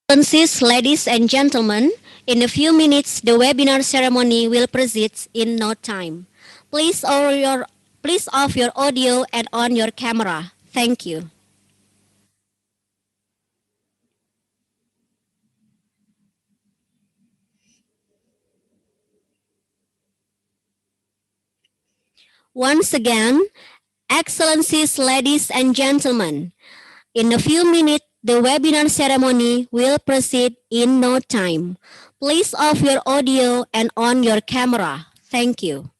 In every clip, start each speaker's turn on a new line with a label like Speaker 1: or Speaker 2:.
Speaker 1: Excellencies, ladies and gentlemen, in a few minutes the webinar ceremony will proceed in no time. Please off your audio and on your camera. Thank you. Once again, Excellencies, ladies and gentlemen, in a few minutes the webinar ceremony will proceed in no time. Please off your audio and on your camera. Thank you.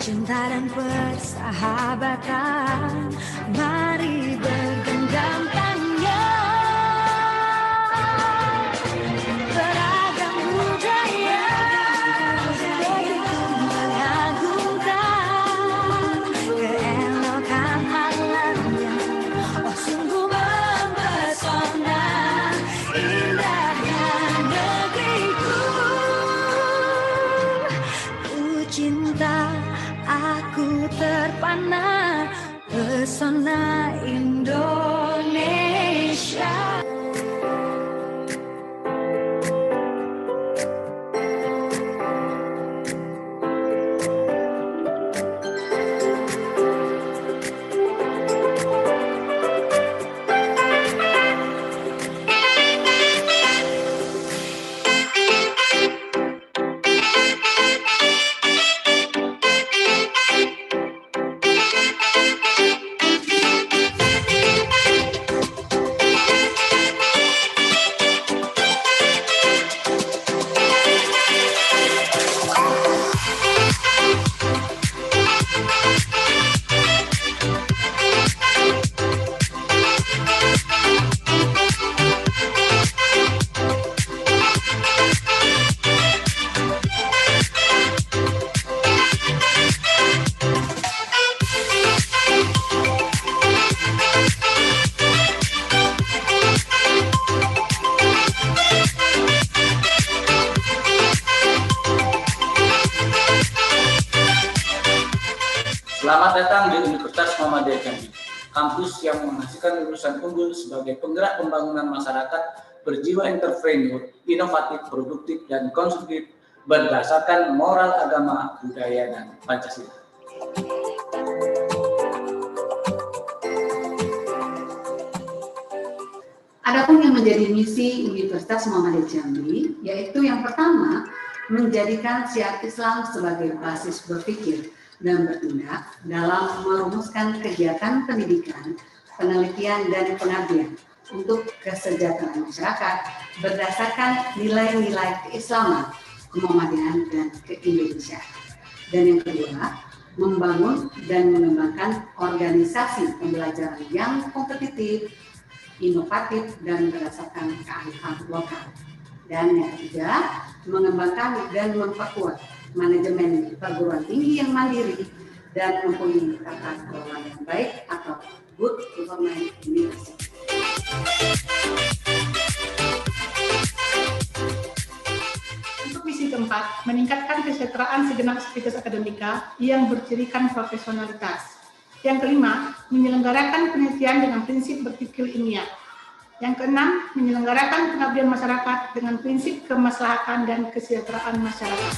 Speaker 2: cinta dan persahabatan, mari bergenggam tangan. Beragam budaya begitu mengagumkan, keelokan alamnya, oh sungguh mempesona. Indahnya negeriku, ku cinta, aku terpana, pesona Indonesia.
Speaker 3: Selamat datang di Universitas Muhammadiyah Jambi, kampus yang menghasilkan lulusan unggul sebagai penggerak pembangunan masyarakat berjiwa entrepreneur, inovatif, produktif, dan konstruktif berdasarkan moral agama, budaya, dan Pancasila.
Speaker 4: Adapun yang menjadi misi Universitas Muhammadiyah Jambi, yaitu yang pertama, menjadikan syiar Islam sebagai basis berpikir dan bertindak dalam merumuskan kegiatan pendidikan, penelitian, dan pengabdian untuk kesejahteraan masyarakat berdasarkan nilai-nilai keislaman, kemuhammadiyan, dan keindonesiaan. Dan yang kedua, membangun dan mengembangkan organisasi pembelajaran yang kompetitif, inovatif, dan berdasarkan kearifan lokal. Dan yang ketiga, mengembangkan dan memperkuat manajemen perguruan tinggi yang mandiri dan mempunyai tata kelola yang baik atau good government university.
Speaker 5: Untuk misi keempat, meningkatkan kesejahteraan segenap sivitas akademika yang bercirikan profesionalitas. Yang kelima, menyelenggarakan penelitian dengan prinsip berpikir ilmiah. Yang keenam, menyelenggarakan pengabdian masyarakat dengan prinsip kemaslahatan dan kesejahteraan masyarakat.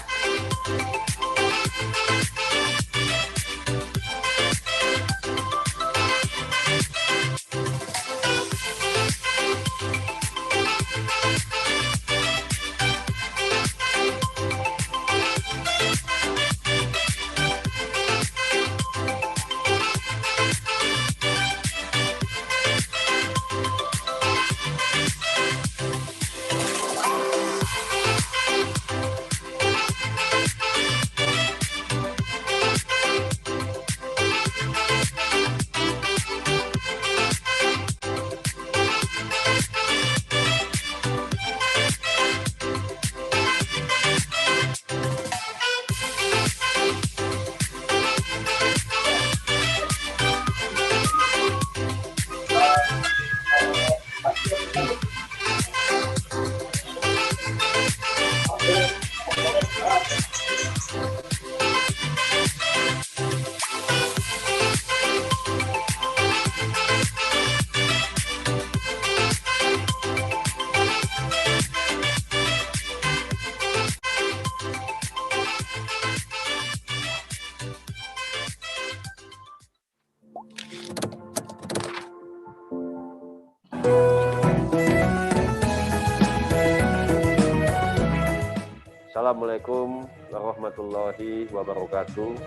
Speaker 6: Assalamualaikum warahmatullahi wabarakatuh.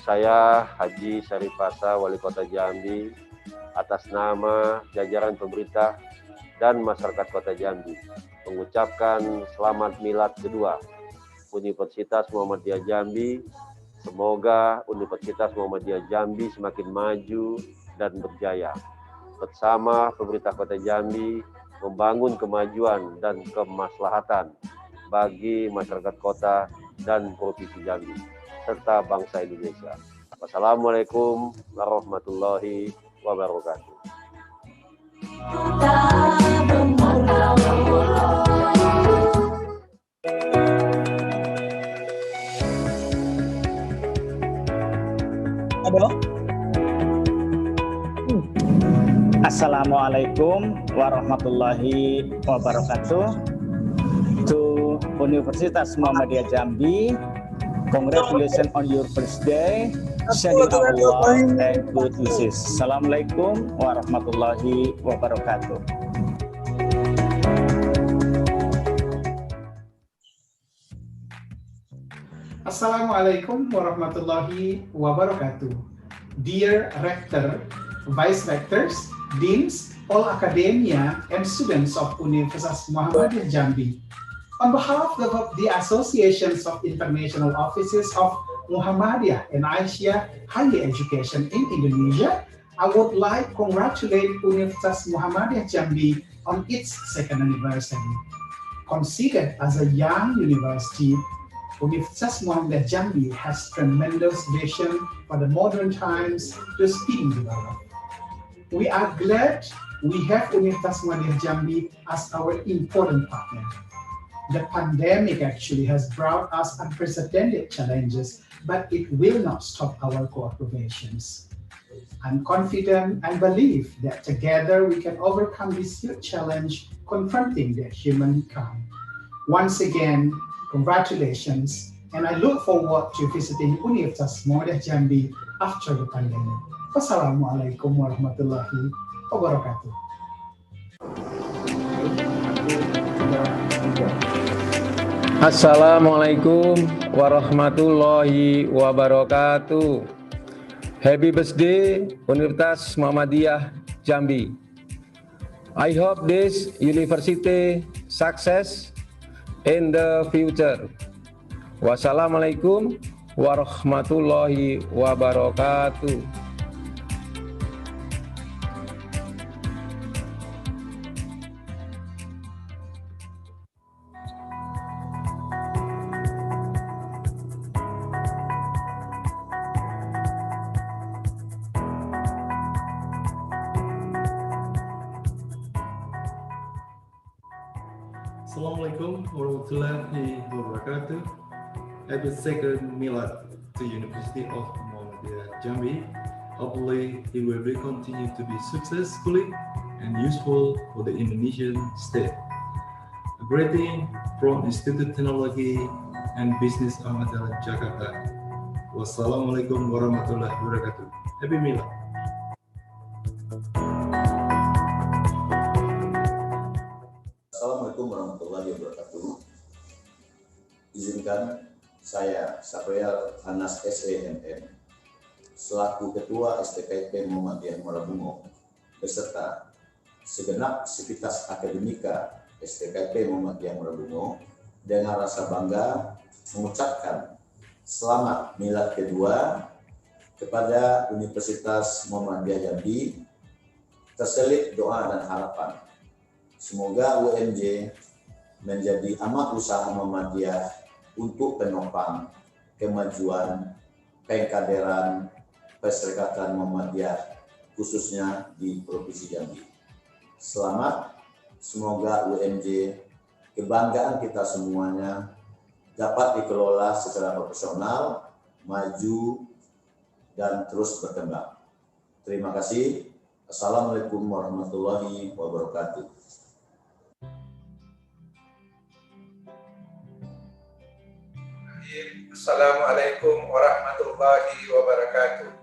Speaker 6: Saya Haji Syarifasa, Wali Kota Jambi, atas nama jajaran pemerintah dan masyarakat Kota Jambi, mengucapkan selamat milad kedua Universitas Muhammadiyah Jambi Semoga Universitas Muhammadiyah Jambi semakin maju dan berjaya. Bersama pemerintah Kota Jambi membangun kemajuan dan kemaslahatan bagi masyarakat kota dan Provinsi Jambi serta bangsa Indonesia. Wassalamualaikum warahmatullahi wabarakatuh.
Speaker 7: Halo. Assalamualaikum warahmatullahi wabarakatuh. To Universitas Muhammadiyah Jambi, congratulations on your birthday. Sending our love and good wishes. Assalamualaikum warahmatullahi wabarakatuh.
Speaker 8: Assalamualaikum warahmatullahi wabarakatuh. Dear Rector, Vice Rectors, Deans, all academia and students of Universitas Muhammadiyah Jambi. On behalf of the Associations of International Offices of Muhammadiyah and Aisyah Higher Education in Indonesia, I would like to congratulate Universitas Muhammadiyah Jambi on its second anniversary. Considered as a young university, Universitas Muhammadiyah Jambi has tremendous vision for the modern times to speeding develop. We are glad we have Universitas Muhammadiyah Jambi as our important partner. The pandemic actually has brought us unprecedented challenges, but it will not stop our cooperations. I'm confident and believe that together we can overcome this huge challenge confronting the humankind. Once again, congratulations, and I look forward to visiting Universitas Muhammadiyah Jambi after the pandemic. Wassalamualaikum warahmatullahi wabarakatuh.
Speaker 9: Assalamualaikum warahmatullahi wabarakatuh. Happy birthday Universitas Muhammadiyah Jambi. I hope this university success in the future. Wassalamualaikum warahmatullahi wabarakatuh.
Speaker 10: Assalamualaikum warahmatullahi wabarakatuh. Happy second Milad to University of Muhammadiyah Jambi. Hopefully it will be continue to be successfully and useful for the Indonesian state. A greeting from Institute Teknologi and Business Ahmad Yani Jakarta. Wassalamualaikum warahmatullahi wabarakatuh. Happy Milad.
Speaker 11: Assalamualaikum warahmatullahi wabarakatuh. Izinkan saya Saprial Anas SEMM selaku Ketua STKIP Muhammadiyah Muara Bungo beserta segenap sivitas akademika STKIP Muhammadiyah Muara Bungo dengan rasa bangga mengucapkan selamat milad kedua kepada Universitas Muhammadiyah Jambi, terselip doa dan harapan. Semoga UMJ menjadi amat usaha Muhammadiyah untuk penopang kemajuan pengkaderan perserikatan Muhammadiyah khususnya di Provinsi Jambi. Selamat, semoga UMJ kebanggaan kita semuanya dapat dikelola secara profesional, maju, dan terus berkembang. Terima kasih. Assalamualaikum warahmatullahi wabarakatuh.
Speaker 12: Assalamualaikum warahmatullahi wabarakatuh.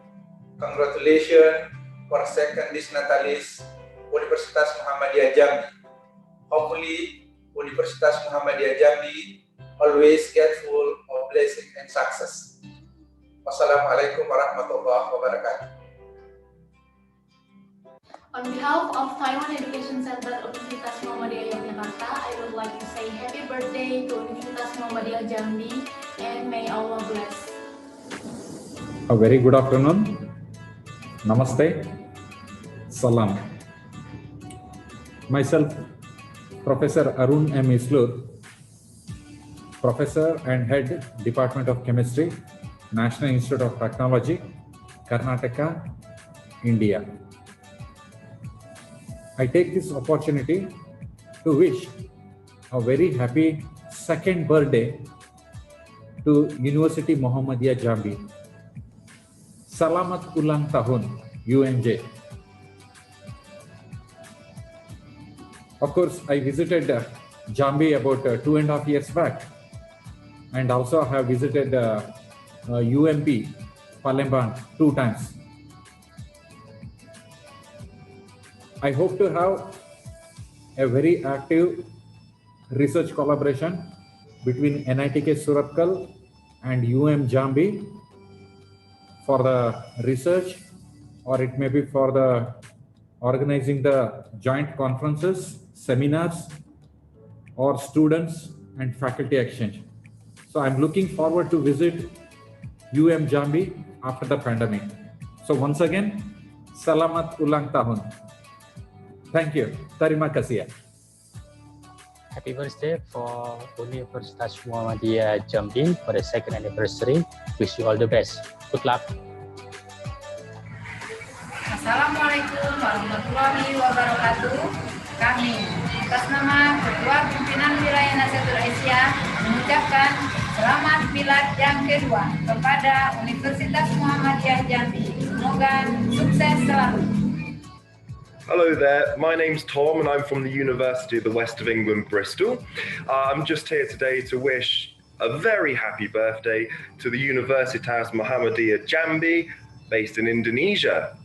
Speaker 12: Congratulations for second Natalis Universitas Muhammadiyah Jambi. Hopefully Universitas Muhammadiyah Jambi always get full of blessing and success. Wassalamualaikum warahmatullahi wabarakatuh.
Speaker 13: On behalf of Taiwan Education Center Universitas Muhammadiyah Yogyakarta, I would like to say happy birthday to Universitas Muhammadiyah Jambi and may Allah bless.
Speaker 14: A very good afternoon. Namaste. Salam. Myself, Professor Arun M. Islur, Professor and Head, Department of Chemistry, National Institute of Technology, Karnataka, India. I take this opportunity to wish a very happy second birthday to University Muhammadiyah Jambi. Salamat ulang tahun, UMJ. Of course, I visited Jambi about 2.5 years back, and also have visited UMP, Palembang 2 times. I hope to have a very active research collaboration between NITK Surathkal and Jambi for the research, or it may be for the organizing the joint conferences, seminars, or students and faculty exchange. So I'm looking forward to visit Jambi after the pandemic. So once again, Selamat ulang tahun. Thank you. Terima kasih.
Speaker 15: Happy birthday for Universitas Muhammadiyah Jambi for the 2nd anniversary. Wish you all the best. Good luck.
Speaker 16: Assalamualaikum warahmatullahi wabarakatuh. Kami atas nama Ketua Pimpinan Wilayah Nasatul Asia mengucapkan selamat milad yang kedua kepada Universitas Muhammadiyah Jambi. Semoga sukses selalu.
Speaker 17: Hello there, my name's Tom and I'm from the University of the West of England, Bristol. I'm just here today to wish a very happy birthday to the Universitas Muhammadiyah Jambi, based in Indonesia.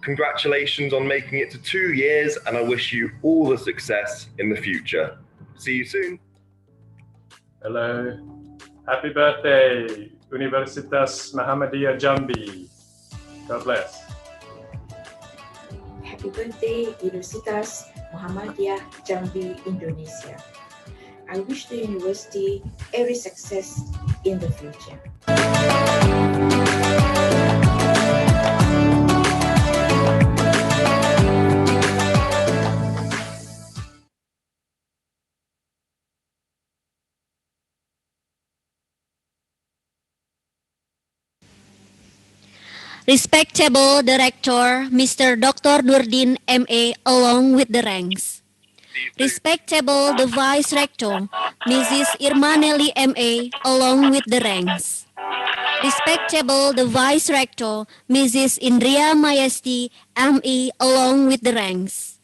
Speaker 17: Congratulations on making it to 2 years, and I wish you all the success in the future. See you soon.
Speaker 18: Hello, happy birthday, Universitas Muhammadiyah Jambi. God bless.
Speaker 19: Happy birthday, Universitas Muhammadiyah Jambi, Indonesia. I wish the university every success in the future.
Speaker 1: Respectable Director, Mr. Dr. Nurdin M.A., along with the ranks. Respectable the Vice Rector, Mrs. Irmaneli M.A., along with the ranks. Respectable the Vice Rector, Mrs. Indria Mayasti M.E., along with the ranks.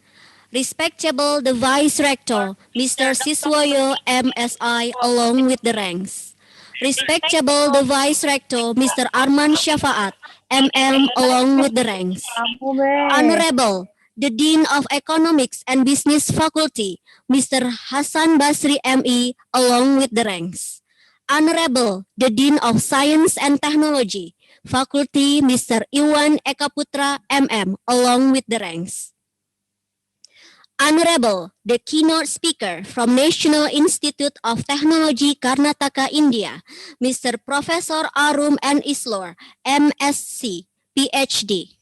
Speaker 1: Respectable the Vice Rector, Mr. Siswoyo M.Si., along with the ranks. Respectable the Vice Rector, Mr. Arman Syafaat, MM, along with the ranks. Honorable, the Dean of Economics and Business Faculty, Mr. Hasan Basri, ME, along with the ranks. Honorable, the Dean of Science and Technology, Faculty, Mr. Iwan Ekaputra, MM, along with the ranks. Honorable, the keynote speaker from National Institute of Technology, Karnataka, India, Mr. Professor Arum N. Islur, MSc, PhD.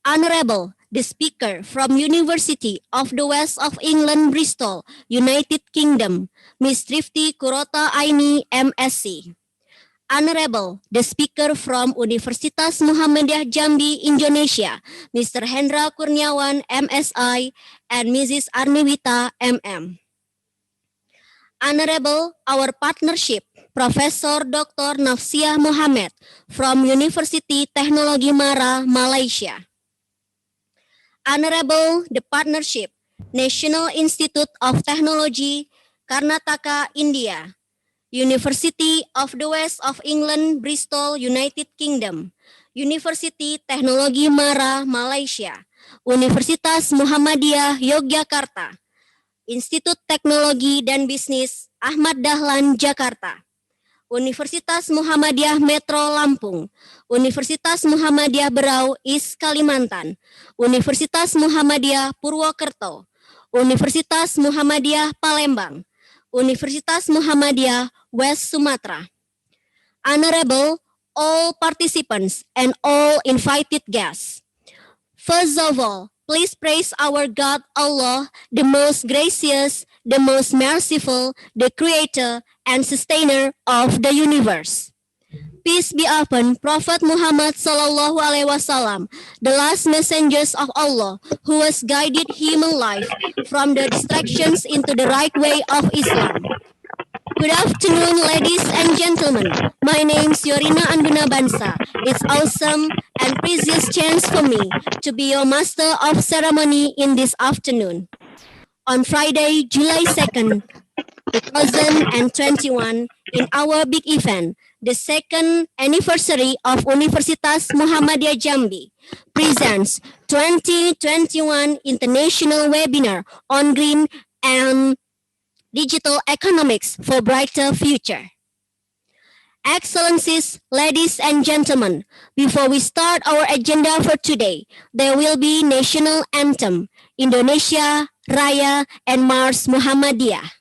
Speaker 1: Honorable, the speaker from University of the West of England, Bristol, United Kingdom, Ms. Trifty Kurota Aini, MSc. Honorable, the speaker from Universitas Muhammadiyah Jambi, Indonesia, Mr. Hendra Kurniawan, MSI, and Mrs. Arniwita, MM. Honorable, our partnership, Professor Dr. Nafsiah Mohammed from University Teknologi Mara, Malaysia. Honorable, the partnership, National Institute of Technology, Karnataka, India. University of the West of England, Bristol, United Kingdom, University Teknologi Mara, Malaysia, Universitas Muhammadiyah Yogyakarta, Institut Teknologi dan Bisnis Ahmad Dahlan, Jakarta, Universitas Muhammadiyah Metro Lampung, Universitas Muhammadiyah Berau, Is Kalimantan, Universitas Muhammadiyah Purwokerto, Universitas Muhammadiyah Palembang, Universitas Muhammadiyah West Sumatra. Honorable all participants and all invited guests. First of all, please praise our God Allah, the most gracious, the most merciful, the creator and sustainer of the universe. Peace be upon Prophet Muhammad Sallallahu Alaihi Wasallam, the last messengers of Allah, who has guided human life from the distractions into the right way of Islam. Good afternoon, ladies and gentlemen. My name is Yorina Anduna Bansa. It's awesome and precious chance for me to be your master of ceremony in this afternoon. On Friday, July 2nd, 2021, in our big event, the second anniversary of Universitas Muhammadiyah Jambi presents 2021 International Webinar on Green and Digital Economics for Brighter Future. Excellencies, ladies and gentlemen, before we start our agenda for today, there will be National Anthem, Indonesia Raya and Mars Muhammadiyah.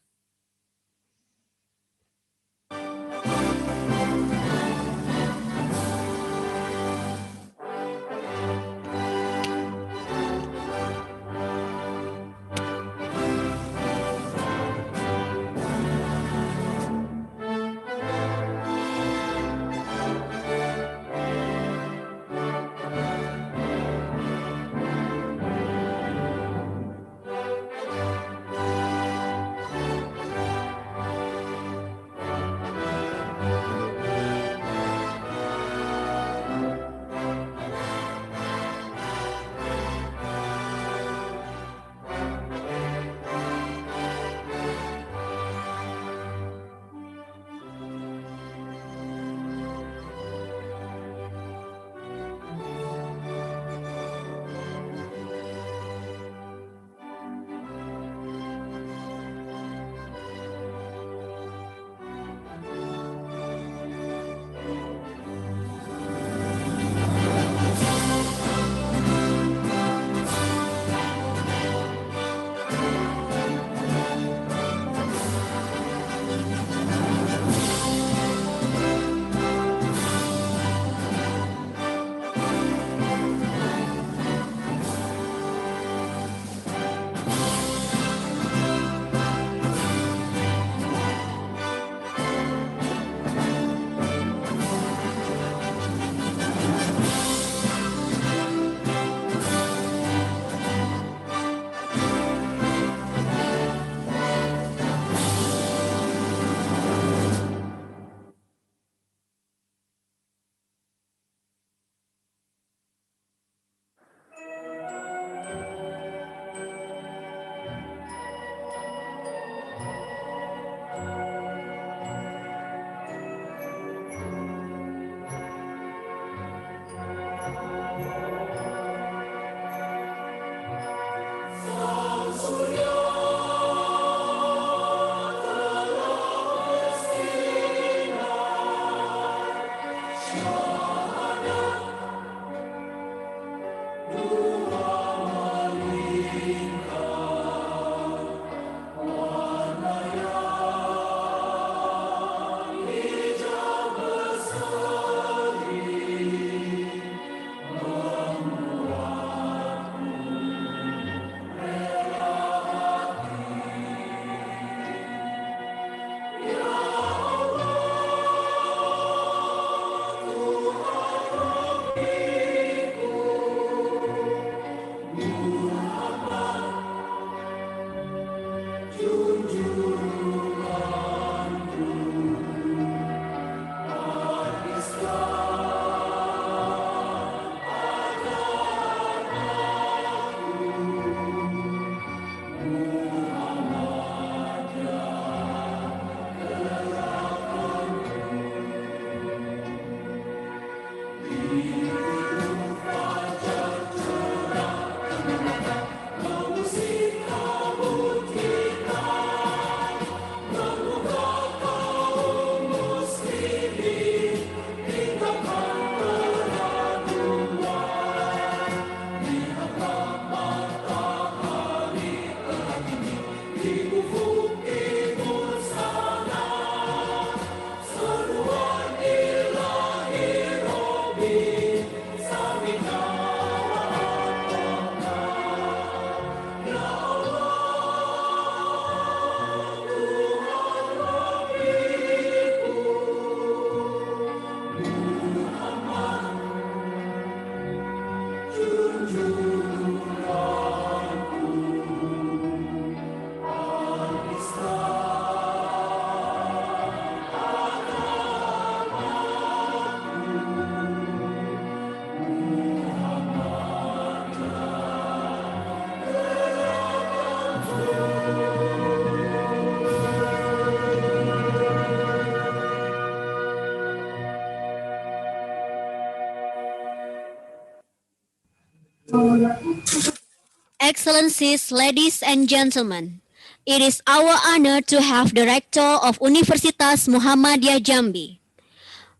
Speaker 1: Excellencies, ladies and gentlemen, it is our honor to have the Rector of Universitas Muhammadiyah Jambi,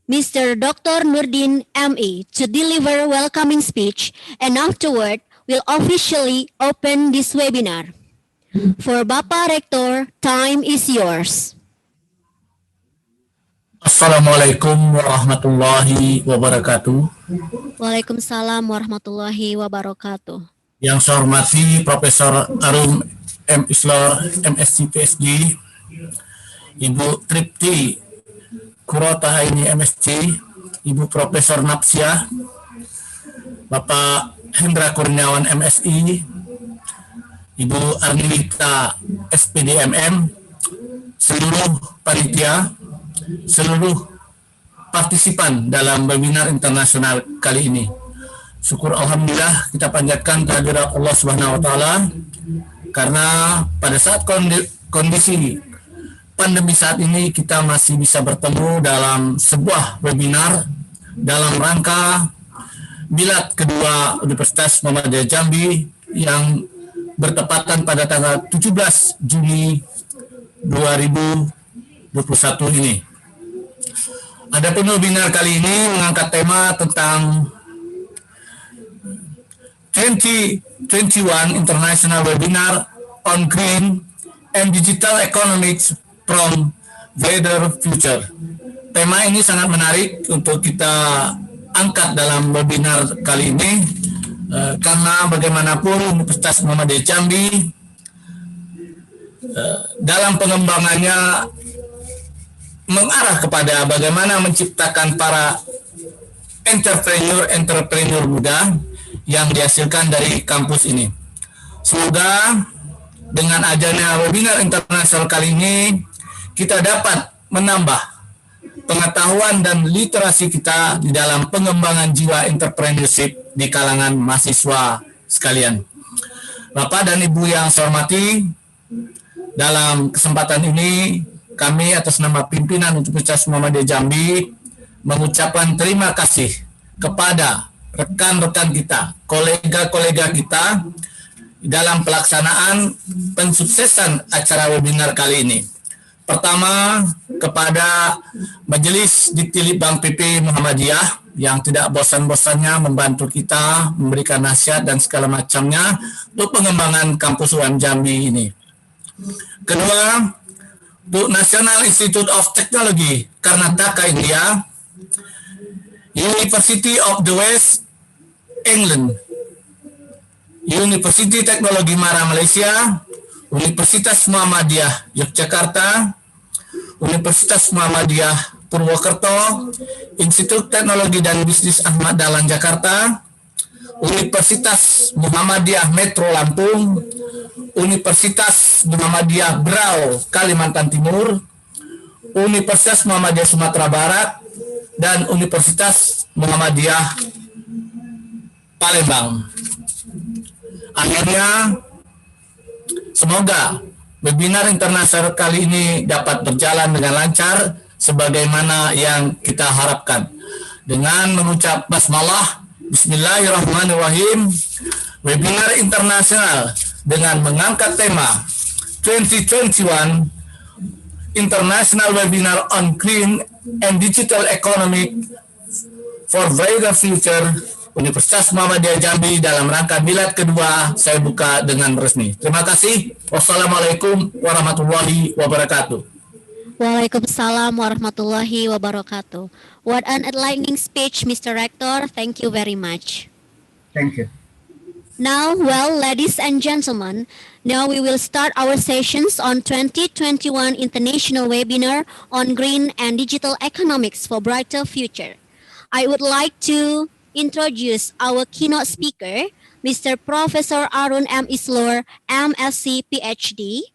Speaker 1: Mr. Dr. Nurdin ME, to deliver welcoming speech, and afterward will officially open this webinar. For Bapak Rektor, time is yours.
Speaker 20: Assalamualaikum warahmatullahi wabarakatuh.
Speaker 1: Waalaikumsalam warahmatullahi wabarakatuh.
Speaker 20: Yang saya hormati Profesor Arun M. Islor, MSc PhD, Ibu Tripti Kurotahaini MSc, Ibu Profesor Napsia, Bapak Hendra Kurniawan MSI, Ibu Arnilita SPDMM, seluruh panitia, seluruh partisipan dalam webinar internasional kali ini. Syukur Alhamdulillah kita panjatkan kehadirat Allah Subhanahu wa Ta'ala, karena pada saat kondisi pandemi saat ini kita masih bisa bertemu dalam sebuah webinar dalam rangka milad kedua Universitas Muhammadiyah Jambi yang bertepatan pada tanggal 17 Juni 2021 ini. Adapun webinar kali ini mengangkat tema tentang 2021 International Webinar on Green and Digital Economics from Wider Future. Tema ini sangat menarik untuk kita angkat dalam webinar kali ini, karena bagaimanapun Universitas Muhammadiyah Jambi dalam pengembangannya mengarah kepada bagaimana menciptakan para entrepreneur muda yang dihasilkan dari kampus ini. Semoga dengan adanya webinar internasional kali ini kita dapat menambah pengetahuan dan literasi kita di dalam pengembangan jiwa entrepreneurship di kalangan mahasiswa sekalian. Bapak dan Ibu yang saya hormati, dalam kesempatan ini kami atas nama pimpinan Universitas Muhammadiyah Jambi mengucapkan terima kasih kepada rekan-rekan kita, kolega-kolega kita dalam pelaksanaan pensuksesan acara webinar kali ini. Pertama, kepada Majelis Dikti Bank PP Muhammadiyah yang tidak bosan-bosannya membantu kita, memberikan nasihat dan segala macamnya untuk pengembangan kampus UM Jambi ini. Kedua, untuk National Institute of Technology Karnataka India, University of the West England, University Teknologi Mara Malaysia, Universitas Muhammadiyah Yogyakarta, Universitas Muhammadiyah Purwokerto, Institut Teknologi dan Bisnis Ahmad Dahlan Jakarta, Universitas Muhammadiyah Metro Lampung, Universitas Muhammadiyah Berau Kalimantan Timur, Universitas Muhammadiyah Sumatera Barat, dan Universitas Muhammadiyah Palembang. Akhirnya, semoga webinar internasional kali ini dapat berjalan dengan lancar sebagaimana yang kita harapkan. Dengan mengucap basmalah, bismillahirrahmanirrahim, webinar internasional dengan mengangkat tema 2021 International Webinar on Green and Digital Economic for Wider Future Universitas Muhammadiyah Jambi dalam rangka milad kedua saya buka dengan resmi. Terima kasih. Wassalamualaikum warahmatullahi wabarakatuh.
Speaker 1: Waalaikumsalam warahmatullahi wabarakatuh. What an enlightening speech, Mr. Rector. Thank you very much.
Speaker 20: Thank you.
Speaker 1: Now, well, ladies and gentlemen, now we will start our sessions on 2021 International Webinar on Green and Digital Economics for Brighter Future. I would like to introduce our keynote speaker, Mr. Professor Arun M. Islor, MSc PhD.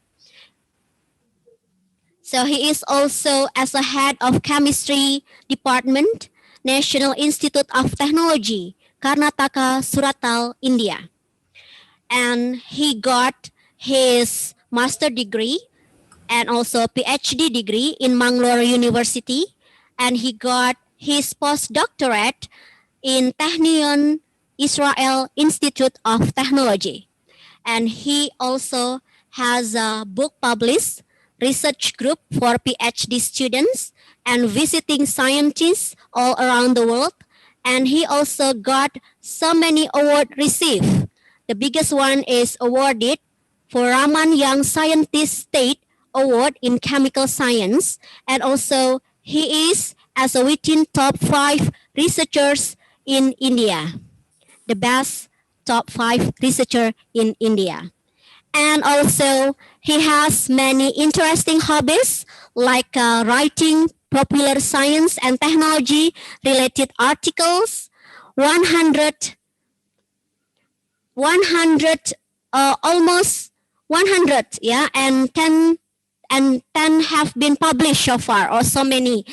Speaker 1: So he is also as a head of chemistry department, National Institute of Technology, Karnataka, Surathal, India. And he got his master degree and also PhD degree in Mangalore University. And he got his postdoctorate in Technion Israel Institute of Technology. And he also has a book published, research group for PhD students and visiting scientists all around the world. And he also got so many awards received. The biggest one is awarded for Raman Young Scientist State Award in Chemical Science. And also he is as a within top 5 researchers in India. The best top 5 researcher in India. And also he has many interesting hobbies like writing popular science and technology related articles, 100 almost 100, yeah, and 10 have been published so far, or so many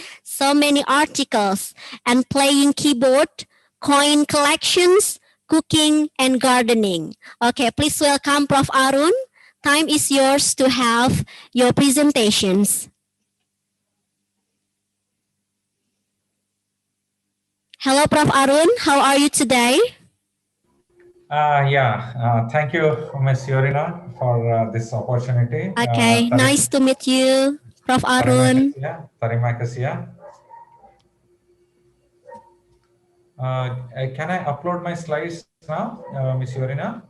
Speaker 1: articles, and playing keyboard, coin collections, cooking, and gardening. Okay, please welcome Prof. Arun. Time is yours to have your presentations. Hello, Prof. Arun. How are you today?
Speaker 21: Thank you, Ms. Yorina, for this opportunity.
Speaker 1: Okay, nice to meet you, Prof. Arun.
Speaker 21: Terima kasih. Can I upload my slides now, Ms. Yorina?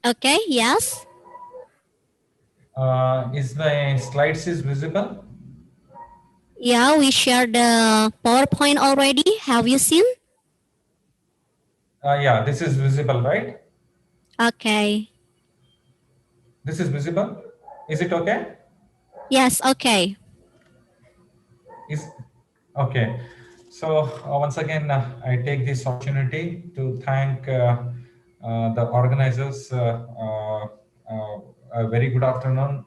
Speaker 1: Okay, yes.
Speaker 21: Is the slides visible?
Speaker 1: Yeah, we shared the PowerPoint already. Have you seen?
Speaker 21: Yeah, this is visible, right?
Speaker 1: Okay.
Speaker 21: This is visible? Is it okay?
Speaker 1: Yes, okay.
Speaker 21: Okay. So once again, I take this opportunity to thank the organizers. A very good afternoon,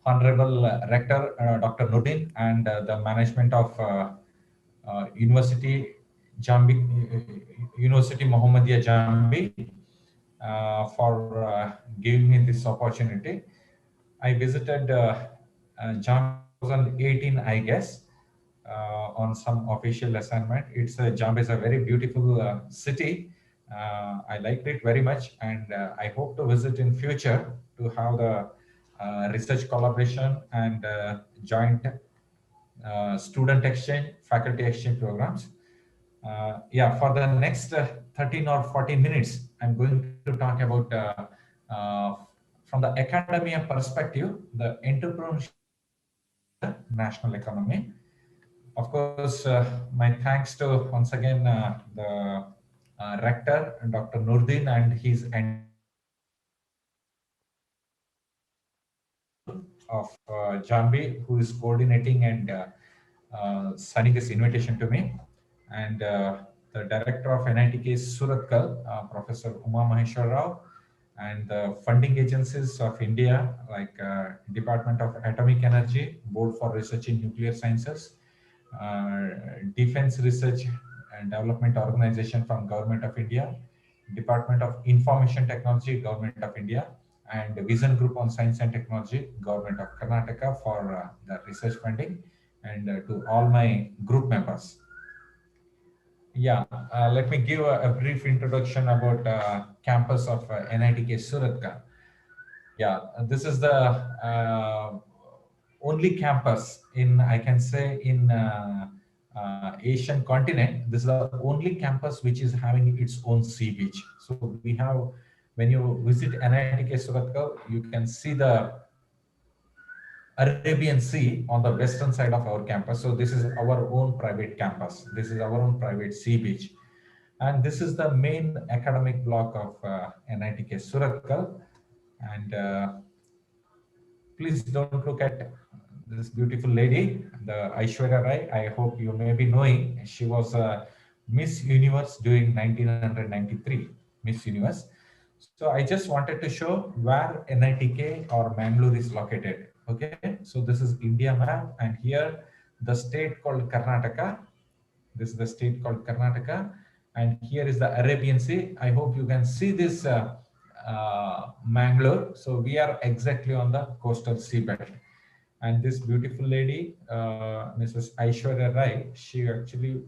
Speaker 21: Honorable Rector Dr. Nordin and the management of University Muhammadiyah Jambi for giving me this opportunity. I visited Jambi 2018, I guess, on some official assignment. Jambi is a very beautiful city. I liked it very much, and I hope to visit in future to have the research collaboration and joint student exchange, faculty exchange programs. For the next 13 or 14 minutes, I'm going to talk about from the academia perspective, the entrepreneurship national economy. Of course, my thanks to once again the rector, Dr. Nordin, and his of Jambi, who is coordinating and sending this invitation to me, and the director of NITK Surathkal, Professor Uma Maheshwar Rao, and the funding agencies of India like Department of Atomic Energy, Board for Research in Nuclear Sciences, Defense Research and Development Organization from Government of India, Department of Information Technology, Government of India, and Vision Group on Science and Technology, Government of Karnataka for the research funding, and to all my group members. Let me give a brief introduction about campus of NITK Surathkal. This is the only campus in, I can say, in Asian continent. This is the only campus which is having its own sea beach. So we have, when you visit NITK Surathkal, you can see the Arabian Sea on the western side of our campus. So this is our own private campus. This is our own private sea beach. And this is the main academic block of NITK Surathkal. And please don't look at this beautiful lady, the Aishwarya Rai. I hope you may be knowing. She was Miss Universe during 1993, Miss Universe. So I just wanted to show where NITK or Mangalore is located. Okay, so this is India map, and here the state called Karnataka. This is the state called Karnataka, and here is the Arabian Sea. I hope you can see this Mangalore. So we are exactly on the coastal seabed. And this beautiful lady, Mrs. Aishwarya Rai, she actually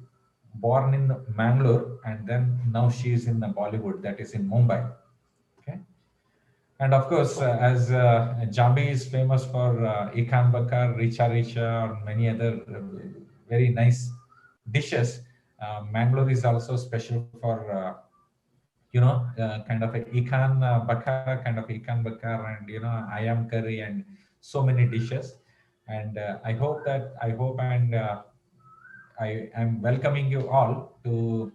Speaker 21: born in Mangalore, and then now she is in Bollywood, that is in Mumbai. Okay. And of course, as Jambi is famous for ikan bakar, richa richa, or many other very nice dishes, Mangalore is also special for kind of a ikan bakar, and ayam curry, and so many dishes. And I hope and I am welcoming you all to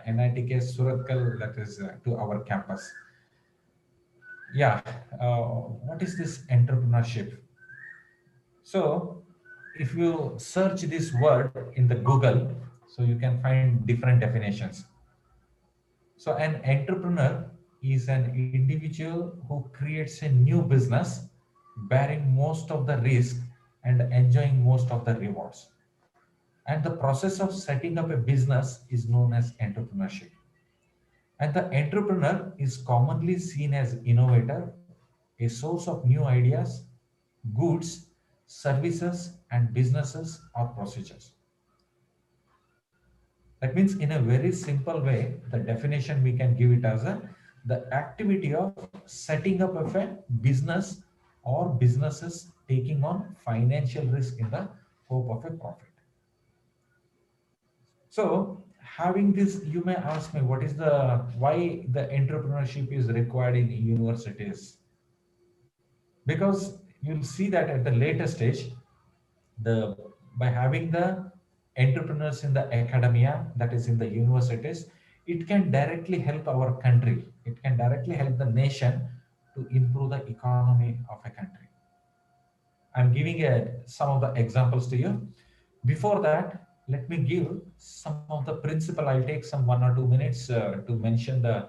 Speaker 21: NITK Surathkal, that is to our campus. Yeah, what is this entrepreneurship? So if you search this word in the Google, so you can find different definitions. So an entrepreneur is an individual who creates a new business, bearing most of the risk and enjoying most of the rewards. And the process of setting up a business is known as entrepreneurship. And the entrepreneur is commonly seen as innovator, a source of new ideas, goods, services, and businesses or procedures. That means in a very simple way, the definition we can give it as the activity of setting up of a business or businesses taking on financial risk in the hope of a profit. So having this, you may ask me, why the entrepreneurship is required in universities? Because you'll see that at the later stage, by having the entrepreneurs in the academia, that is in the universities, it can directly help our country. It can directly help the nation to improve the economy of a country. I'm giving some of the examples to you. Before that, let me give some of the principle. I'll take some 1 or 2 minutes to mention the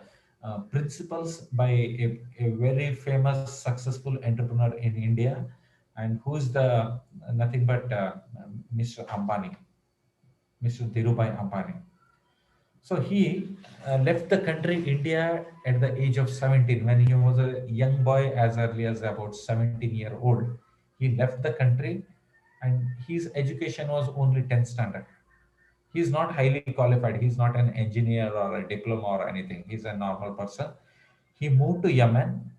Speaker 21: principles by a very famous successful entrepreneur in India, and who's the nothing but Mr. Ambani, Mr. Dhirubhai Ambani. So he left the country India at the age of 17. When he was a young boy, as early as about 17-year-old, he left the country, and his education was only 10th standard. He's not highly qualified. He's not an engineer or a diploma or anything. He's a normal person. He moved to Yemen.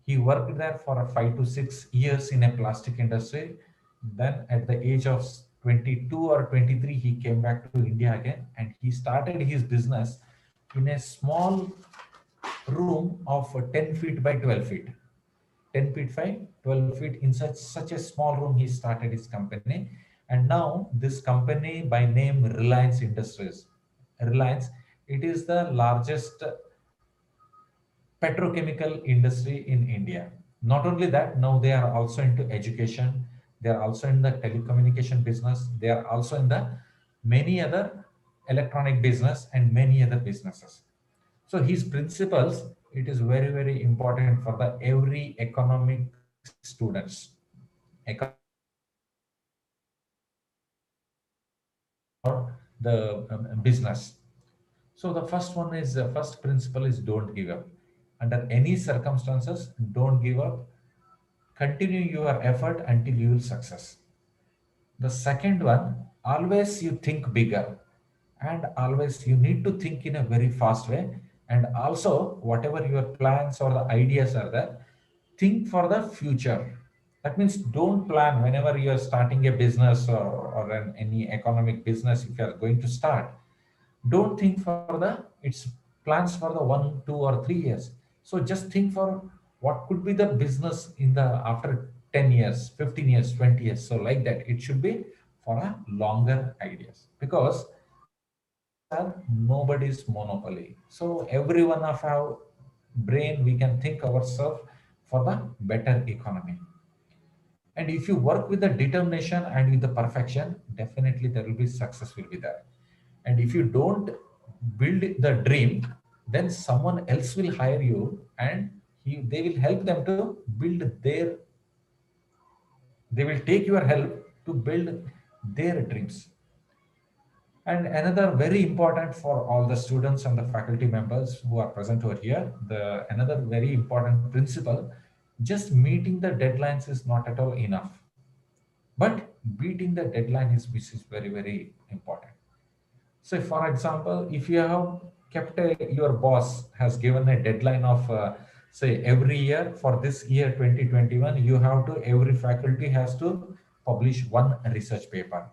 Speaker 21: He worked there for 5 to 6 years in a plastic industry. Then at the age of 22 or 23, he came back to India again, and he started his business in a small room of 10 feet by 12 feet. 10 feet by 12 feet. In such a small room, he started his company. And now this company by name Reliance Industries. Reliance, it is the largest petrochemical industry in India. Not only that, now they are also into education. They are also in the telecommunication business. They are also in the many other electronic business and many other businesses. So his principles, it is very, very important for the every economic students. The business. So the first one is, the first principle is don't give up. Under any circumstances, don't give up. Continue your effort until you will success. The second one, always you think bigger, and always you need to think in a very fast way. And also whatever your plans or the ideas are there, think for the future. That means don't plan whenever you are starting a business or any economic business. If you are going to start, don't think for it's plans for the 1, 2, or 3 years. So just think for what could be the business in the after 10 years, 15 years, 20 years. So like that, it should be for a longer ideas, because nobody's monopoly. So every one of our brain, we can think ourselves for the better economy. And if you work with the determination and with the perfection, definitely there will be success will be there. And if you don't build the dream, then someone else will hire you, and they will help them to build they will take your help to build their dreams. And another very important for all the students and the faculty members who are present over here, another very important principle, just meeting the deadlines is not at all enough. But beating the deadline is very, very important. So for example, if you have kept your boss has given a deadline of say every year for this year 2021, you have to, every faculty has to publish one research paper.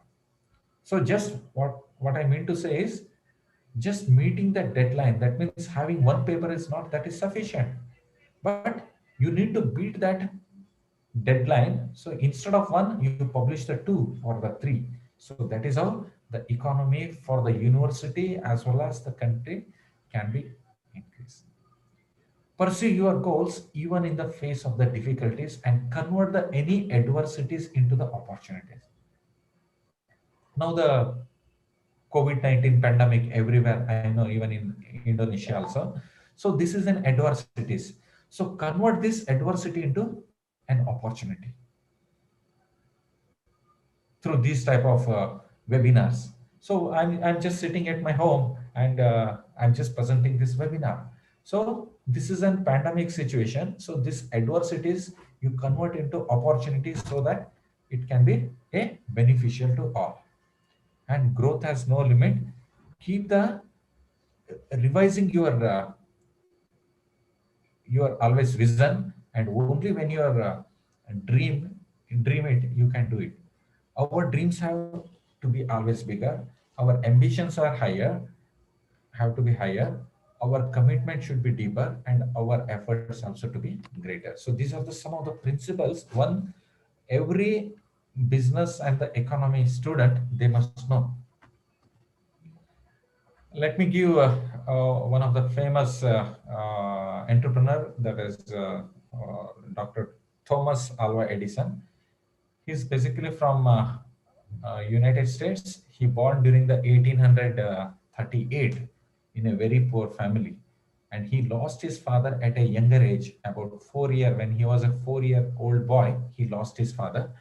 Speaker 21: So just what I mean to say is, just meeting the deadline, that means having one paper is not, that is sufficient, but you need to beat that deadline. So instead of one, you publish the two or the three. So that is how the economy for the university as well as the country can be increased. Pursue your goals even in the face of the difficulties and convert the any adversities into the opportunities. Now the COVID-19 pandemic everywhere, I know even in Indonesia also. So this is an adversities. So convert this adversity into an opportunity through these type of webinars. So I'm just sitting at my home and I'm just presenting this webinar. So this is a pandemic situation. So this adversities you convert into opportunities so that it can be a beneficial to all. And growth has no limit. Keep the revising your always vision, and only when you are dream it, you can do it. Our dreams have to be always bigger. Our ambitions are higher, have to be higher. Our commitment should be deeper, and our efforts also to be greater. So these are the some of the principles. One, every business and the economy student, they must know. Let me give one of the famous entrepreneur, that is Dr. Thomas Alva Edison. He's basically from United States. He born during the 1838 in a very poor family, and he lost his father at a younger age, about 4 years. When he was a 4-year-old boy, he lost his father,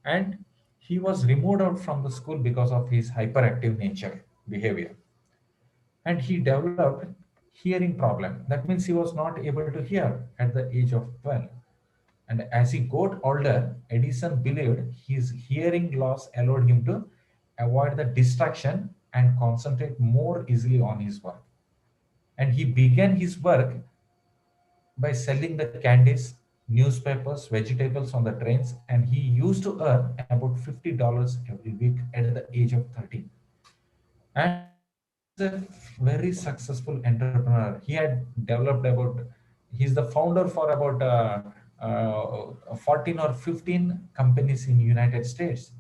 Speaker 21: and he was removed out from the school because of his hyperactive nature behavior. And he developed hearing problem. That means he was not able to hear at the age of 12. And as he got older, Edison believed his hearing loss allowed him to avoid the distraction and concentrate more easily on his work. And he began his work by selling the candies, newspapers, vegetables on the trains, and he used to earn about $50 every week at the age of 13. And a very successful entrepreneur. He had developed he's the founder for about 14 or 15 companies in United States.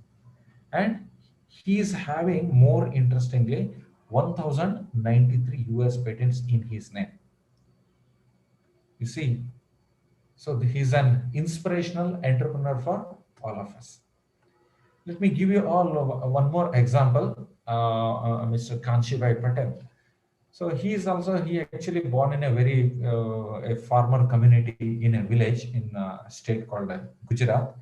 Speaker 21: And he is having, more interestingly, 1,093 US patents in his name. You see, so he's an inspirational entrepreneur for all of us. Let me give you all one more example. Mr. Kanshibhai Patel. So he actually born in a very a farmer community in a village in a state called Gujarat.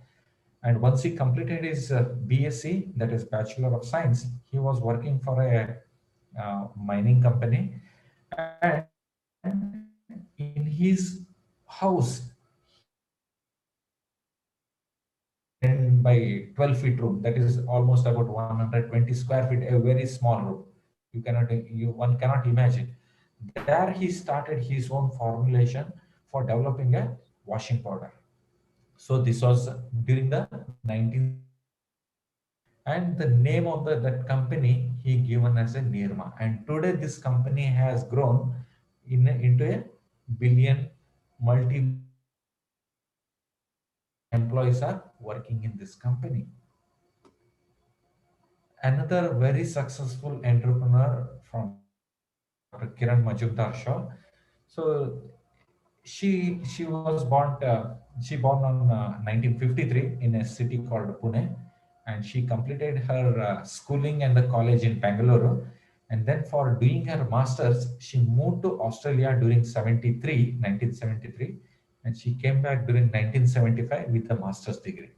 Speaker 21: And once he completed his BSc, that is Bachelor of Science, he was working for a mining company. And in his house, and by 12 feet room, that is almost about 120 square feet, a very small room. One cannot imagine. There he started his own formulation for developing a washing powder. So this was during the 19th, and the name of that company he given as a Nirma. And today this company has grown into a billion, multi employees are working in this company. Another very successful entrepreneur from Dr. Kiran Majumdar-Shaw. So she was born on 1953 in a city called Pune, and she completed her schooling and the college in Bangalore. And then for doing her masters, she moved to Australia during 1973, and she came back during 1975 with a master's degree.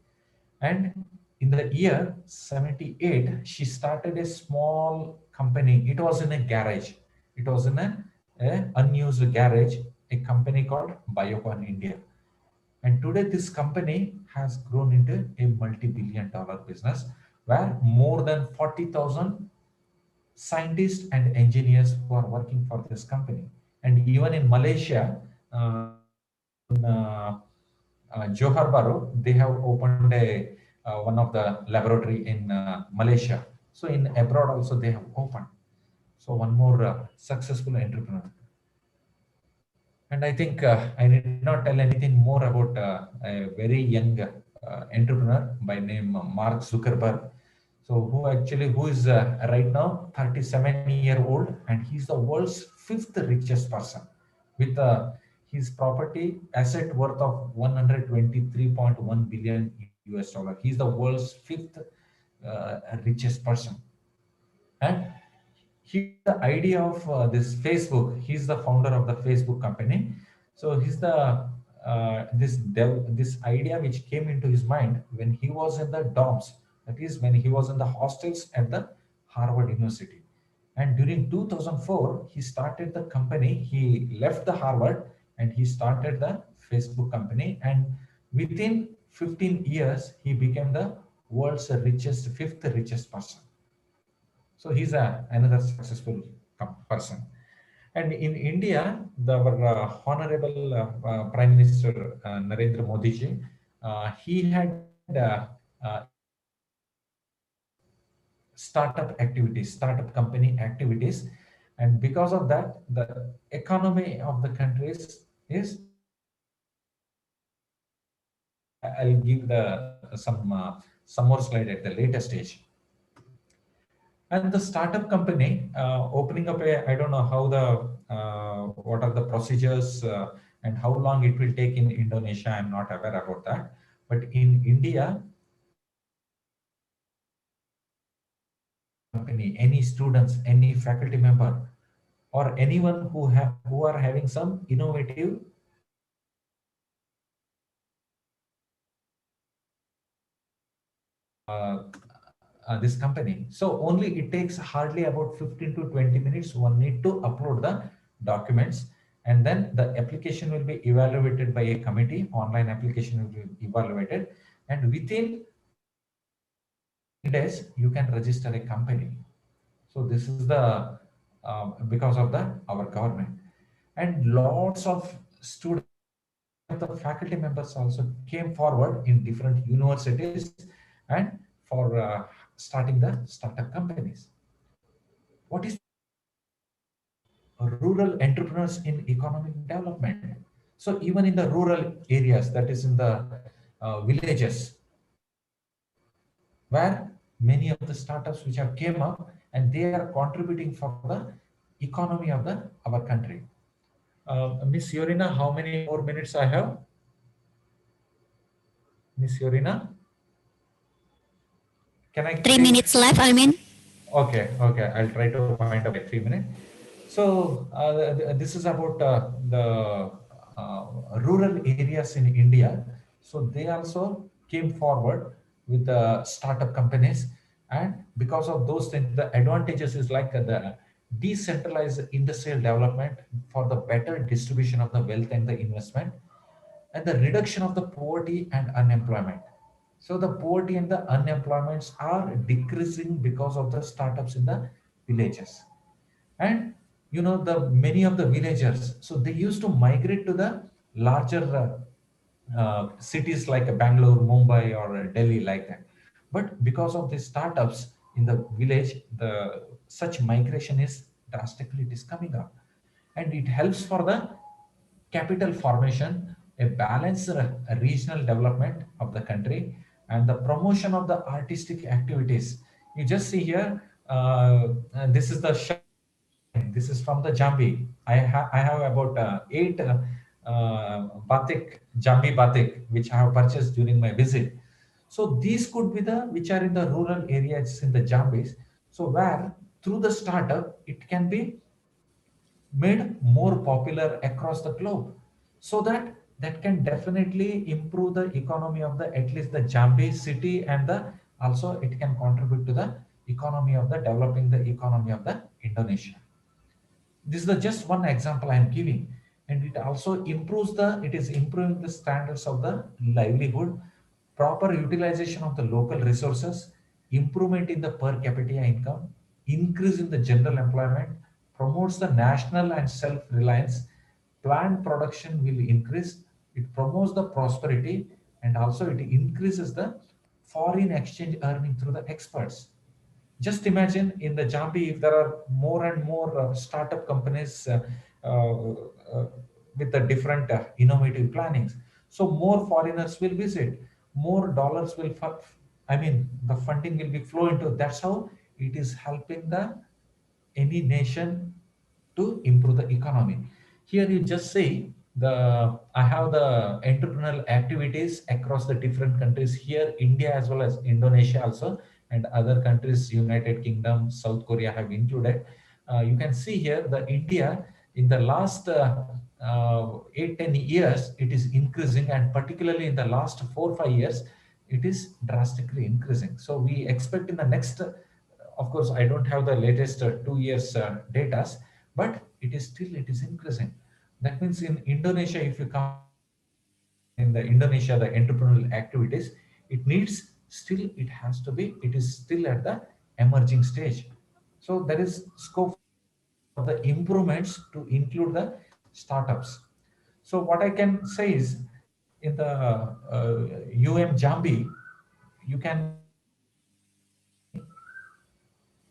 Speaker 21: And in the year 78, she started a small company. It was in a garage. It was in an unused garage, a company called Biocon India. And today this company has grown into a multi-billion-dollar business where more than 40,000 scientists and engineers who are working for this company. And even in Malaysia, in Johor Bahru, they have opened one of the laboratory in Malaysia. So in abroad also they have opened. So one more successful entrepreneur. And I think I need not tell anything more about a very young entrepreneur by name Mark Zuckerberg. So who is right now 37-year-old, and he's the world's 5th richest person with his property asset worth of 123.1 billion US dollar. He's the world's 5th richest person. And the idea of this Facebook, he's the founder of the Facebook company. So he's the this idea which came into his mind when he was in the dorms, that is when he was in the hostels at the Harvard University. And during 2004, he started the company. He left the Harvard and he started the Facebook company. And within 15 years, he became the world's 5th richest person. So he's another successful person. And in India, our Honorable Prime Minister Narendra Modi ji, he had startup company activities. And because of that, the economy of the countries is, I'll give some more slide at the later stage. And the startup company opening up I don't know how what are the procedures and how long it will take in Indonesia. I'm not aware about that. But in India, company, any students, any faculty member, or anyone who are having some innovative this company. So only it takes hardly about 15 to 20 minutes. One need to upload the documents, and then the application will be evaluated by a committee. Online application will be evaluated, and within days you can register a company. So this is the because of our government, and lots of students, the faculty members also came forward in different universities and for starting the startup companies. What is rural entrepreneurs in economic development? So even in the rural areas, that is in the villages, where many of the startups which have came up and they are contributing for the economy of our country. Miss Yorina, how many more minutes I have? Miss Yorina? Can I
Speaker 1: 3 minutes left, I mean.
Speaker 21: Okay, I'll try to find out 3 minutes. So this is about the rural areas in India. So they also came forward with the startup companies, and because of those things, the advantages is like the decentralized industrial development for the better distribution of the wealth and the investment, and the reduction of the poverty and unemployment. So the poverty and the unemployments are decreasing because of the startups in the villages. And you know, the many of the villagers, so they used to migrate to the larger cities like Bangalore, Mumbai, or Delhi, like that. But because of the startups in the village, such migration is drastically coming up, and it helps for the capital formation, a balanced regional development of the country, and the promotion of the artistic activities. You just see here, this is the this is from the Jambi. I have about 8 batik, Jambi batik, which I have purchased during my visit. So these could be which are in the rural areas in the Jambis. So where through the startup, it can be made more popular across the globe, so that can definitely improve the economy of at least the Jambi city, and also it can contribute to the economy of developing the economy of the Indonesia. This is just one example I am giving, and it also improves it is improving the standards of the livelihood, proper utilization of the local resources, improvement in the per capita income, increase in the general employment, promotes the national and self-reliance, plant production will increase, it promotes the prosperity, and also it increases the foreign exchange earning through the exports. Just imagine in the Jambi, if there are more and more startup companies with the different innovative plannings, so more foreigners will visit, more dollars will, the funding will be flow into. That's how it is helping any nation to improve the economy. Here you just say I have the entrepreneurial activities across the different countries here, India as well as Indonesia also, and other countries, United Kingdom, South Korea have included. You can see here that India in the last 8-10 years, it is increasing, and particularly in the last 4-5 years, it is drastically increasing. So we expect in the next, of course, I don't have the latest 2 years data, but it is increasing. That means in Indonesia, if you come in the Indonesia, the entrepreneurial activities, it is still at the emerging stage. So there is scope for the improvements to include the startups. So what I can say is, in the Jambi, you can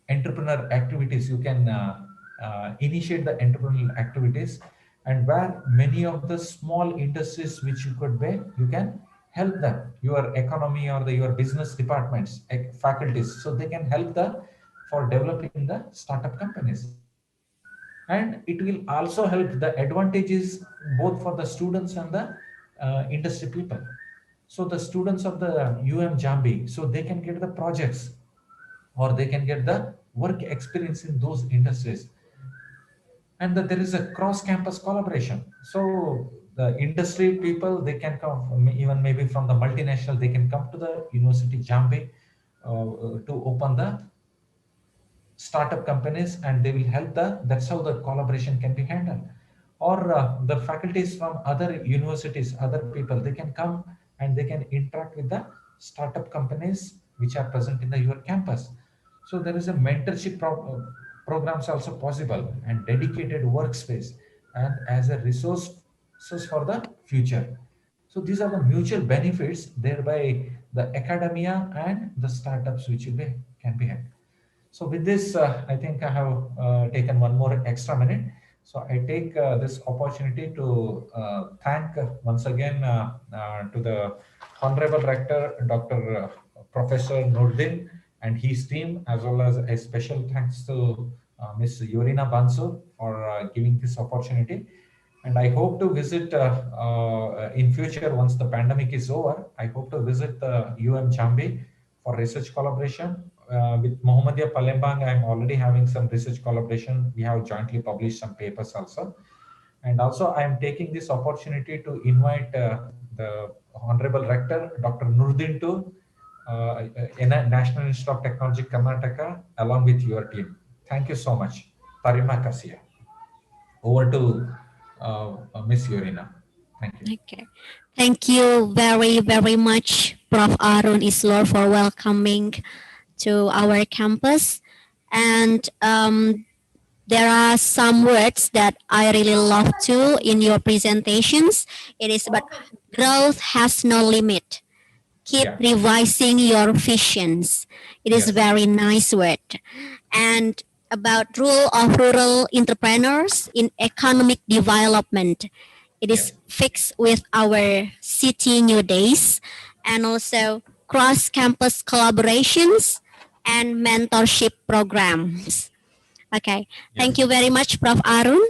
Speaker 21: entrepreneur activities, you can initiate the entrepreneurial activities, and where many of the small industries which you could be, you can help them, your economy or your business departments, faculties, so they can help for developing the startup companies. And it will also help the advantages both for the students and the industry people. So the students of the Jambi, so they can get the projects, or they can get the work experience in those industries. And that there is a cross-campus collaboration. So the industry people, they can come, even maybe from the multinational, they can come to the University Jambi to open the startup companies, and they will help that's how the collaboration can be handled. Or the faculties from other universities, other people, they can come and they can interact with the startup companies which are present in your campus. So there is a mentorship programs also possible, and dedicated workspace, and as a resources for the future. So these are the mutual benefits, thereby the academia and the startups which can be had. So with this, I think I have taken one more extra minute. So I take this opportunity to thank once again to the Honorable Rector, Dr. Professor Nurdin and his team, as well as a special thanks to Ms. Yorina Bansal for giving this opportunity. And I hope to visit in future, once the pandemic is over, I hope to visit the Jambi for research collaboration. With Muhammadiyah Palembang, I'm already having some research collaboration. We have jointly published some papers also. And also I'm taking this opportunity to invite the Honorable Rector, Dr. Nurdin, to National Institute of Technology, Karnataka, along with your team. Thank you so much. Tarima kasih. Over to Ms. Yorina. Thank you.
Speaker 1: Okay. Thank you very, very much, Prof. Arun Islor, for welcoming to our campus. And there are some words that I really love too in your presentations. It is about growth has no limit. Keep revising your visions. It is very nice word. And about role of rural entrepreneurs in economic development. It is fixed with our city new days, and also cross-campus collaborations and mentorship programs. Okay, thank you very much, Prof. Arun.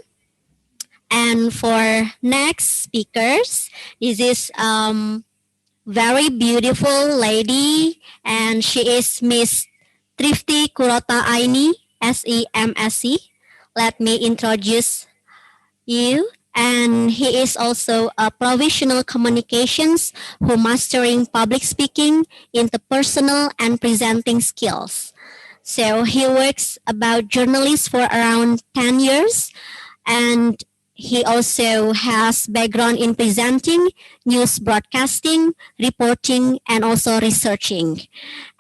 Speaker 1: And for next speakers, this is very beautiful lady, and she is Miss Trifty Kurota Aini, SEMSC. Let me introduce you. And he is also a provisional communications who mastering public speaking, interpersonal and presenting skills. So he works about journalists for around 10 years, and he also has background in presenting, news broadcasting, reporting, and also researching.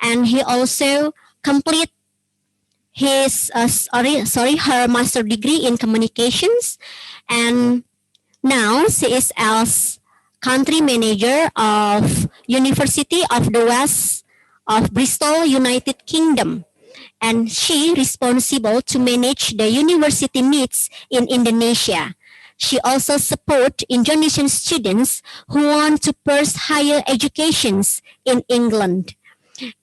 Speaker 1: And he also complete her master degree in communications, and now she is as country manager of University of the West of Bristol, United Kingdom, and she responsible to manage the university needs in Indonesia. She also support Indonesian students who want to pursue higher educations in England,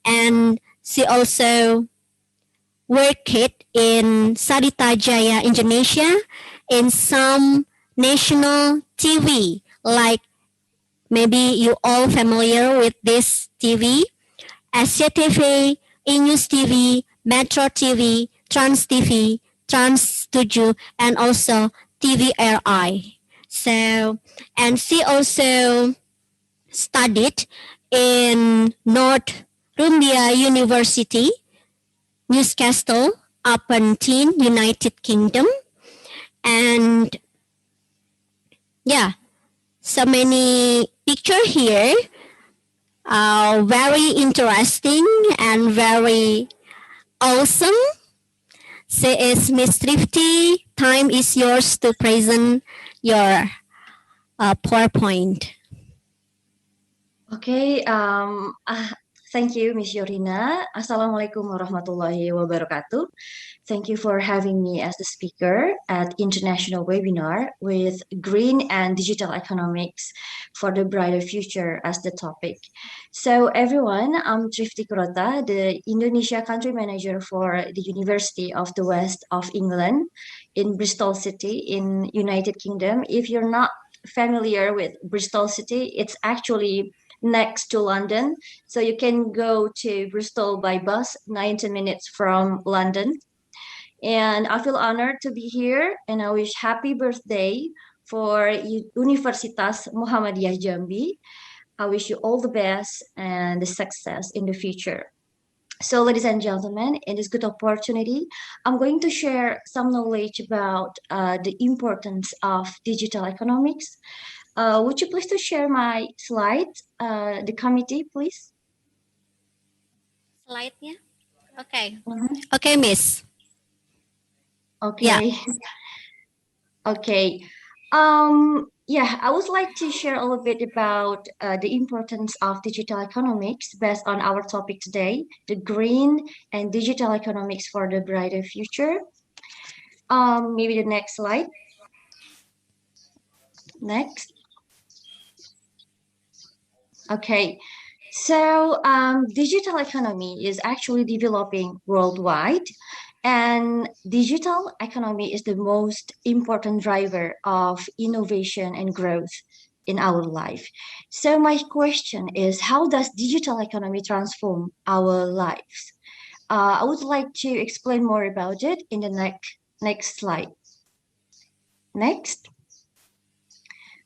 Speaker 1: and she also worked in Sarita Jaya, Indonesia, in some national TV, like maybe you all familiar with this TV, SCTV, E-News TV, Metro TV, Trans TV, Trans 7, and also TVRI. So, and she also studied in Northumbria University, Newcastle upon Tyne, United Kingdom, and yeah, so many picture here. Very interesting and very awesome. She is Miss Thrifty. Time is yours to present your PowerPoint.
Speaker 2: Okay, thank you, Miss Yorina. Assalamualaikum warahmatullahi wabarakatuh. Thank you for having me as the speaker at international webinar with green and digital economics for the brighter future as the topic. So everyone, I'm Trifty Kurota, the Indonesia country manager for the University of the West of England in Bristol City in United Kingdom. If you're not familiar with Bristol City, it's actually next to London. So you can go to Bristol by bus, 90 minutes from London. And I feel honored to be here, and I wish happy birthday for Universitas Muhammadiyah Jambi. I wish you all the best and the success in the future. So ladies and gentlemen, in this good opportunity, I'm going to share some knowledge about the importance of digital economics. Would you please to share my slide, the committee, please?
Speaker 1: Slide, yeah. Okay. Okay, Miss.
Speaker 2: Okay.
Speaker 1: Yeah.
Speaker 2: Okay. Yeah, I would like to share a little bit about the importance of digital economics based on our topic today, the green and digital economics for the brighter future. Maybe the next slide. Next. Okay. So digital economy is actually developing worldwide. And digital economy is the most important driver of innovation and growth in our life. So my question is, how does digital economy transform our lives? I would like to explain more about it in the next slide. Next.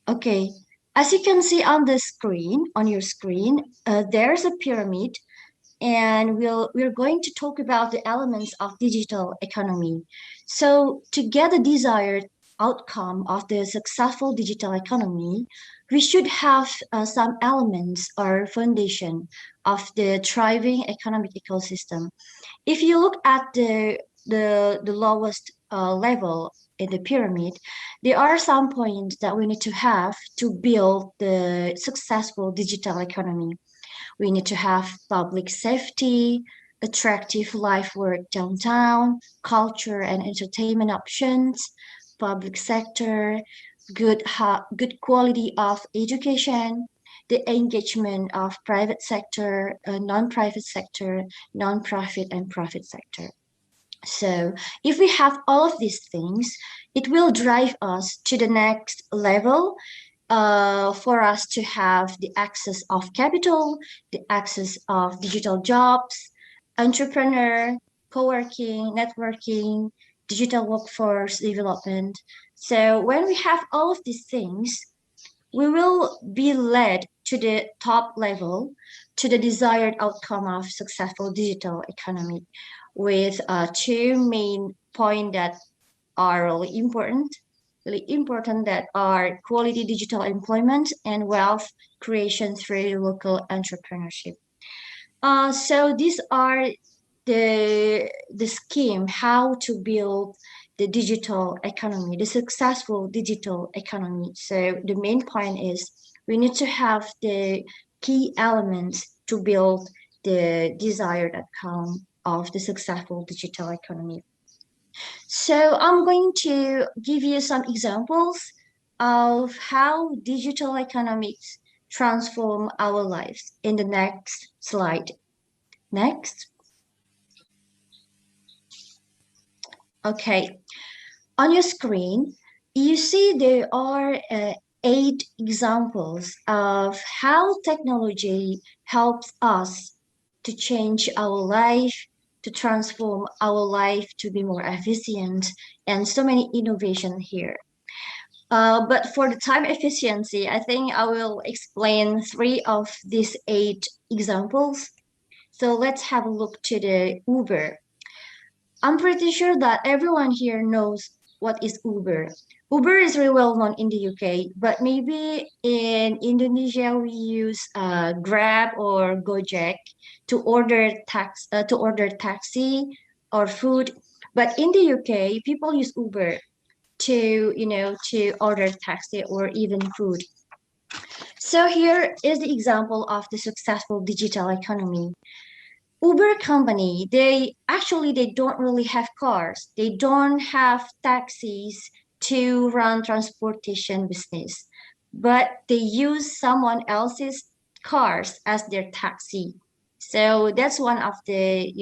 Speaker 2: Okay, as you can see on the screen, on your screen, there's a pyramid. And we're going to talk about the elements of digital economy. So to get the desired outcome of the successful digital economy, we should have some elements or foundation of the thriving economic ecosystem. If you look at the lowest level in the pyramid, there are some points that we need to have to build the successful digital economy. We need to have public safety, attractive life work downtown, culture and entertainment options, public sector, good quality of education, the engagement of private sector, non-private sector, non-profit and profit sector. So if we have all of these things, it will drive us to the next level for us to have the access of capital, the access of digital jobs, entrepreneur, co-working, networking, digital workforce development. So when we have all of these things, we will be led to the top level, to the desired outcome of successful digital economy, with two main points that are really important that are quality digital employment and wealth creation through local entrepreneurship. So these are the scheme how to build the digital economy, the successful digital economy. So the main point is we need to have the key elements to build the desired outcome of the successful digital economy. So I'm going to give you some examples of how digital economics transform our lives in the next slide. Next. Okay, on your screen, you see there are 8 examples of how technology helps us to change our life, to transform our life to be more efficient, and so many innovation here. But for the time efficiency, I think I will explain 3 of these 8 examples. So let's have a look to the Uber. I'm pretty sure that everyone here knows what is Uber. Uber is really well known in the UK, but maybe in Indonesia we use Grab or Gojek to order taxi or food. But in the UK, people use Uber to order taxi or even food. So here is the example of the successful digital economy. Uber company, they don't really have cars. They don't have taxis to run transportation business, but they use someone else's cars as their taxi. So that's one of the,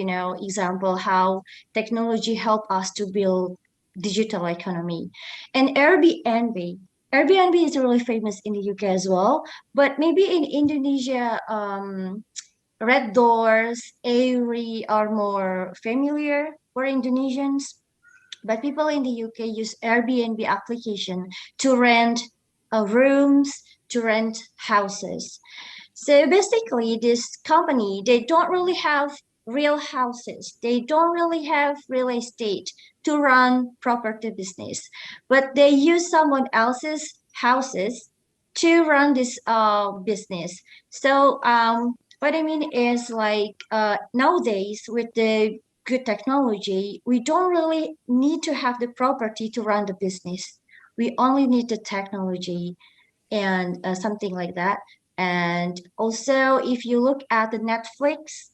Speaker 2: example how technology help us to build digital economy. And Airbnb is really famous in the UK as well, but maybe in Indonesia, Red Doors, Airy are more familiar for Indonesians, but people in the UK use Airbnb application to rent rooms, to rent houses. So basically, this company, they don't really have real houses. They don't really have real estate to run property business, but they use someone else's houses to run this business. So what I mean is like nowadays with the good technology, we don't really need to have the property to run the business. We only need the technology and something like that. And also, if you look at the Netflix,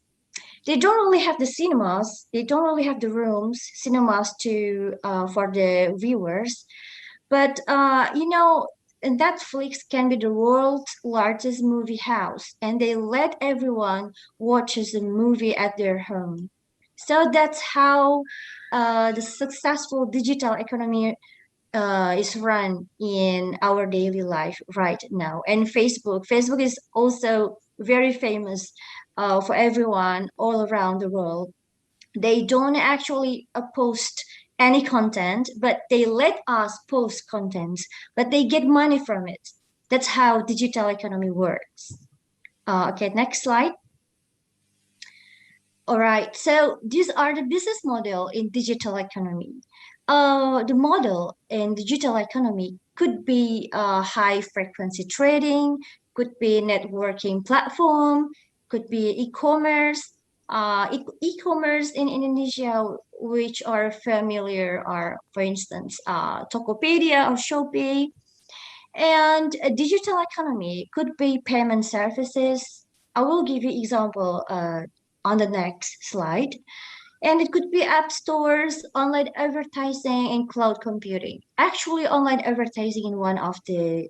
Speaker 2: they don't really have the cinemas. They don't really have the rooms, cinemas to for the viewers. But Netflix can be the world's largest movie house, and they let everyone watches a movie at their home. So that's how the successful digital economy is run in our daily life right now. And Facebook is also very famous for everyone all around the world. They don't actually post any content, but they let us post content, but they get money from it. That's how digital economy works. Okay, next slide. All right, so these are the business model in digital economy. The model in digital economy could be high frequency trading, could be networking platform, could be e-commerce. E-commerce in Indonesia, which are familiar, are, for instance, Tokopedia or Shopee. And a digital economy could be payment services. I will give you example on the next slide. And it could be app stores, online advertising, and cloud computing. Actually, online advertising is one of the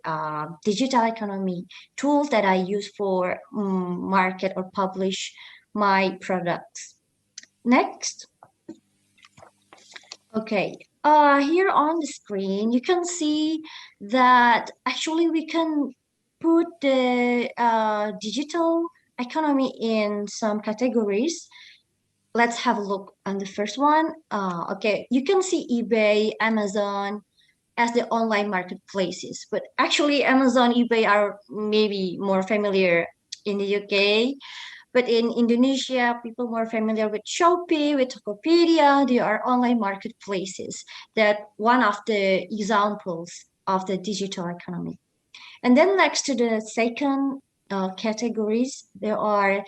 Speaker 2: digital economy tools that I use for market or publish my products. Next. Okay, here on the screen, you can see that actually we can put the digital economy in some categories. Let's have a look on the first one. Okay, you can see eBay, Amazon as the online marketplaces, but actually Amazon, eBay are maybe more familiar in the UK. But in Indonesia, people more familiar with Shopee, with Tokopedia, they are online marketplaces. That one of the examples of the digital economy. And then next to the second categories, there are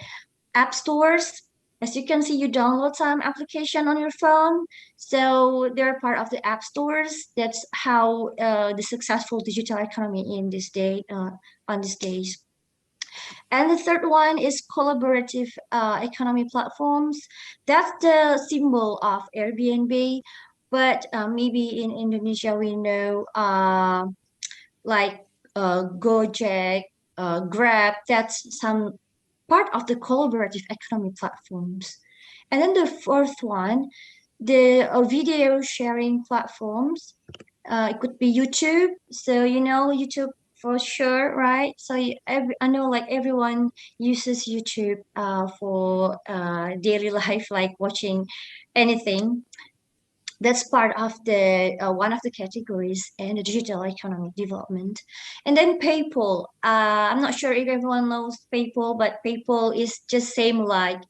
Speaker 2: app stores As you can see, you download some application on your phone. So they're part of the app stores. That's how the successful digital economy in this day, on these days. And the third one is collaborative economy platforms. That's the symbol of Airbnb. But maybe in Indonesia, we know like Gojek, Grab, that's some part of the collaborative economy platforms. And then the fourth one, the video sharing platforms. It could be YouTube. So you know YouTube for sure, right? So I know like everyone uses YouTube for daily life, like watching anything. That's part of the one of the categories in the digital economic development. And then PayPal. I'm not sure if everyone knows PayPal, but PayPal is just same like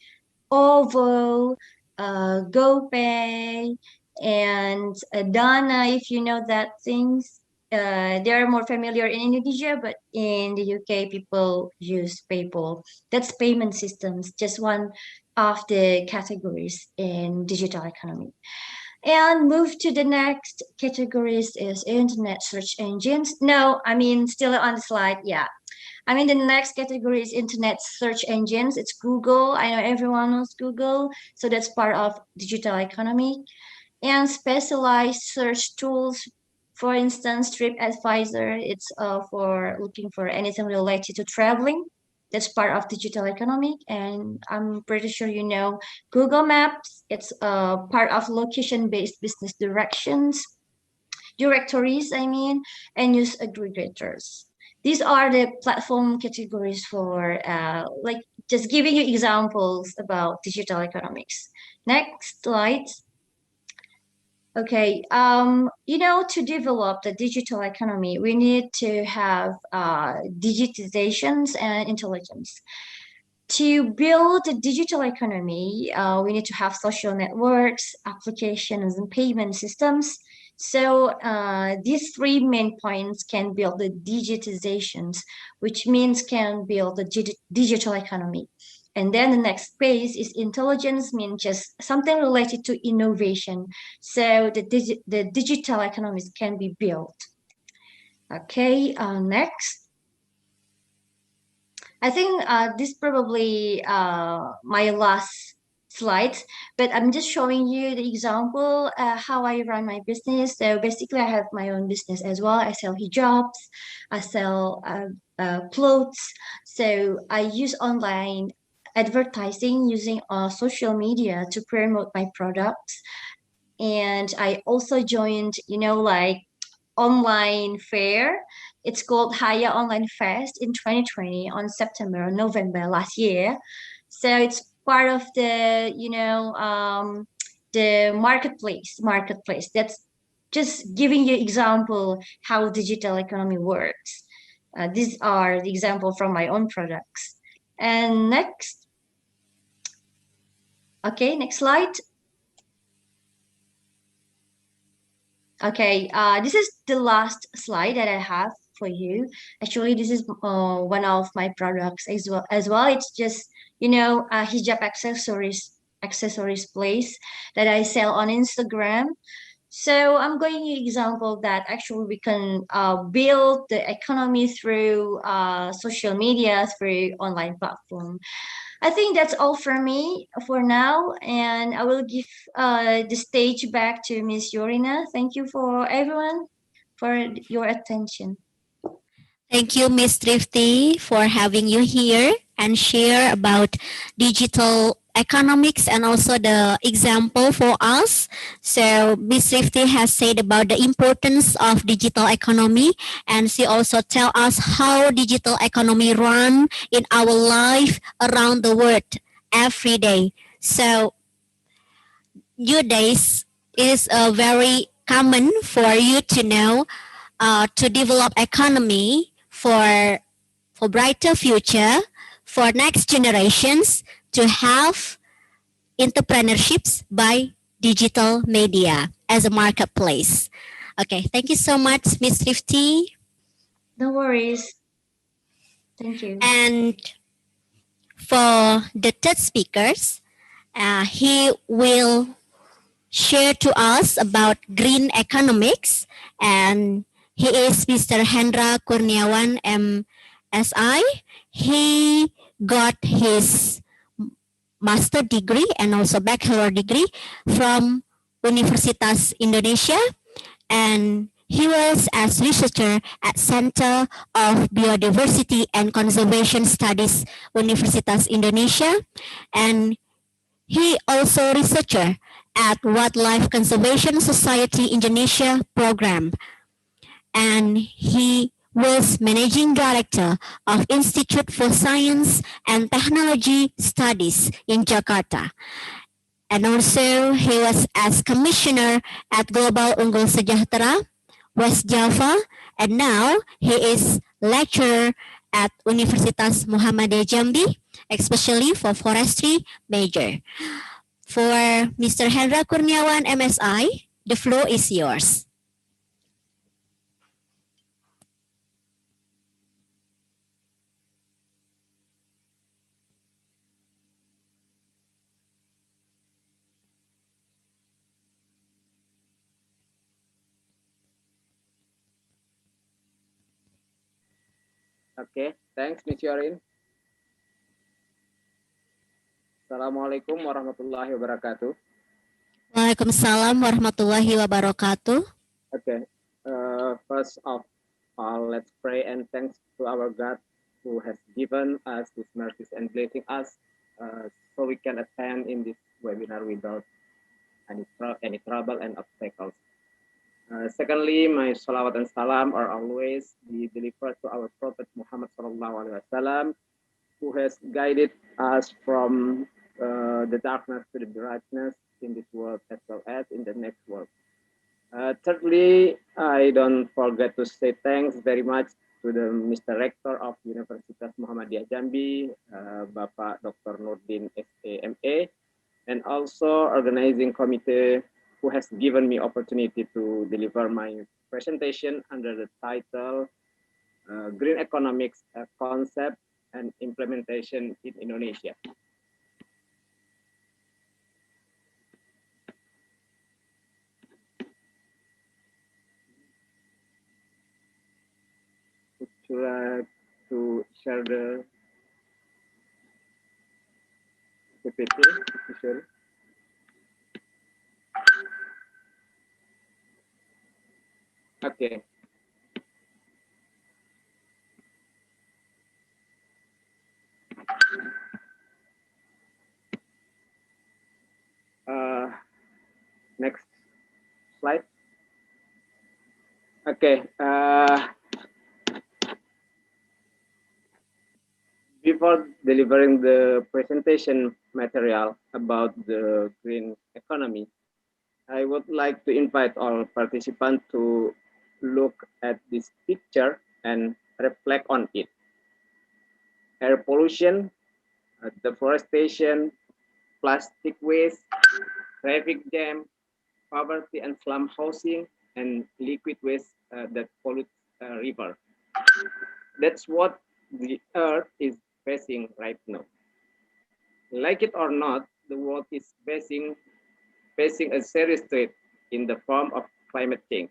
Speaker 2: OVO, GoPay, and Dana, if you know that things. They are more familiar in Indonesia, but in the UK, people use PayPal. That's payment systems, just one of the categories in digital economy. And move to the next categories is internet search engines. No, I mean, still on the slide, yeah. I mean, the next category is internet search engines. It's Google. I know everyone knows Google. So that's part of digital economy. And specialized search tools, for instance, TripAdvisor, it's for looking for anything related to traveling. That's part of digital economy. And I'm pretty sure you know Google Maps. It's part of location-based business directories, and news aggregators. These are the platform categories for like just giving you examples about digital economics. Next slide. Okay, you know, to develop the digital economy, we need to have digitizations and intelligence. To build a digital economy, we need to have social networks, applications, and payment systems. So these three main points can build the digitizations, which means can build the digital economy. And then the next phase is intelligence, means just something related to innovation. So the digital economies can be built. Okay, next. I think this probably my last slide, but I'm just showing you the example how I run my business. So basically I have my own business as well. I sell hijabs, I sell clothes. So I use online advertising using social media to promote my products. And I also joined, you know, like online fair. It's called Haya Online Fest in 2020 on September, November last year. So it's part of the, you know, the marketplace. That's just giving you example how digital economy works. These are the example from my own products. And next. Okay, next slide. Okay, this is the last slide that I have for you. Actually, this is one of my products as well. It's just, you know, a hijab accessories place that I sell on Instagram. So I'm going to example that actually we can build the economy through social media, through online platform. I think that's all for me for now, and I will give the stage back to Miss Yorina. Thank you for everyone for your attention.
Speaker 1: Thank you, Ms. Trifty, for having you here and share about digital economics and also the example for us. So Ms. Trifty has said about the importance of digital economy, and she also tell us how digital economy run in our life around the world every day. So nowadays is very common for you to know to develop economy for brighter future, for next generations to have entrepreneurships by digital media as a marketplace. Okay, thank you so much, Ms. Trifty.
Speaker 2: No worries. Thank you.
Speaker 1: And for the third speakers, He will share to us about green economics, and he is Mr. Hendra Kurniawan, MSI. He got his master degree and also bachelor degree from Universitas Indonesia, and he was as researcher at Center of Biodiversity and Conservation Studies, Universitas Indonesia, and he also researcher at Wildlife Conservation Society Indonesia program, and he was managing director of Institute for Science and Technology Studies in Jakarta. And also he was as commissioner at Global Unggul Sejahtera, West Java, and now he is lecturer at Universitas Muhammadiyah Jambi, especially for forestry major. For Mr. Hendra Kurniawan, MSI, the floor is yours.
Speaker 3: Okay, thanks, Ms. Yorin. Assalamualaikum warahmatullahi wabarakatuh.
Speaker 1: Waalaikumsalam warahmatullahi wabarakatuh.
Speaker 3: Okay, first of all, let's pray and thanks to our God who has given us these mercies and blessing us so we can attend in this webinar without any trouble and obstacles. Secondly, my salawat and salam are always be delivered to our Prophet Muhammad SAW, who has guided us from the darkness to the brightness in this world as well as in the next world. Thirdly, I don't forget to say thanks very much to the Mr. Rector of Universitas Muhammadiyah Jambi, Bapak Dr. Nurdin SAMA, and also organizing committee who has given me opportunity to deliver my presentation under the title Green Economics Concept and Implementation in Indonesia. Would you like to share the PPT? Sure. Okay. Next slide. Okay. Before delivering the presentation material about the green economy, I would like to invite all participants to look at this picture and reflect on it. Air pollution, deforestation, plastic waste, traffic jam, poverty and slum housing, and liquid waste that pollute river. That's what the Earth is facing right now. Like it or not, the world is facing a serious threat in the form of climate change,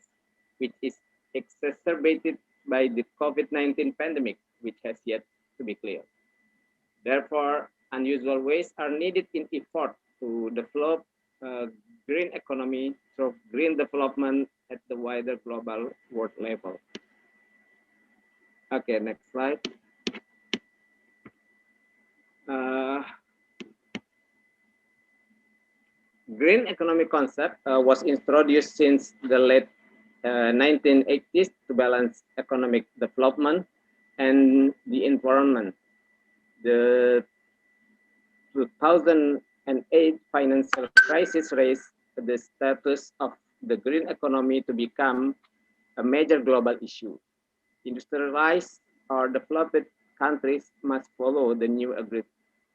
Speaker 3: which is exacerbated by the COVID-19 pandemic, which has yet to be cleared. Therefore, unusual ways are needed in effort to develop green economy through green development at the wider global world level. Okay, next slide. Green economy concept was introduced since the late 1980s to balance economic development and the environment. The 2008 financial crisis raised the status of the green economy to become a major global issue. Industrialized or developed countries must follow the new agreed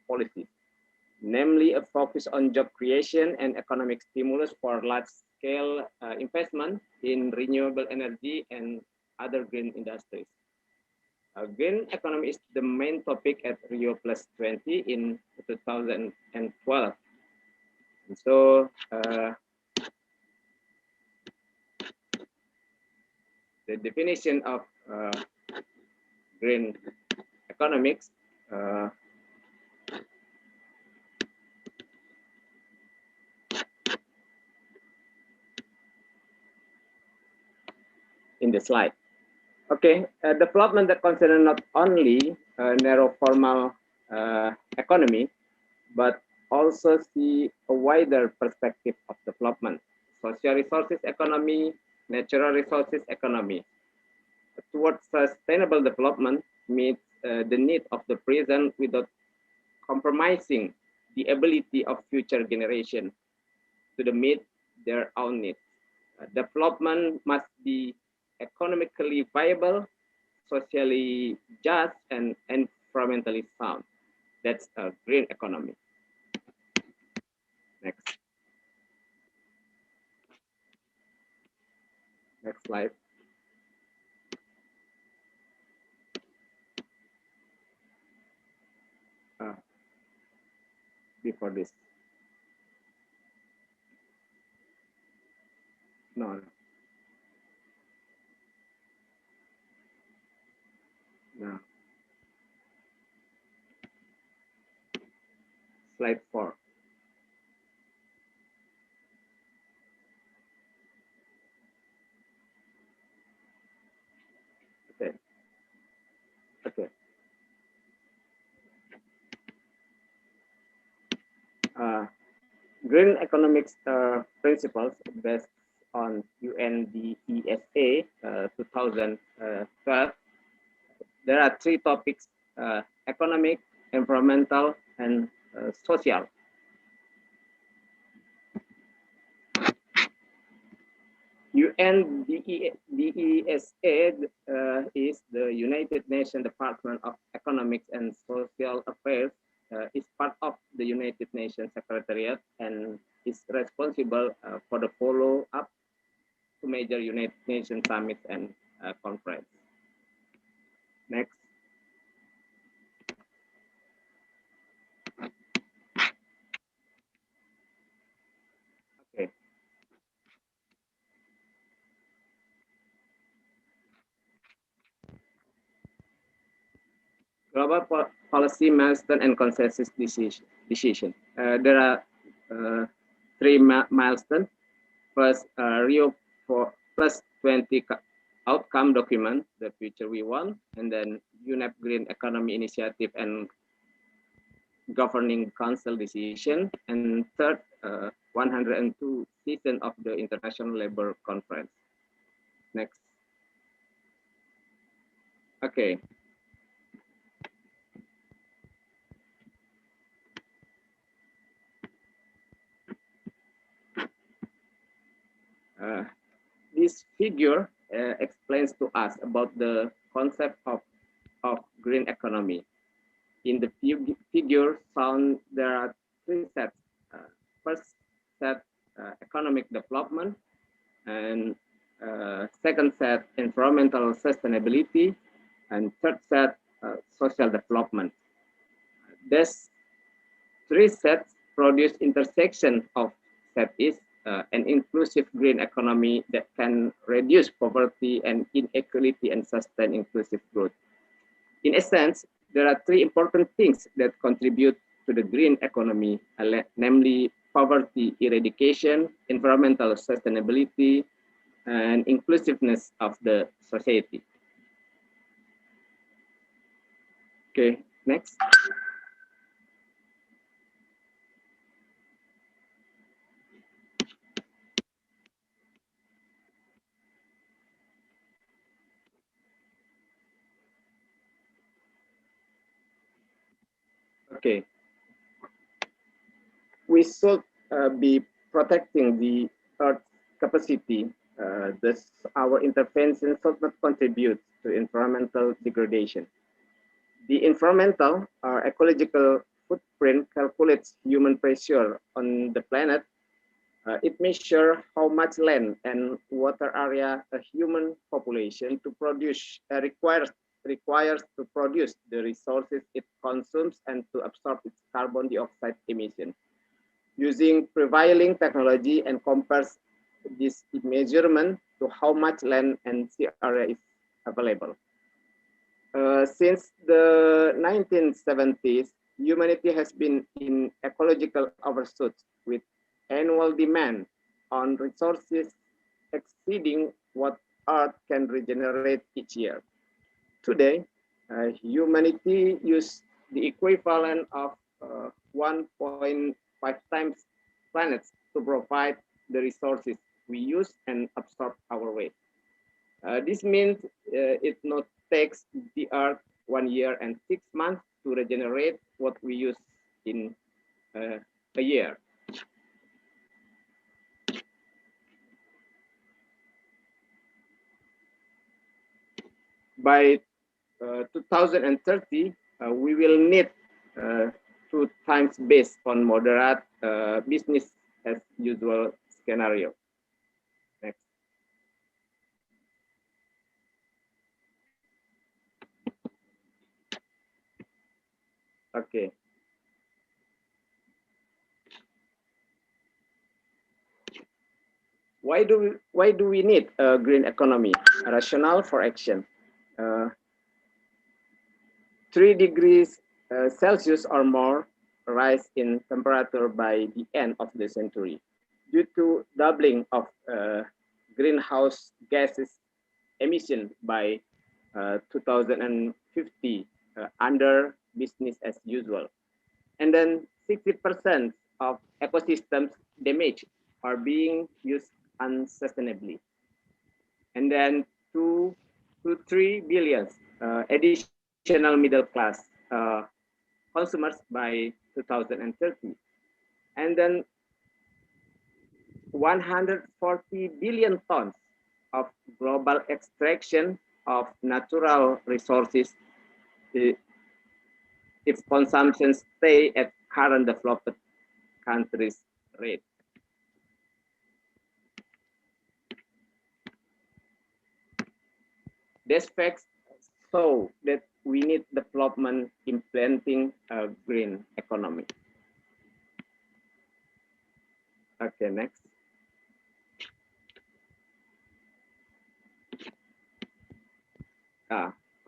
Speaker 3: policies, namely a focus on job creation and economic stimulus for large-scale investment in renewable energy and other green industries. Green economy is the main topic at Rio Plus 20 in 2012. And so the definition of green economics in the slide. Okay, development that concerns not only narrow formal economy, but also see a wider perspective of development, social resources economy, natural resources economy. Towards sustainable development meets the need of the present without compromising the ability of future generations to meet their own needs. Development must be economically viable, socially just, and environmentally sound. That's a green economy. Next. Next slide. Before this. No. No. Slide 4. Okay. Okay. Green economics principles based on UNDESA 2012. There are 3 topics: economic, environmental, and social. UNDESA is the United Nations Department of Economics and Social Affairs, is part of the United Nations Secretariat and is responsible for the follow-up to major United Nations summits and conference. Next. Okay. Global policy milestone and consensus decision. There are 3 milestones. First, Rio +20 outcome document, the future we want, and then UNEP Green Economy Initiative and Governing Council decision, and third, 102 session of the International Labour Conference. Next. Okay. This figure explains to us about the concept of green economy. In the figure found, there are 3 sets. First set, economic development, and second set, environmental sustainability, and third set, social development. These 3 sets produce intersection of set is an inclusive green economy that can reduce poverty and inequality and sustain inclusive growth. In essence, there are 3 important things that contribute to the green economy, namely poverty eradication, environmental sustainability, and inclusiveness of the society. Okay, next. Okay. We should be protecting the Earth's capacity. Thus, our intervention should not contribute to environmental degradation. The environmental or ecological footprint calculates human pressure on the planet. It measures how much land and water area a human population to produce requires to produce the resources it consumes and to absorb its carbon dioxide emission. using prevailing technology and compares this measurement to how much land and sea area is available. Since the 1970s, humanity has been in ecological overshoot with annual demand on resources exceeding what Earth can regenerate each year. Today, humanity uses the equivalent of 1.5 times planets to provide the resources we use and absorb our waste. This means it not takes the Earth 1 year and 6 months to regenerate what we use in a year. By 2030, we will need 2 times based on moderate business as usual scenario. Next. Okay. Why do we need a green economy? A rationale for action. 3 degrees Celsius or more rise in temperature by the end of the century due to doubling of greenhouse gases emission by 2050 under business as usual. And then 60% of ecosystems damaged are being used unsustainably. And then 2 to 3 billion additional middle class consumers by 2030. And then 140 billion tons of global extraction of natural resources if consumption stay at current developed countries rate. These facts show that we need development implementing a green economy. Okay, next.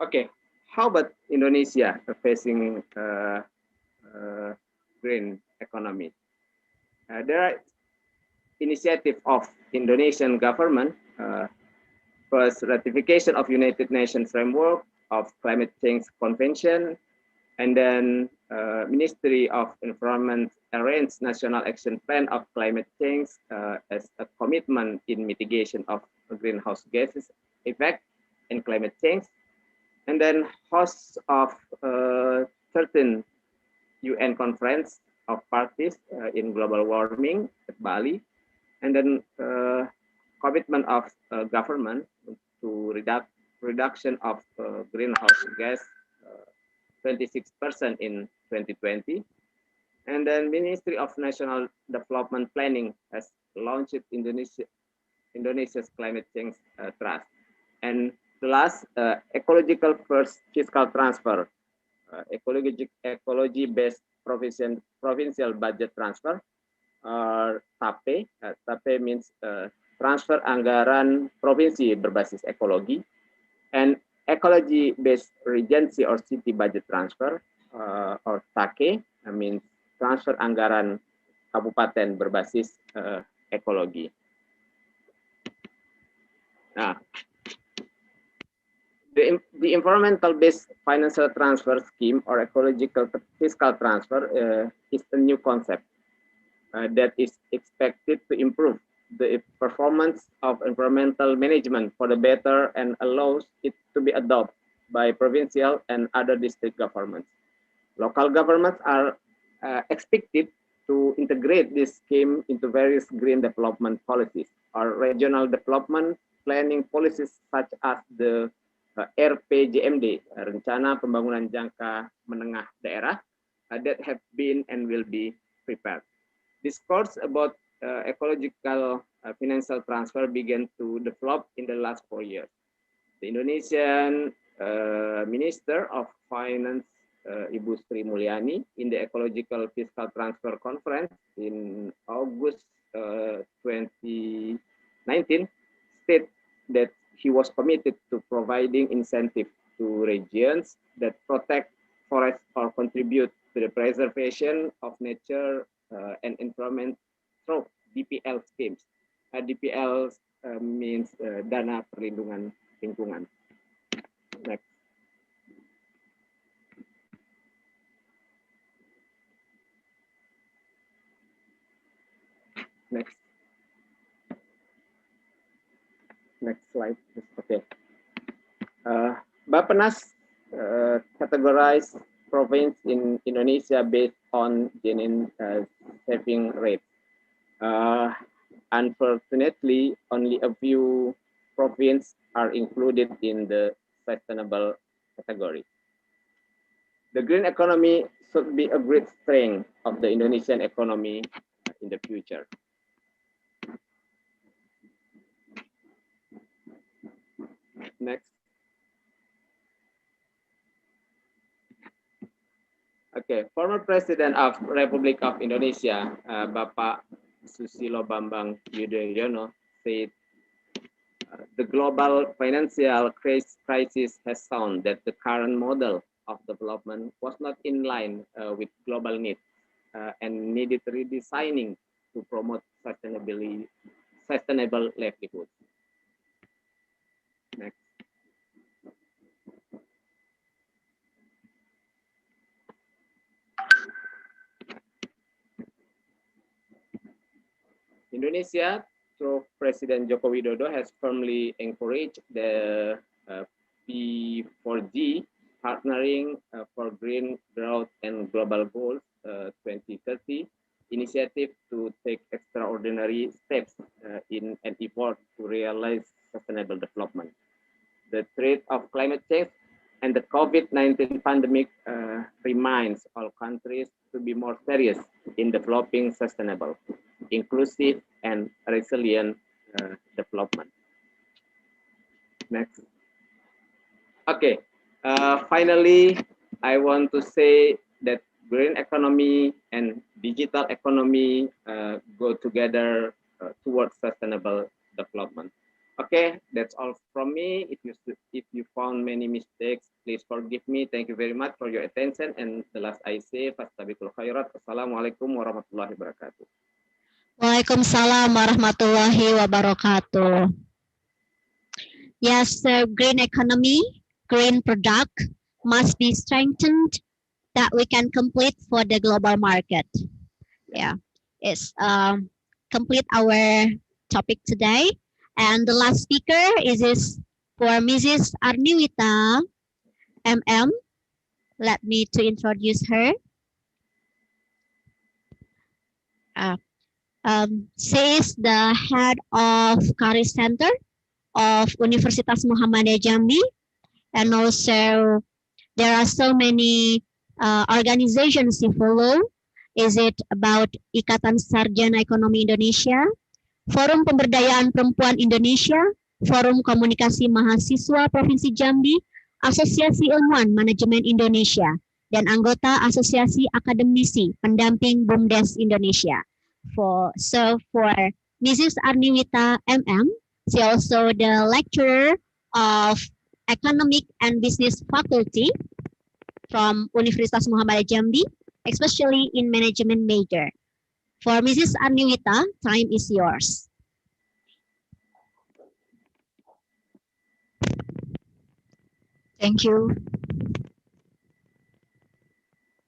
Speaker 3: Okay, how about Indonesia facing green economy? There are initiatives of Indonesian government. First, ratification of United Nations Framework of Climate Change Convention, and then Ministry of Environment arranged National Action Plan of Climate Change as a commitment in mitigation of greenhouse gases effect in climate change, and then hosts of 13 UN conference of parties in global warming at Bali, and then commitment of government to reduction of greenhouse gas 26% in 2020. And then Ministry of National Development Planning has launched Indonesia's Climate Change Trust. And the last, ecological first fiscal transfer, ecology-based provincial budget transfer, or TAPE. TAPE means transfer anggaran provinsi berbasis ekologi, and ecology-based regency or city budget transfer, or TAKE, means transfer anggaran kabupaten berbasis ekologi. Nah, the environmental-based financial transfer scheme or ecological fiscal transfer is a new concept that is expected to improve the performance of environmental management for the better and allows it to be adopted by provincial and other district governments. Local governments are expected to integrate this scheme into various green development policies or regional development planning policies such as the RPJMD, Rencana Pembangunan Jangka Menengah Daerah, that have been and will be prepared. Discourse about ecological financial transfer began to develop in the last 4 years. The Indonesian Minister of Finance Ibu Sri Mulyani in the Ecological Fiscal Transfer Conference in August 2019 state that he was committed to providing incentive to regions that protect forests or contribute to the preservation of nature and environment through DPL schemes. DPL means Dana Perlindungan Lingkungan. Next. Next slide. Okay. Bappenas categorized province in Indonesia based on genuine saving rate. Unfortunately, only a few provinces are included in the sustainable category. The green economy should be a great strength of the Indonesian economy in the future. Next. Okay, former President of Republic of Indonesia, Bapak Susilo Bambang Yudhoyono said, the global financial crisis has shown that the current model of development was not in line with global needs and needed redesigning to promote sustainable livelihood. Next. Indonesia, through President Joko Widodo, has firmly encouraged the P4G Partnering for Green Growth and Global Goals 2030 initiative to take extraordinary steps in an effort to realize sustainable development. The threat of climate change and the COVID-19 pandemic reminds all countries to be more serious in developing sustainable, inclusive, and resilient development. Next. Okay. Finally, I want to say that green economy and digital economy go together towards sustainable development. Okay, that's all from me. If you found many mistakes, please forgive me. Thank you very much for your attention. And the last I say, fastabiqul khairat. Assalamualaikum warahmatullahi wabarakatuh.
Speaker 1: Waalaikumsalam warahmatullahi wabarakatuh. Yes, the green economy, green product must be strengthened that we can complete for the global market. Yeah, it's complete our topic today. And the last speaker is for Mrs. Arniwita MM. Let me to introduce her. She is the head of Career Center of Universitas Muhammadiyah Jambi, and also there are so many organizations you follow. Is it about Ikatan Sarjana Ekonomi Indonesia, Forum Pemberdayaan Perempuan Indonesia, Forum Komunikasi Mahasiswa Provinsi Jambi, Asosiasi Ilmuwan Manajemen Indonesia, dan anggota Asosiasi Akademisi Pendamping BUMDes Indonesia. For Mrs. Arniwita MM, she also the lecturer of Economic and Business Faculty from Universitas Muhammadiyah Jambi, especially in management major. For Mrs. Arniwita, time is yours.
Speaker 4: Thank you.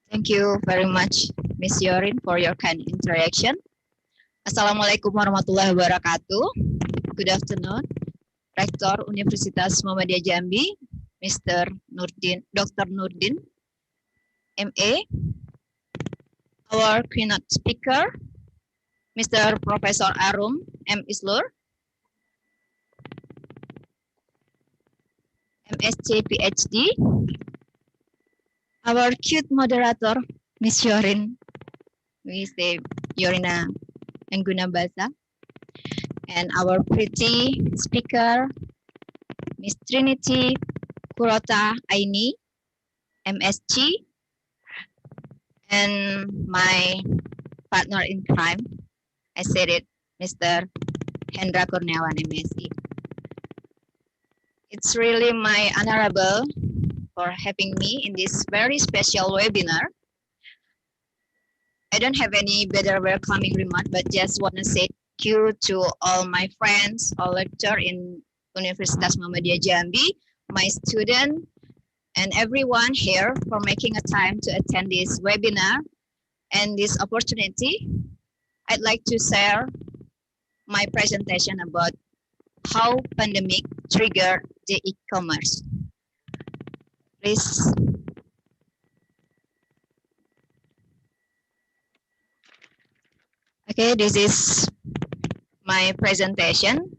Speaker 4: Thank you very much, Ms. Yorin, for your kind introduction. Assalamualaikum warahmatullahi wabarakatuh. Good afternoon, Rektor Universitas Muhammadiyah Jambi, Mr. Nurdin, Dr. Nurdin, MA. Our keynote speaker, Mr. Professor Arum M. Islur, MSc PhD. Our cute moderator, Ms. Yorin, we say Yorina Angguna Basa, and our pretty speaker, Ms. Trinity Kurota Aini, MSc And my partner in crime, I said it, Mr. Hendra Kurniawan, MSc. It's really my honorable for having me in this very special webinar. I don't have any better welcoming remark, but just want to say thank you to all my friends, all lecturer in Universitas Muhammadiyah Jambi, my student, and everyone here for making a time to attend this webinar and this opportunity. I'd like to share my presentation about how pandemic triggered the e-commerce. Please. Okay, this is my presentation.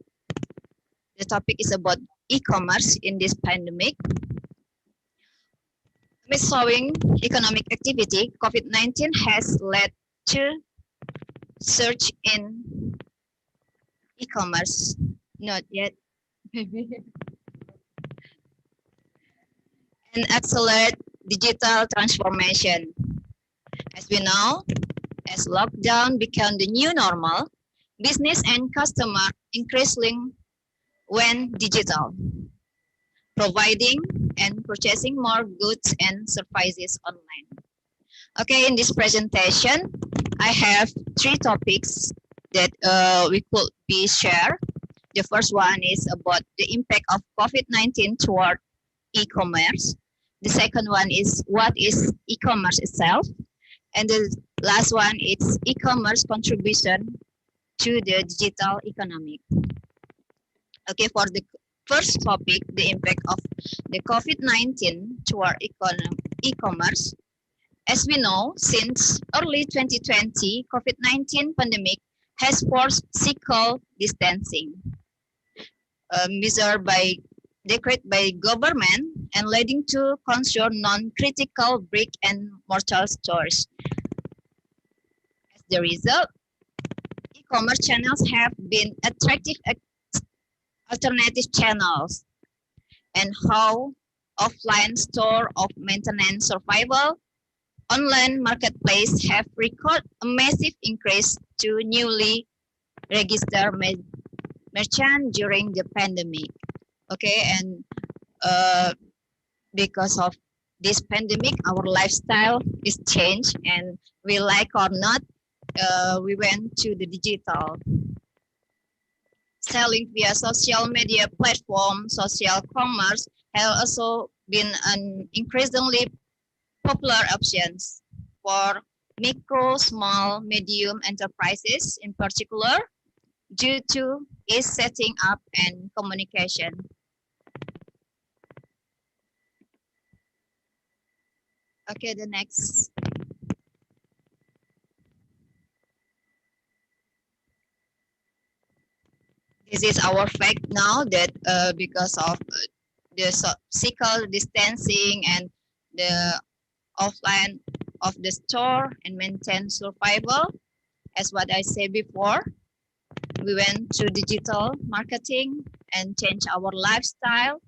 Speaker 4: The topic is about e-commerce in this pandemic. Amid slowing economic activity, COVID-19 has led to surge in e-commerce. Not yet. And accelerate digital transformation. As we know, as lockdown became the new normal, business and customer increasingly went digital, providing and purchasing more goods and services online. Okay, in this presentation, I have 3 topics that we could be shared. The first one is about the impact of COVID-19 toward e-commerce. The second one is what is e-commerce itself. And the last one is e-commerce contribution to the digital economy. Okay, for the first topic, the impact of the COVID-19 toward e-commerce. As we know, since early 2020, COVID-19 pandemic has forced physical distancing, measured by decree by government and leading to consumer non-critical brick and mortar stores. As the result, e-commerce channels have been attractive alternative channels, and how offline store of maintenance survival, online marketplace have recorded a massive increase to newly registered merchants during the pandemic. Okay, and because of this pandemic, our lifestyle is changed, and we like or not, we went to the digital. Selling via social media platform, social commerce have also been an increasingly popular options for micro, small, medium enterprises in particular, due to its setting up and communication. Okay, the next. This is our fact now that because of the physical distancing and the offline of the store and maintain survival, as what I said before, we went to digital marketing and change our lifestyle,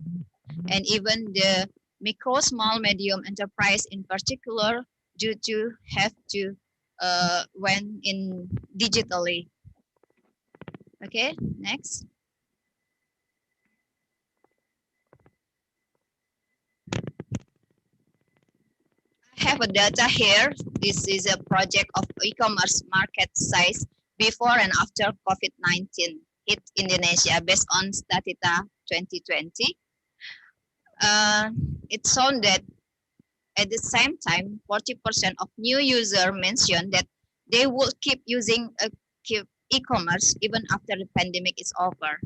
Speaker 4: and even the micro, small, medium enterprise in particular, due to have to went in digitally. Okay, next. I have a data here. This is a project of e-commerce market size before and after COVID-19 hit Indonesia based on Statista 2020. It shown that at the same time, 40% of new users mentioned that they will keep using e-commerce even after the pandemic is over.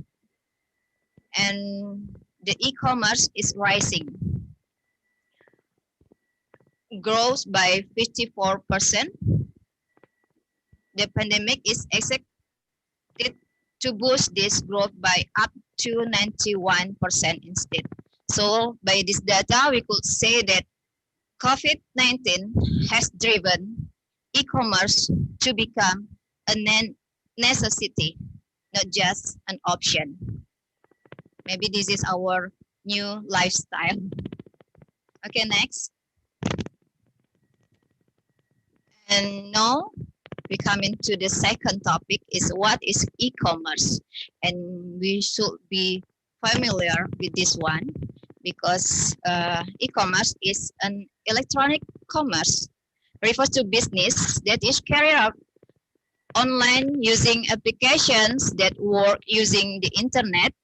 Speaker 4: And the e-commerce is rising, grows by 54%. The pandemic is expected to boost this growth by up to 91% instead. So by this data, we could say that COVID-19 has driven e-commerce to become a necessity, not just an option. Maybe this is our new lifestyle. Okay, next. And now we come into the second topic is what is e-commerce, and we should be familiar with this one because e-commerce is an electronic commerce, refers to business that is carried out online using applications that work using the internet.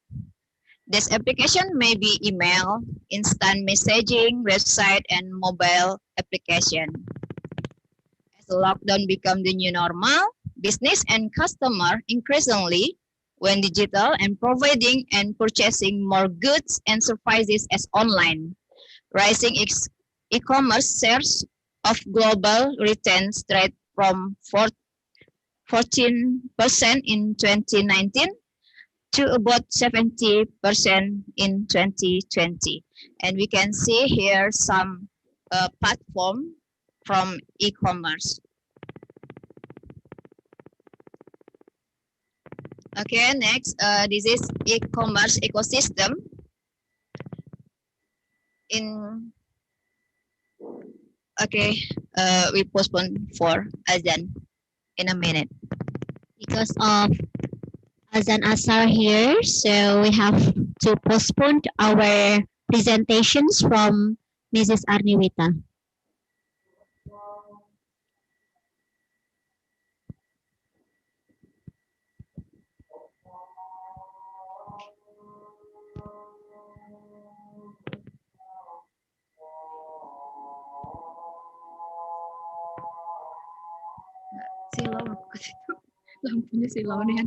Speaker 4: This application may be email, instant messaging, website, and mobile application. As lockdown become the new normal, business and customer increasingly went digital and providing and purchasing more goods and services as online. Rising e-commerce shares of global retail trade from 14% in 2019 to about 70% in 2020. And we can see here some platform from e-commerce. Okay, next, this is e-commerce ecosystem. We postpone for Azan in a minute.
Speaker 1: Because of Azan Asar here, so we have to postpone our presentations from Mrs. Arniwita.
Speaker 4: Silau ke situ. Lampunya silau nih.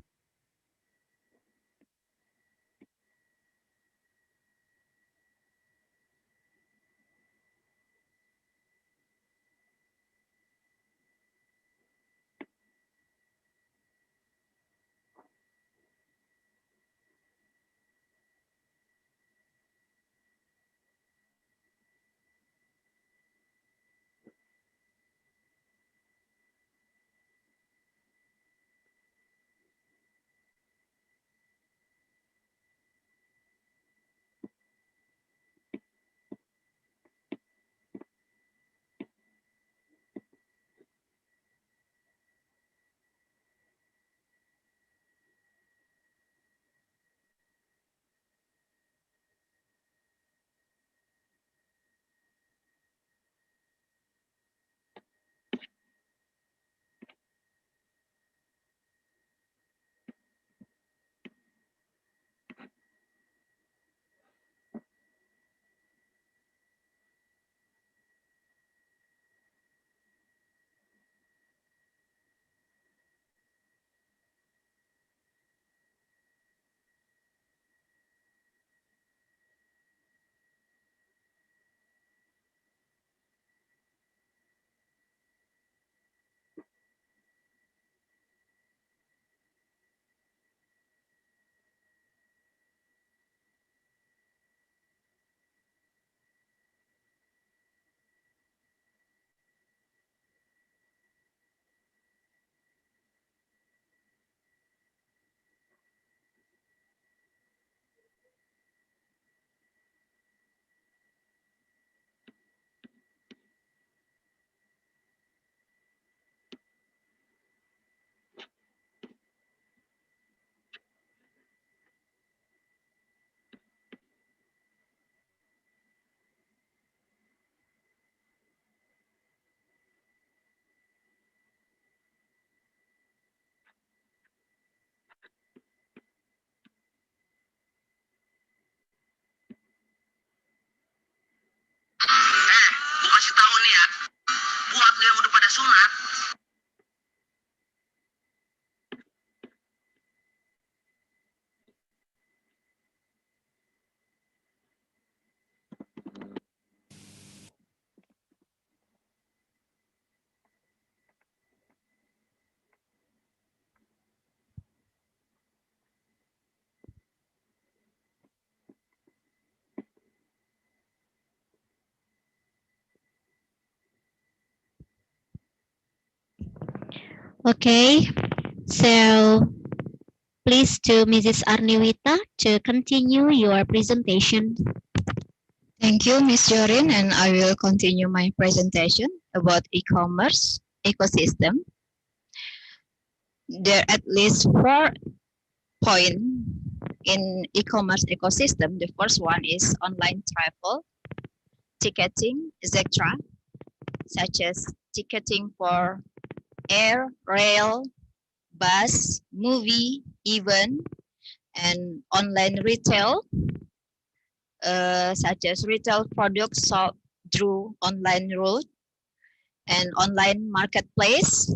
Speaker 5: Gue kasih tahu nih ya, buat lo yang udah pada sunat,
Speaker 1: Okay, so please to Mrs. Arniwita to continue your presentation.
Speaker 4: Thank you, Ms. Jorin, and I will continue my presentation about e-commerce. ecosystem. There are at least 4 points in e-commerce ecosystem. The first one is online travel, ticketing, etc., such as ticketing for air, rail, bus, movie, event, and online retail, such as retail products sold through online route, and online marketplace.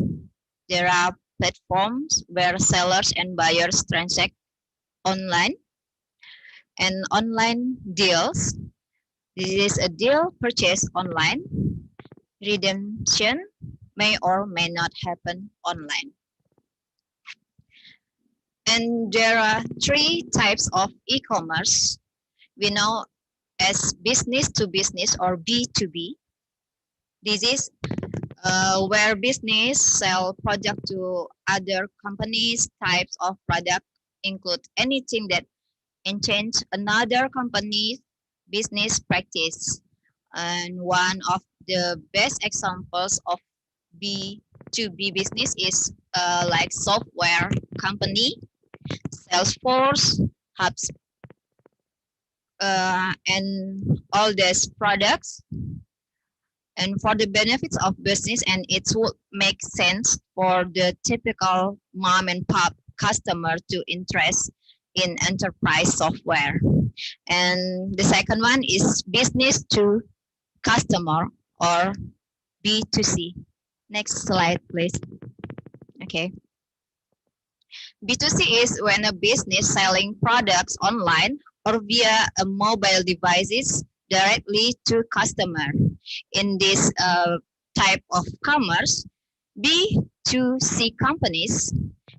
Speaker 4: There are platforms where sellers and buyers transact online, and online deals. This is a deal purchased online. Redemption may or may not happen online. And there are 3 types of e-commerce. We know as business to business or B2B. This is where business sell product to other companies. Types of product include anything that enhance another company's business practice. And one of the best examples of B2B business is like software company, Salesforce, HubSpot, and all these products. And for the benefits of business, and it would make sense for the typical mom and pop customer to interest in enterprise software. And the second one is business to customer or B2C. Next slide, please. Okay. B2C is when a business selling products online or via a mobile devices directly to customer. In this type of commerce, B2C companies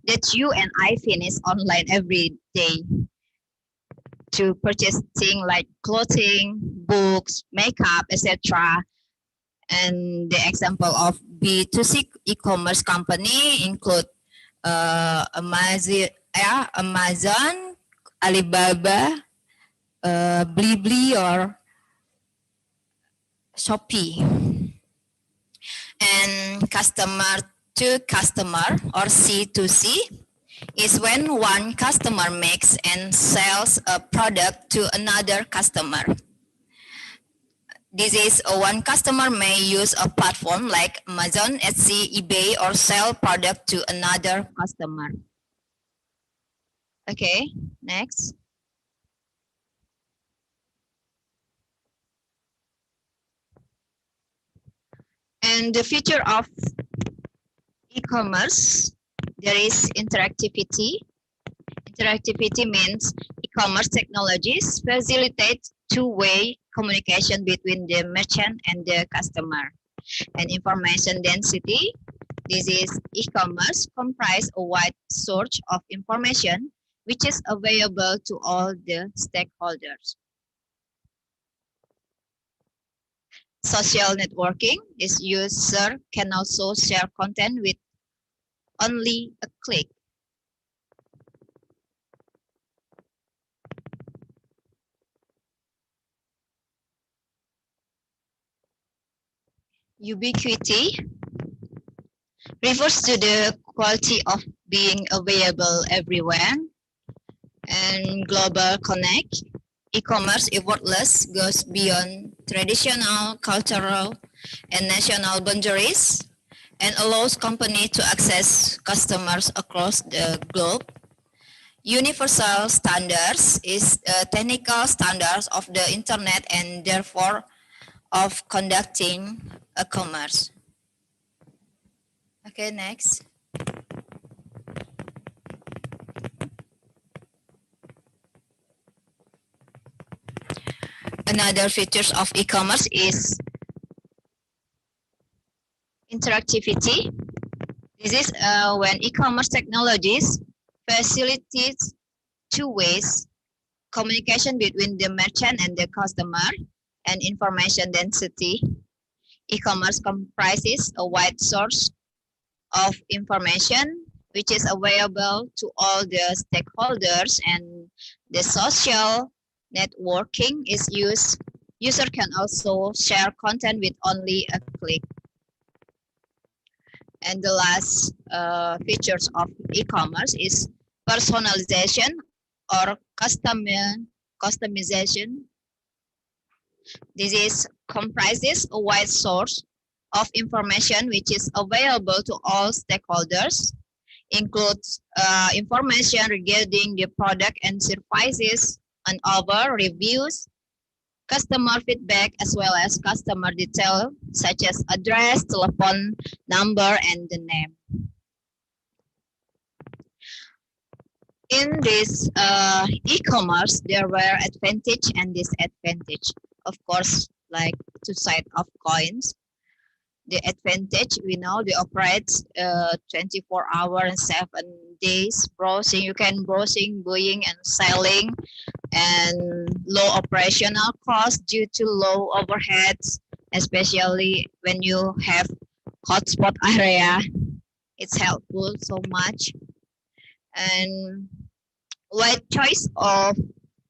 Speaker 4: that you and I finish online every day to purchase things like clothing, books, makeup, etc. And the example of B2C e-commerce company include Amazon, Alibaba, Blibli, or Shopee. And customer to customer or C2C is when one customer makes and sells a product to another customer. This is one customer may use a platform like Amazon, Etsy, eBay, or sell product to another customer. Okay, next. And the future of e-commerce, there is interactivity. Interactivity means e-commerce technologies facilitate two-way communication between the merchant and the customer. And information density, this is e-commerce comprise a wide source of information which is available to all the stakeholders. Social networking, this user can also share content with only a click. Ubiquity refers to the quality of being available everywhere. And global connect, e-commerce effortless goes beyond traditional, cultural, and national boundaries and allows companies to access customers across the globe. Universal standards is technical standards of the internet and therefore of conducting a commerce. Okay, next. Another features of e-commerce is interactivity. This is when e-commerce technologies facilitate two ways communication between the merchant and the customer, and information density. E-commerce comprises a wide source of information which is available to all the stakeholders, and the social networking is used. User can also share content with only a click. And the last features of e-commerce is personalization or customization. This comprises a wide source of information which is available to all stakeholders, includes information regarding the product and services, and other reviews, customer feedback, as well as customer detail such as address, telephone number, and the name. In this e-commerce, there were advantage and disadvantage. Of course, like two sides of coins. The advantage, we know they operate 24 hours and 7 days browsing. You can browsing, buying, and selling, and low operational costs due to low overheads, especially when you have hotspot area. It's helpful so much. And wide choice of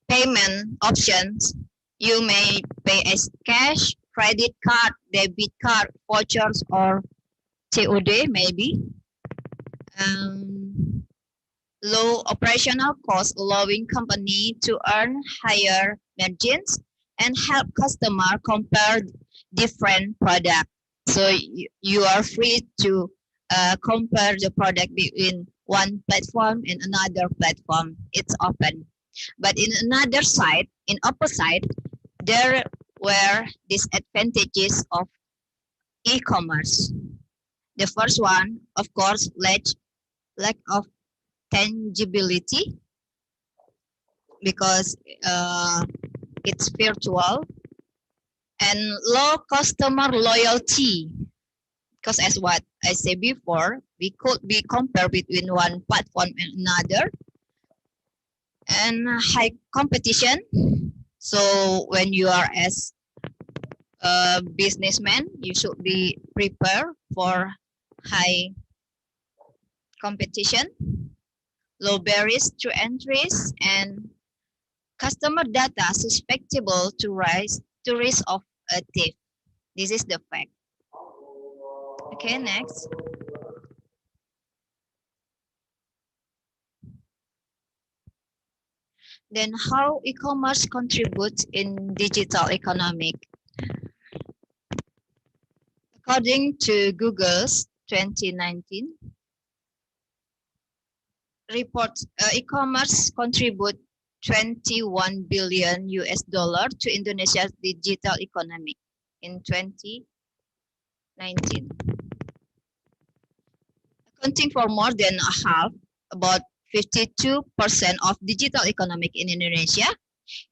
Speaker 4: payment options. You may pay as cash, credit card, debit card, vouchers, or COD maybe. Low operational costs, allowing company to earn higher margins and help customer compare different products. So you are free to compare the product between one platform and another platform. It's open. But in another side, in opposite, there were disadvantages of e-commerce. The first one, of course, lack of tangibility, because it's virtual, and low customer loyalty, because as what I said before, we could be compared between one platform and another, and high competition. So when you are as a businessman, you should be prepared for high competition, low barriers to entries, and customer data susceptible to risk of a thief. This is the fact. Okay, next. Then how e-commerce contributes in digital economic? According to Google's 2019 report, e-commerce contribute 21 billion US dollar to Indonesia's digital economy in 2019. Accounting for more than a half, about 52% of digital economic in Indonesia.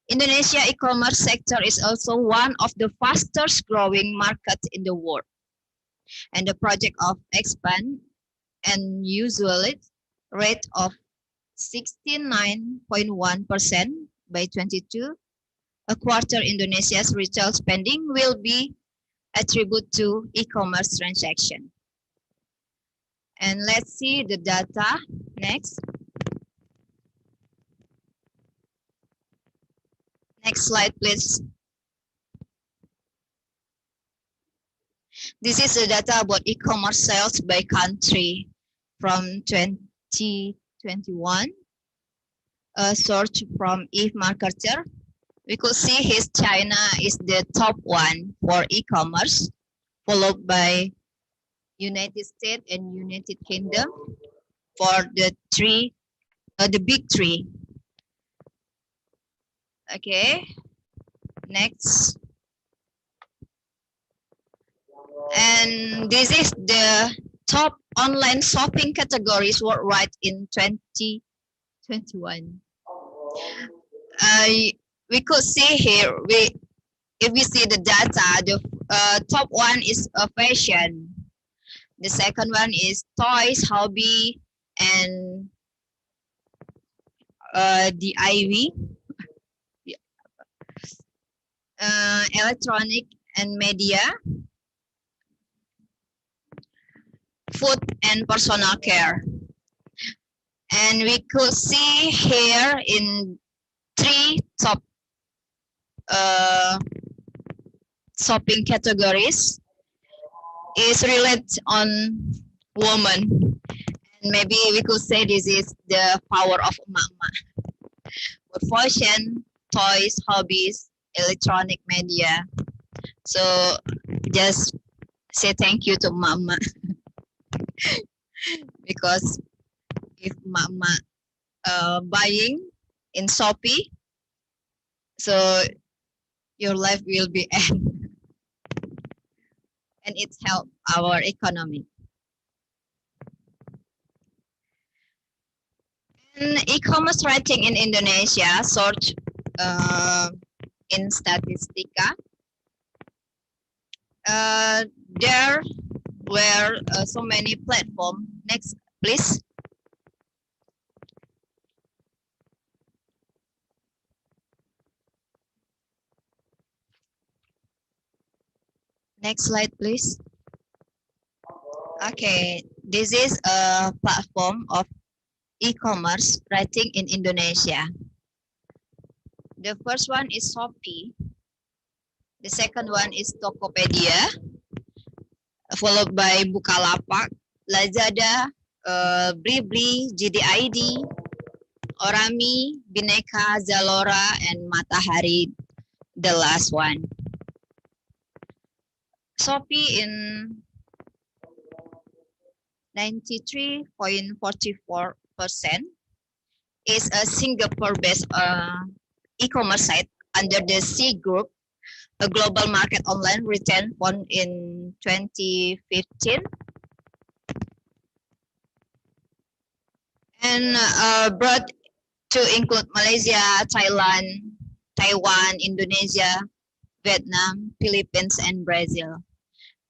Speaker 4: Indonesia e-commerce sector is also one of the fastest growing markets in the world. And the project of expand and usually rate of 69.1% by 22, a quarter Indonesia's retail spending will be attributed to e-commerce transaction. And let's see the data next. Next slide, please. This is the data about e-commerce sales by country from 2021. A search from eMarketer. We could see China is the top one for e-commerce, followed by United States and United Kingdom for the big three. Okay, next. And this is the top online shopping categories worldwide in 2021. We could see here, if we see the data, the top one is fashion. The second one is toys, hobby, and the IV. Electronic and media, food and personal care. And we could see here in 3 top shopping categories is related on woman. And maybe we could say this is the power of mama. For fashion, toys, hobbies, electronic media. So just say thank you to mama. Because if mama buying in Shopee, so your life will be end. And it's help our economy. And e-commerce rating in Indonesia, search in Statistika. There were so many platforms. Next, please. Next slide, please. Okay, this is a platform of e-commerce rating in Indonesia. The first one is Shopee. The second one is Tokopedia, followed by Bukalapak, Lazada, Blibli, JDID, Orami, Bineka, Zalora, and Matahari, the last one. Shopee in 93.44% is a Singapore-based e-commerce site under the C Group, a global market online retail fund in 2015. And brought to include Malaysia, Thailand, Taiwan, Indonesia, Vietnam, Philippines, and Brazil.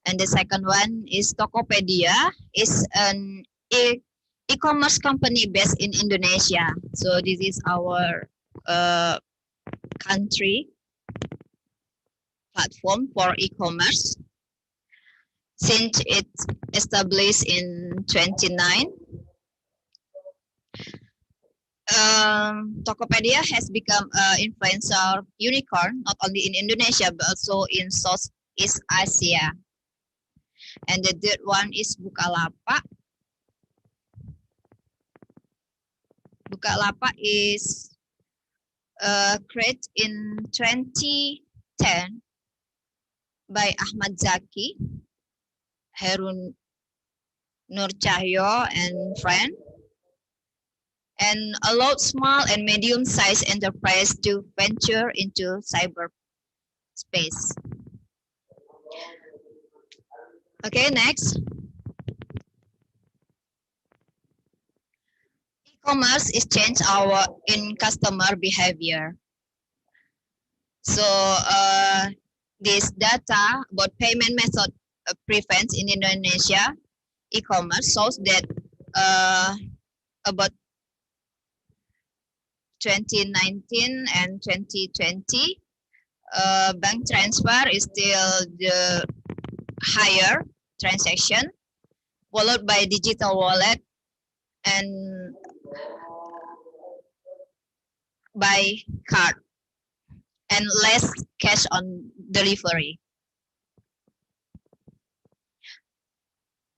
Speaker 4: And the second one is Tokopedia. It's an e-commerce company based in Indonesia. So this is our country platform for e-commerce. Since it's established in 2009, Tokopedia has become an influential unicorn, not only in Indonesia, but also in Southeast Asia. And the third one is Bukalapak. Bukalapak is created in 2010 by Ahmad Zaki, Harun Nur Cahyo, and friend, and allowed small and medium-sized enterprise to venture into cyberspace. Okay, next. E-commerce is change in customer behavior. So this data about payment method preference in Indonesia e-commerce shows that about 2019 and 2020, bank transfer is still the higher transaction, followed by digital wallet and by card, and less cash on delivery.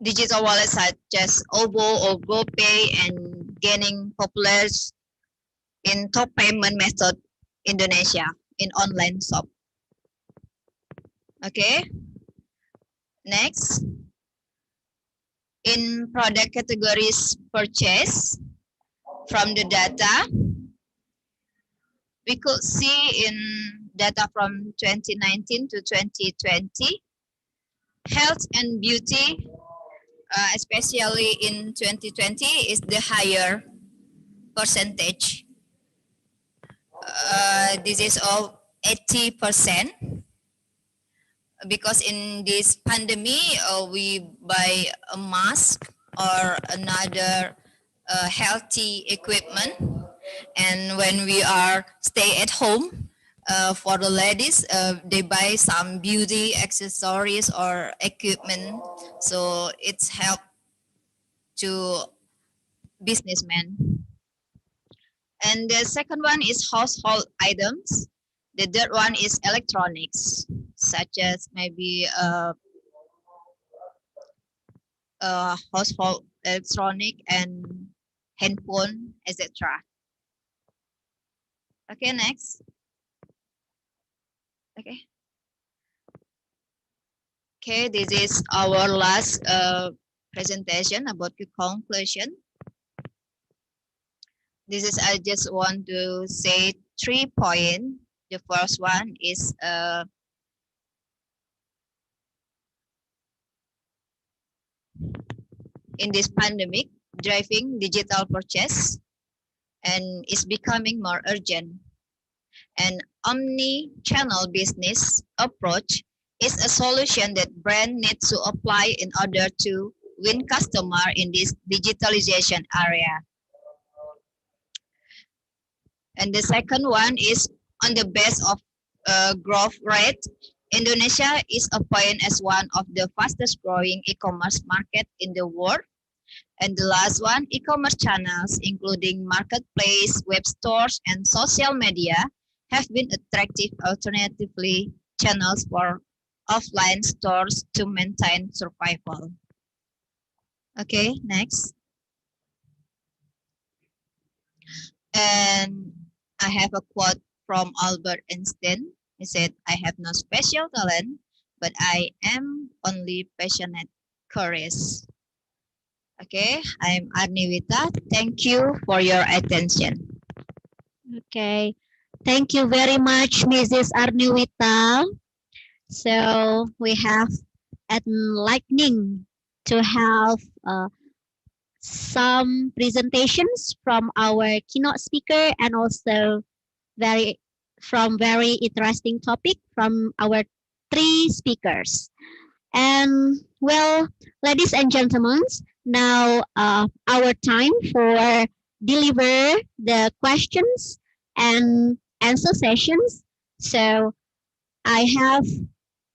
Speaker 4: Digital wallets such as OVO or GoPay and gaining popular in top payment method Indonesia in online shop. Okay. Next, in product categories purchase from the data, we could see in data from 2019 to 2020, health and beauty, especially in 2020, is the higher percentage. This is of 80%. Because in this pandemic, we buy a mask or another healthy equipment. And when we are stay at home, for the ladies, they buy some beauty accessories or equipment. So it's help to businessmen. And the second one is household items. The third one is electronics, such as maybe household electronic and handphone, etc. Okay, next. Okay. Okay, this is our last presentation about the conclusion. This is, I just want to say 3 points. The first one is in this pandemic, driving digital purchase and is becoming more urgent. An omni-channel business approach is a solution that brand needs to apply in order to win customer in this digitalization area. And the second one is on the base of growth rate, Indonesia is appointed as one of the fastest growing e-commerce market in the world. And the last one, e-commerce channels, including marketplace, web stores, and social media, have been attractive alternatively channels for offline stores to maintain survival. Okay, next. And I have a quote from Albert Einstein. He said, "I have no special talent, but I am only passionate, curious." Okay, I'm Arniwita. Thank you for your attention.
Speaker 1: Okay. Thank you very much, Mrs. Arniwita. So we have enlightening to have some presentations from our keynote speaker and also very interesting topic from our 3 speakers. And well, ladies and gentlemen, now our time for deliver the questions and answer sessions. So I have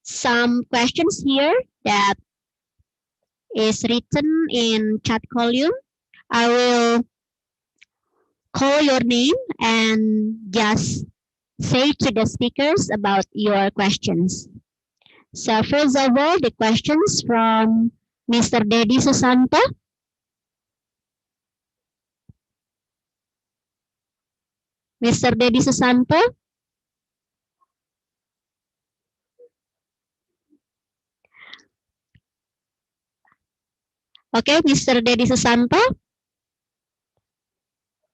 Speaker 1: some questions here that is written in chat column. I will call your name and just say to the speakers about your questions. So first of all, the questions from Mr. Dedi Susanto. Mr. Dedi Susanto. Okay, Mr. Dedi Susanto.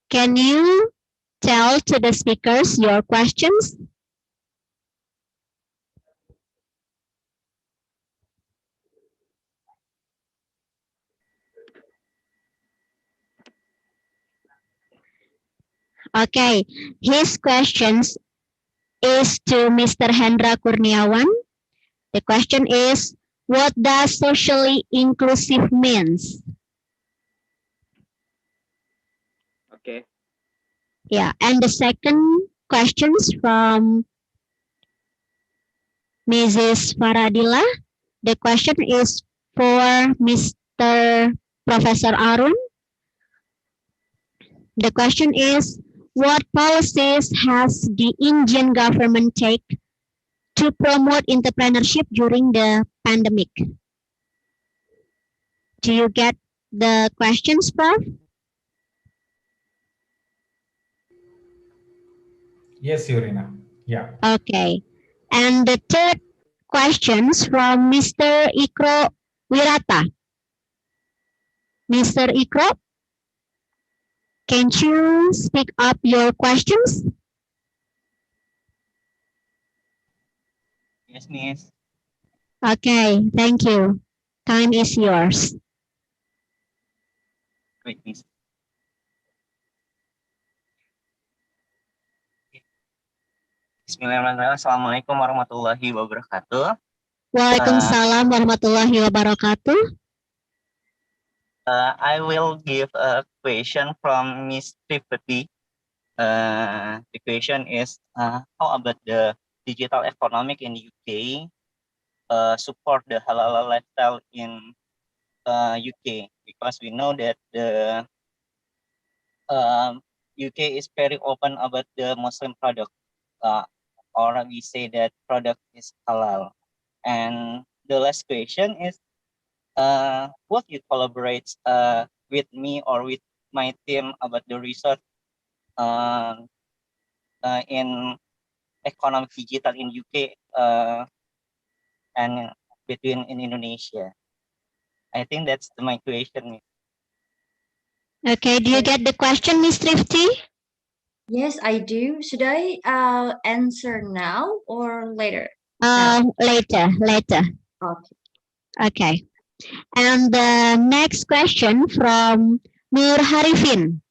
Speaker 1: Can you tell to the speakers your questions? Okay, his questions is to Mr. Hendra Kurniawan. The question is, what does socially inclusive means?
Speaker 3: Okay.
Speaker 1: Yeah, and the second questions from Mrs. Faradila. The question is for Mr. Professor Arun. The question is, what policies has the Indian government take to promote entrepreneurship during the pandemic? Do you get the questions, Prof?
Speaker 21: Yes, Yorina. Yeah.
Speaker 1: Okay. And the third questions from Mr. Ikro Wirata. Mr. Ikro, can you speak up your questions?
Speaker 6: Yes, Miss.
Speaker 1: Okay, thank you. Time is yours.
Speaker 6: Great, Miss. Bismillahirrahmanirrahim. Assalamualaikum warahmatullahi wabarakatuh.
Speaker 1: Waalaikumsalam warahmatullahi wabarakatuh.
Speaker 6: I will give a question from Miss Tripati. The question is, how about the digital economic in the UK support the halal lifestyle in UK? Because we know that the UK is very open about the Muslim product, or we say that product is halal. And the last question is, would you collaborate with me or with my team about the research in economic digital in UK and between in Indonesia? I think that's my question.
Speaker 1: Okay, do you get the question, Miss Trifty?
Speaker 2: Yes, I do. Should I answer now or later?
Speaker 1: Later.
Speaker 2: Okay.
Speaker 1: Okay. And the next question from Nur Harifin.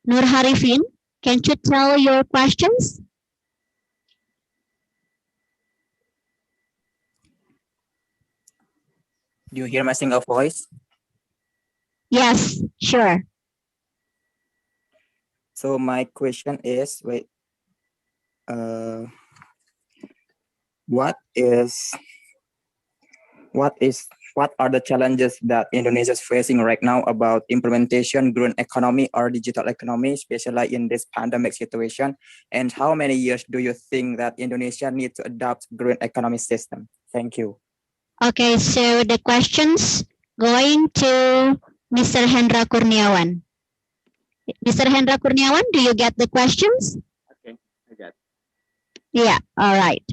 Speaker 1: Nur Harifin, can you tell your questions?
Speaker 7: Do you hear my single voice?
Speaker 1: Yes, sure.
Speaker 7: So my question is, what are the challenges that Indonesia is facing right now about implementation green economy or digital economy, especially in this pandemic situation? And how many years do you think that Indonesia needs to adopt green economy system? Thank you.
Speaker 1: Okay, so the questions going to Mr. Hendra Kurniawan. Mr. Hendra Kurniawan, do you get the questions?
Speaker 3: Okay, I got it.
Speaker 1: Yeah, all right.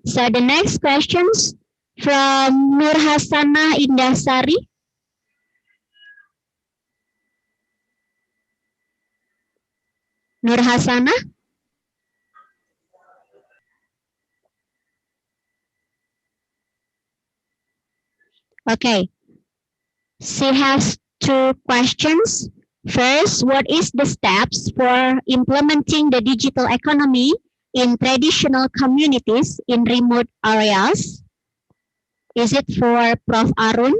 Speaker 1: So the next questions from Nur Hasanah Indasari. Nur Hasanah? Okay. She has two questions. First, what is the steps for implementing the digital economy in traditional communities in remote areas? Is it for Prof. Arun?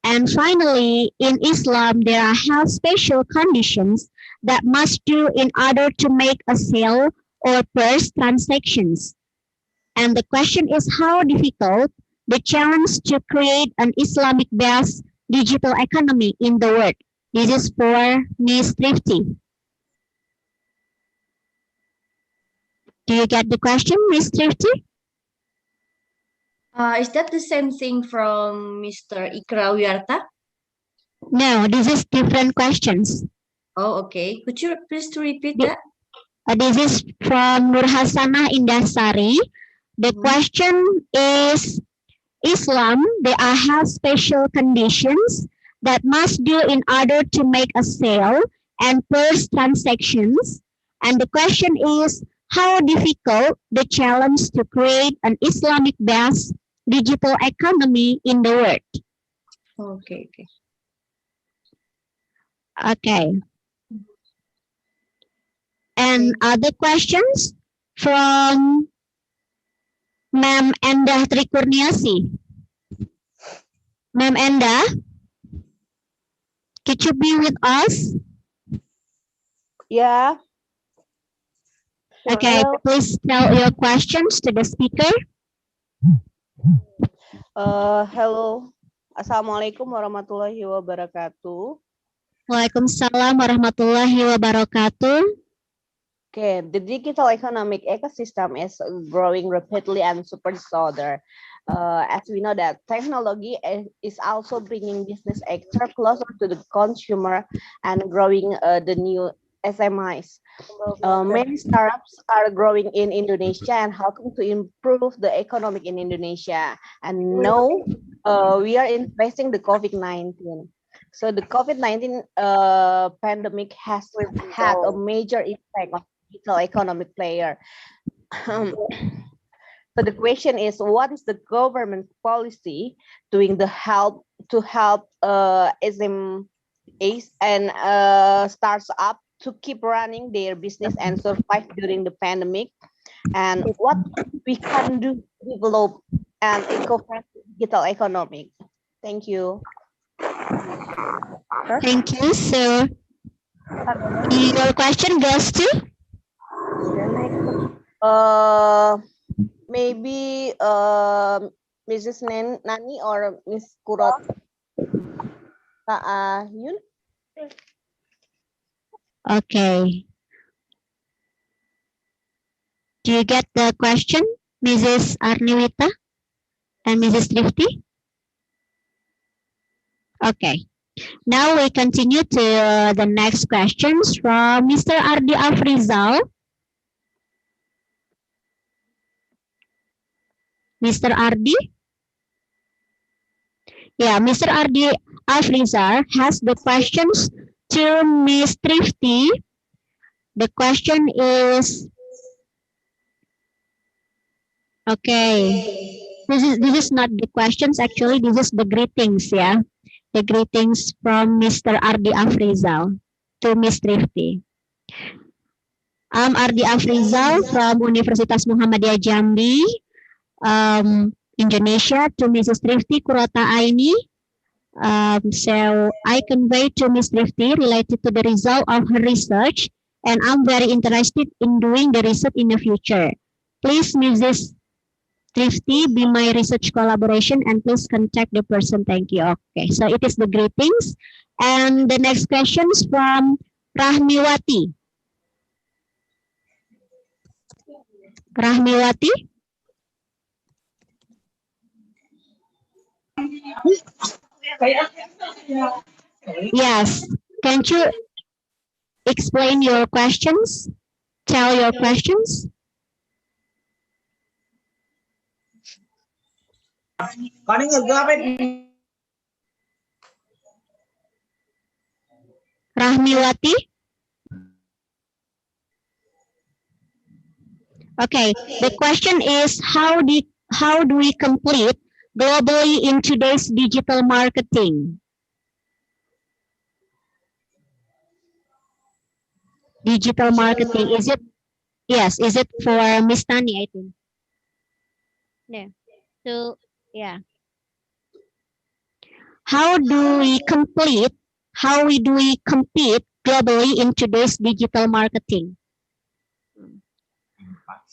Speaker 1: And finally, in Islam, there are health special conditions that must do in order to make a sale or purse transactions. And the question is how difficult the challenge to create an Islamic-based digital economy in the world. This is for Ms. Trifty. Do you get the question, Ms. Trifty?
Speaker 2: Is that the same thing from Mr. Ikra Wiarta?
Speaker 1: No, this is different questions.
Speaker 2: Oh, okay. Could you please repeat that?
Speaker 1: This is from Nur Hasanah Indasari. The question is, Islam, there are health special conditions that must do in order to make a sale and purse transactions. And the question is, how difficult the challenge to create an Islamic-based digital economy in the world?
Speaker 2: Okay.
Speaker 1: Okay. And other questions from Ma'am Endah Trikurniasi. Ma'am Endah, could you be with us?
Speaker 22: Yeah.
Speaker 1: Okay, please tell your questions to the speaker.
Speaker 22: Hello. Assalamualaikum warahmatullahi wabarakatuh.
Speaker 1: Waalaikumsalam warahmatullahi wabarakatuh.
Speaker 22: Okay, the digital economic ecosystem is growing rapidly and super disorder. As we know that technology is also bringing business actors closer to the consumer and growing the new SMEs. Many startups are growing in Indonesia and helping to improve the economic in Indonesia. And now we are facing the COVID-19. So the COVID-19 pandemic has had a major impact on digital economic player. So the question is, what is the government policy doing to help SMEs and starts up to keep running their business and survive during the pandemic? And what we can do to develop an eco-friendly digital economy? Thank you.
Speaker 1: Thank you. So your question goes to?
Speaker 22: Maybe Mrs. Nani or Miss Kurot Yun.
Speaker 1: Okay. Do you get the question, Mrs. Arniwita and Mrs. Trifty? Okay. Now we continue to the next questions from Mr. Ardi Afrizal. Mr. Ardi? Yeah, Mr. Ardi Afrizal has the questions to Miss Trifty. The question is, okay, this is not the questions, actually, this is the greetings, yeah. The greetings from Mr. Ardi Afrizal to Miss Trifty. I'm Ardi Afrizal from Universitas Muhammadiyah Jambi, Indonesia, to Mrs. Trifty Kurota Aini. So I convey to Miss Trifty related to the result of her research, and I'm very interested in doing the research in the future. Please, Mrs. Trifty, be my research collaboration, and please contact the person. Thank you. Okay, so it is the greetings. And the next questions from Rahmiwati. Rahmiwati? Yes. Can you explain your questions? Tell your questions. Rahmiwati? Okay, the question is how do we complete globally in today's digital marketing? Digital marketing, is it? Yes, is it for Miss Tani, I think? Yeah. So, yeah. How do we compete globally in today's digital marketing?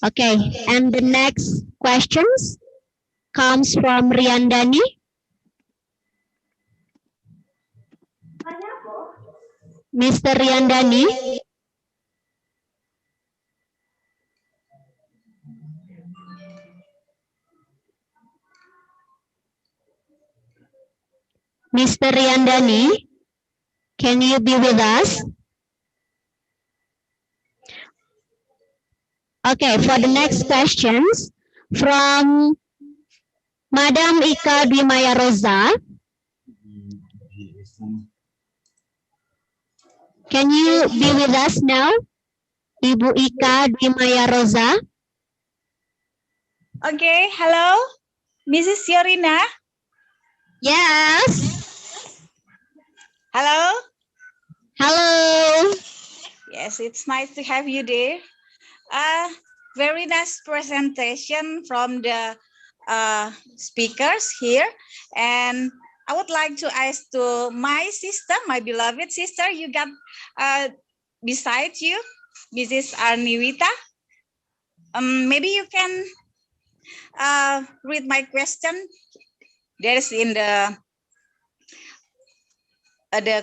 Speaker 1: Okay, and the next questions comes from Riandani. Mr. Riandani. Mr. Riandani, can you be with us? Okay, for the next questions from Madam Ika Dwimaya Rosa. Can you be with us now? Ibu Ika Dwimaya Rosa.
Speaker 8: Okay, hello, Mrs. Yorina.
Speaker 1: Yes.
Speaker 8: Hello.
Speaker 1: Hello.
Speaker 8: Yes, it's nice to have you there. Very nice presentation from the speakers here, and I would like to ask to my sister, my beloved sister, you got beside you, Mrs. Arniwita. Maybe you can read my question. There's in the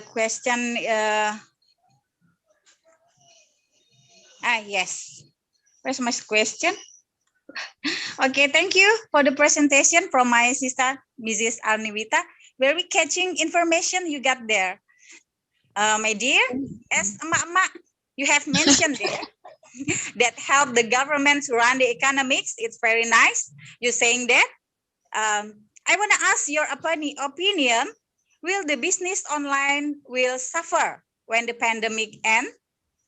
Speaker 8: question. Yes. Where's my question? Okay, thank you for the presentation from my sister, Mrs. Arniwita. Very catching information you got there. My dear, as Emak-emak, you have mentioned there that help the government to run the economics. It's very nice. You're saying that. I want to ask your opinion. Will the business online will suffer when the pandemic ends,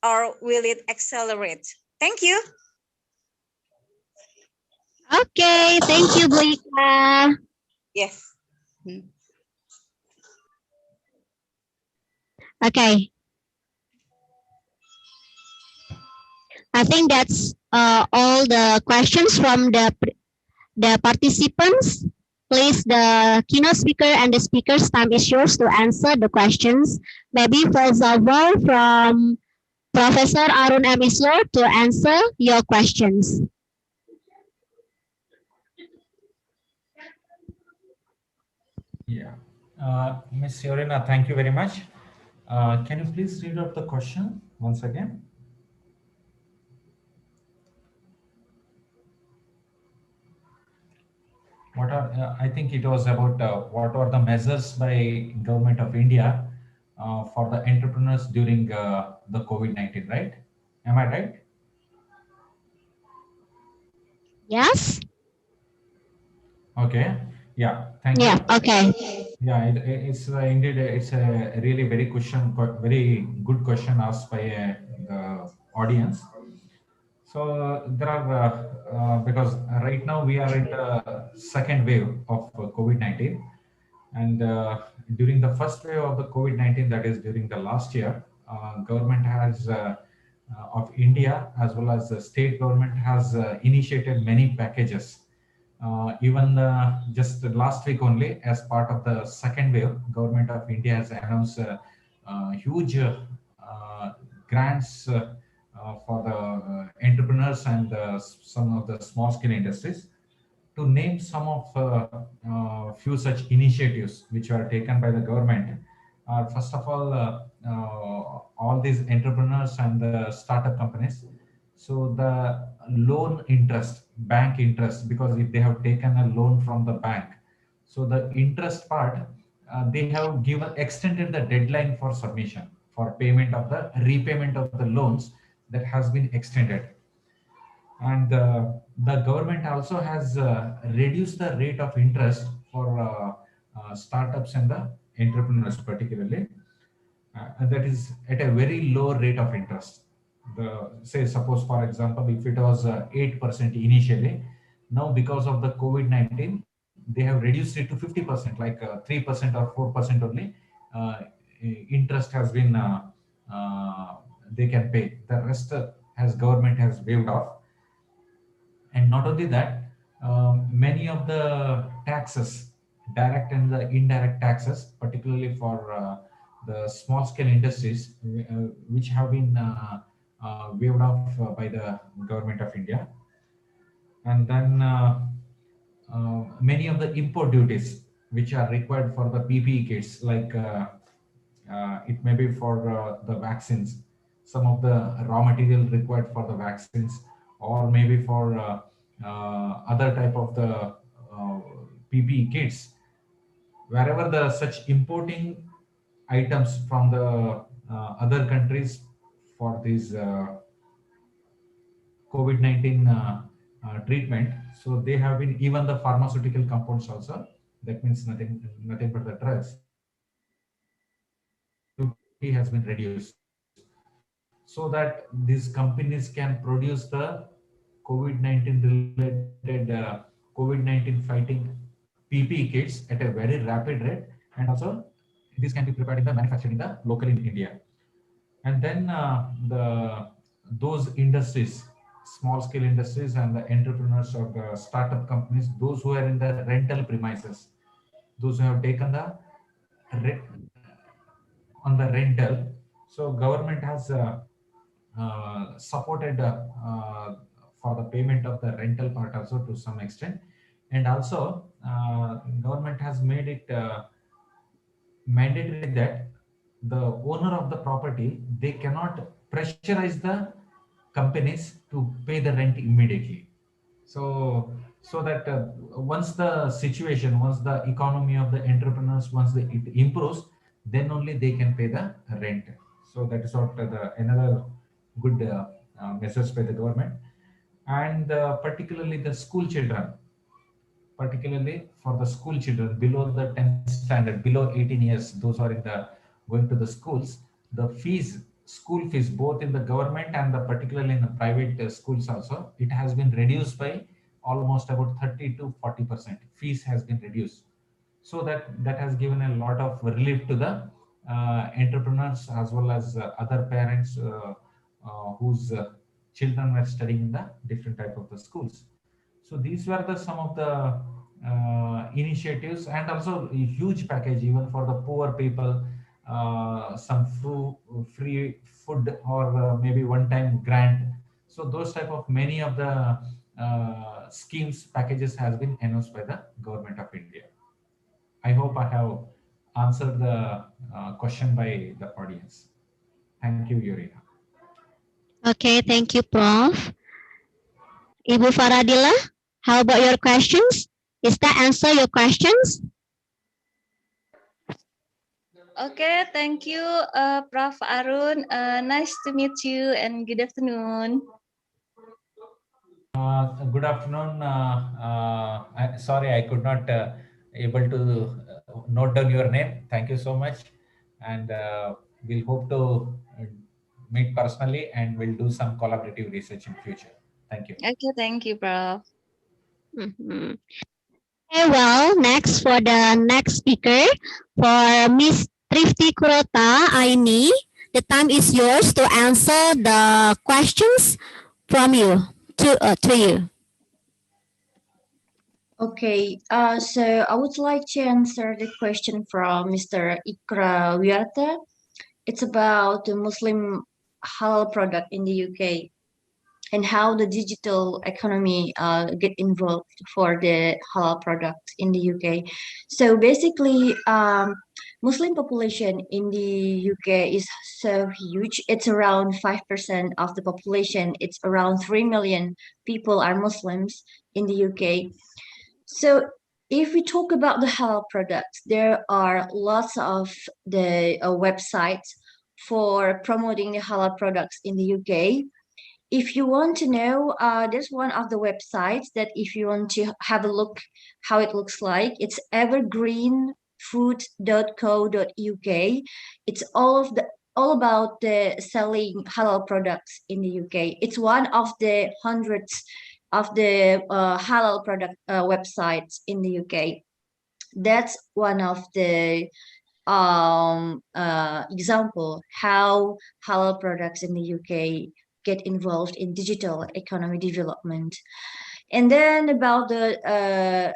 Speaker 8: or will it accelerate? Thank you.
Speaker 1: Okay, thank you, Bu Ika.
Speaker 8: Yes.
Speaker 1: Okay. I think that's all the questions from the participants. Please, the keynote speaker and the speaker's time is yours to answer the questions. Maybe first of all from Professor Arun M. Isler to answer your questions.
Speaker 21: Yeah. Ms. Yorina, thank you very much. Can you please read out the question once again? what are I think it was about what are the measures by government of India for the entrepreneurs during the COVID-19, right? Am I right?
Speaker 1: Yes?
Speaker 21: Okay. Yeah. Thank
Speaker 1: Yeah,
Speaker 21: you.
Speaker 1: okay.
Speaker 21: Yeah, it's indeed it's a really very very good question asked by the audience. So there are because right now we are in the second wave of COVID-19, and during the first wave of the COVID-19, that is during the last year, government has of India as well as the state government has initiated many packages. Even just last week only, as part of the second wave, government of India has announced huge grants for the entrepreneurs and some of the small scale industries. To name some of few such initiatives which are taken by the government, first of all these entrepreneurs and the startup companies, so the loan interest, bank interest, because if they have taken a loan from the bank, so the interest part, they have given extended the deadline for submission for payment of the repayment of the loans, that has been extended. And the government also has reduced the rate of interest for startups and the entrepreneurs particularly, and that is at a very low rate of interest. The say suppose for example, if it was 8% initially, now because of the COVID-19 they have reduced it to 50%, like 3% or 4% only interest has been they can pay. The rest has government has waived off. And not only that, many of the taxes, direct and the indirect taxes, particularly for the small scale industries, which have been waived off by the government of India. And then many of the import duties which are required for the PPE kits, like it may be for the vaccines, some of the raw material required for the vaccines, or maybe for other type of the PPE kits, wherever the such importing items from the other countries for these COVID-19 treatment. So they have been, even the pharmaceutical compounds also, that means nothing but the drugs, duty has been reduced, so that these companies can produce the COVID-19 related COVID-19 fighting PPE kits at a very rapid rate, and also this can be prepared in the manufactured in the local in India. And then those industries, small scale industries and the entrepreneurs or the startup companies, those who are in the rental premises, those who have taken the on the rental, so government has supported for the payment of the rental part also to some extent. And also government has made it mandatory that the owner of the property, they cannot pressurize the companies to pay the rent immediately. So that once the situation, once the economy of the entrepreneurs, once it improves, then only they can pay the rent. So that is what another good message by the government. And particularly the school children, particularly for the school children below the 10th standard, below 18 years, those are in the going to the schools, the fees, school fees, both in the government and particularly in the private schools also, it has been reduced by almost about 30 to 40%. Fees has been reduced. So that has given a lot of relief to the entrepreneurs as well as other parents whose children were studying in the different type of the schools. So these were the some of the initiatives, and also a huge package even for the poor people, some free food or maybe one-time grant. So those type of many of the schemes, packages has been announced by the government of India. I hope I have answered the question by the audience. Thank you, Yurina.
Speaker 1: Okay, thank you, Prof. Ibu Faradila, how about your questions? Is that answer your questions?
Speaker 9: Okay, thank you, Prof. Arun. Nice to meet you and good afternoon.
Speaker 21: Good afternoon. Sorry, I could not able to note down your name. Thank you so much, and we'll hope to meet personally, and we'll do some collaborative research in future. Thank you.
Speaker 9: Okay, thank you, Prof.
Speaker 1: Mhm. Okay, well, next for the next speaker, for Miss Trifty Kurota Aini, the time is yours to answer the questions from you to you.
Speaker 2: Okay, so I would like to answer the question from Mr. Ikra Wiarta. It's about the Muslim halal product in the UK and how the digital economy get involved for the halal products in the UK. So basically, Muslim population in the UK is so huge. It's around 5% of the population. It's around 3 million people are Muslims in the UK. So if we talk about the halal products, there are lots of the websites for promoting the halal products in the UK. If you want to know, there's one of the websites that if you want to have a look how it looks like, it's evergreenfood.co.uk. It's all about the selling halal products in the UK. It's one of the hundreds of the halal product websites in the UK. That's one of the example how halal products in the UK get involved in digital economy development. And then about the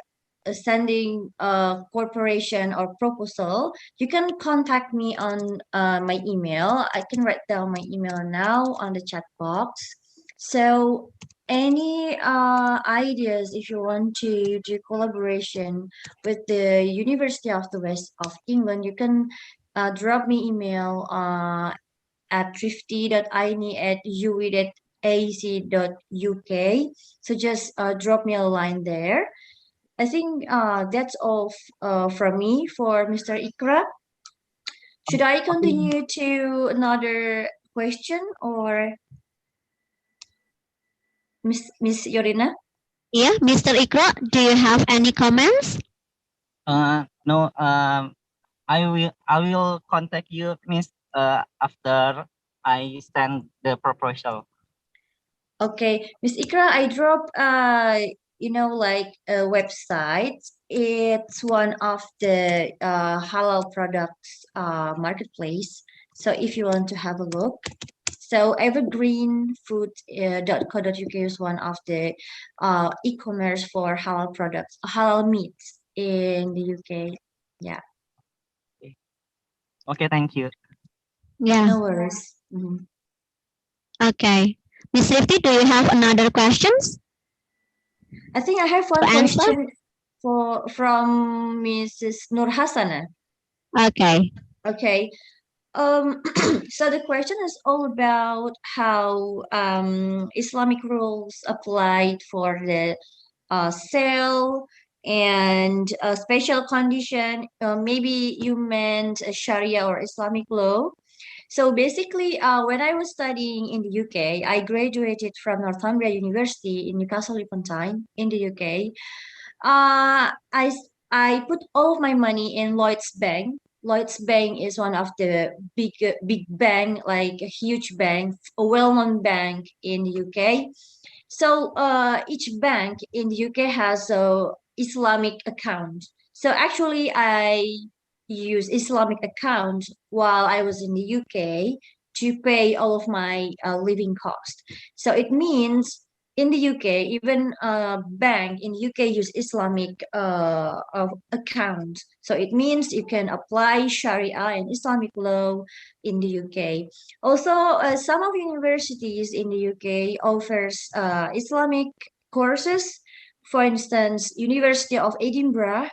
Speaker 2: sending a corporation or proposal, you can contact me on my email. I can write down my email now on the chat box. So any ideas if you want to do collaboration with the University of the West of England, you can drop me email at trifty.aini@ue.ac.uk. So just drop me a line there. I think that's all from me for Mr. Ikra. Should I continue to another question or Miss Yorina?
Speaker 1: Yeah, Mr. Ikra, do you have any comments?
Speaker 6: No. I will contact you, Miss, after I send the proposal.
Speaker 2: Okay, Miss Ikra, I drop like a website. It's one of the halal products marketplace. So if you want to have a look, so evergreenfood.co.uk is one of the e-commerce for halal products, halal meats in the UK. Yeah.
Speaker 6: Okay, thank you.
Speaker 1: Yeah.
Speaker 2: No worries. Mhm.
Speaker 1: Okay. Miss Rifty, do you have another questions?
Speaker 2: I think I have one question from Mrs. Nur Hasana.
Speaker 1: Okay.
Speaker 2: Okay. So the question is all about how Islamic rules applied for the sale and a special condition. Maybe you meant a Sharia or Islamic law. So basically, when I was studying in the UK, I graduated from Northumbria University in Newcastle upon Tyne in the UK. I put all of my money in Lloyd's Bank. Lloyd's Bank is one of the big bank, like a huge bank, a well-known bank in the UK. So each bank in the UK has a Islamic account. So actually, I use Islamic account while I was in the UK to pay all of my living cost. So it means in the UK, even bank in UK use Islamic account. So it means you can apply Sharia and Islamic law in the UK. Also, some of universities in the UK offers Islamic courses. For instance, University of Edinburgh,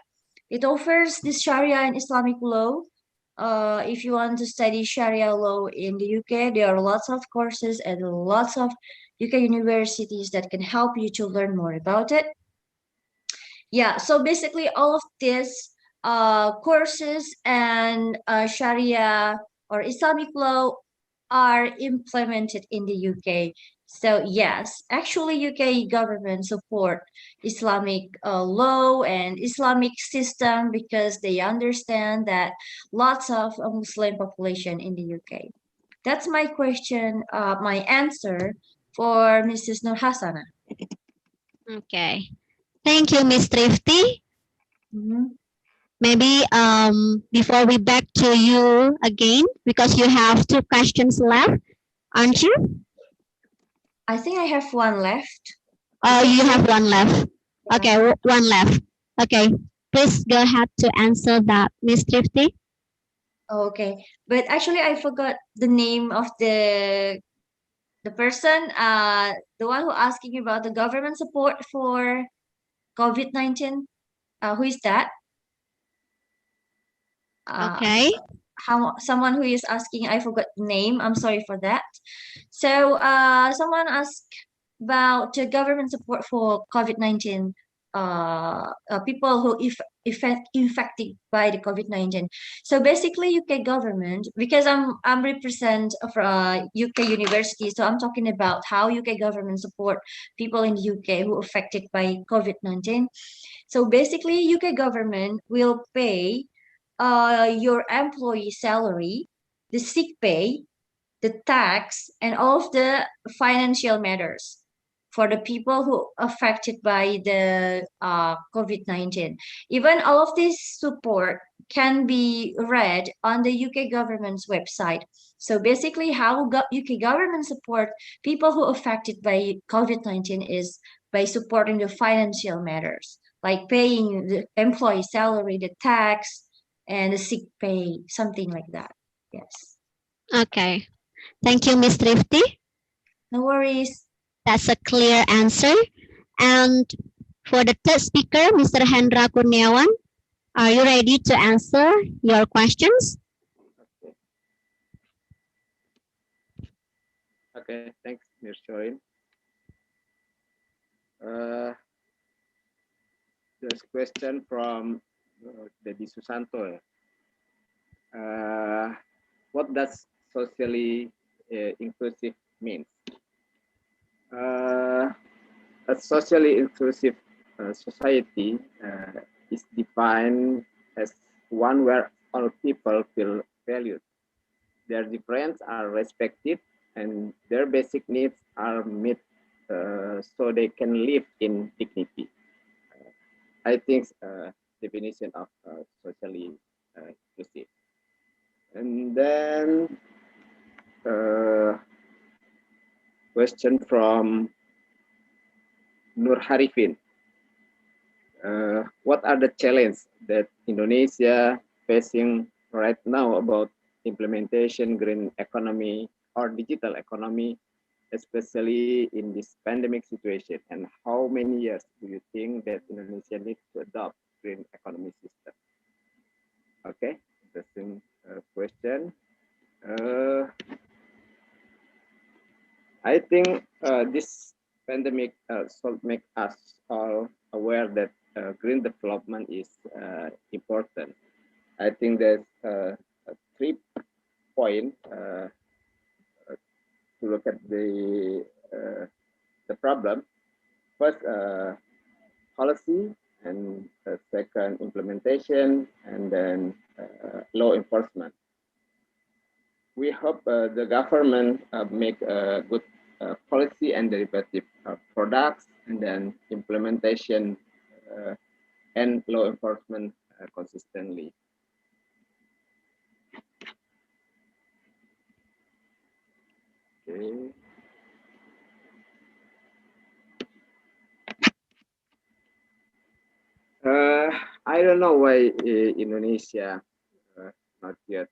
Speaker 2: it offers this Sharia and Islamic law. If you want to study Sharia law in the UK, there are lots of courses and lots of UK universities that can help you to learn more about it. Yeah, so basically all of these courses and Sharia or Islamic law are implemented in the UK. So yes, actually UK government support Islamic law and Islamic system because they understand that lots of Muslim population in the UK. That's my question, my answer for Mrs. Nur Hasana.
Speaker 1: Okay. Thank you, Miss Trifty. Maybe before we back to you again, because you have 2 questions left, aren't you?
Speaker 2: I think I have one left.
Speaker 1: Oh, you have one left. Okay, one left. Okay, please go ahead to answer that, Miss Trifty.
Speaker 2: Okay, but actually I forgot the name of the person, the one who asking about the government support for COVID-19. Who is that?
Speaker 1: Okay.
Speaker 2: Someone who is asking, I forgot the name. I'm sorry for that. So someone asked about the government support for COVID-19 people who infected by the COVID-19. So basically UK government, because I'm represent of UK university, so I'm talking about how UK government support people in the UK who affected by COVID-19. So basically UK government will pay your employee salary, the sick pay, the tax, and all of the financial matters for the people who affected by the COVID-19. Even all of this support can be read on the UK government's website. So basically how UK government support people who affected by COVID-19 is by supporting the financial matters, like paying the employee salary, the tax, and the sick pay, something like that. Yes.
Speaker 1: Okay. Thank you, Miss Trifty.
Speaker 2: No worries.
Speaker 1: That's a clear answer. And for the third speaker, Mr. Hendra Kurniawan, are you ready to answer your questions?
Speaker 3: Okay, thanks, Ms. Shorin. There's a question from Dedi Susanto. What does socially inclusive means? A socially inclusive society is defined as one where all people feel valued. Their differences are respected and their basic needs are met so they can live in dignity. I think definition of socially inclusive. And then question from Nur Harifin. What are the challenges that Indonesia facing right now about implementation green economy or digital economy, especially in this pandemic situation? And how many years do you think that Indonesia needs to adopt green economy system? Okay, interesting question. I think this pandemic should make us all aware that green development is important. I think there's 3 points to look at the problem. First, policy, and second, implementation, and then law enforcement. We hope the government make a good policy and derivative products, and then implementation and law enforcement consistently. Okay. I don't know why Indonesia not yet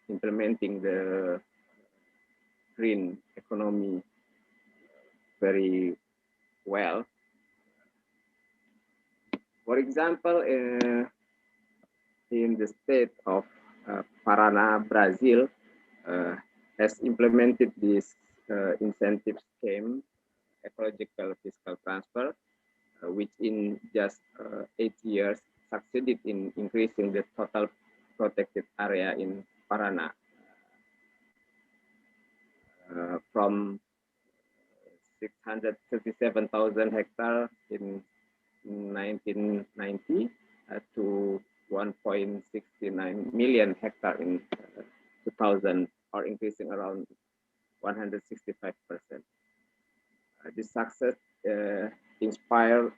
Speaker 3: implementing the green economy very well. For example, in the state of Paraná, Brazil, has implemented this incentive scheme, ecological fiscal transfer, which in just 8 years succeeded in increasing the total protected area in Paraná from 637,000 hectares in 1990 to 1.69 million hectares in 2000, or increasing around 165%. This success inspired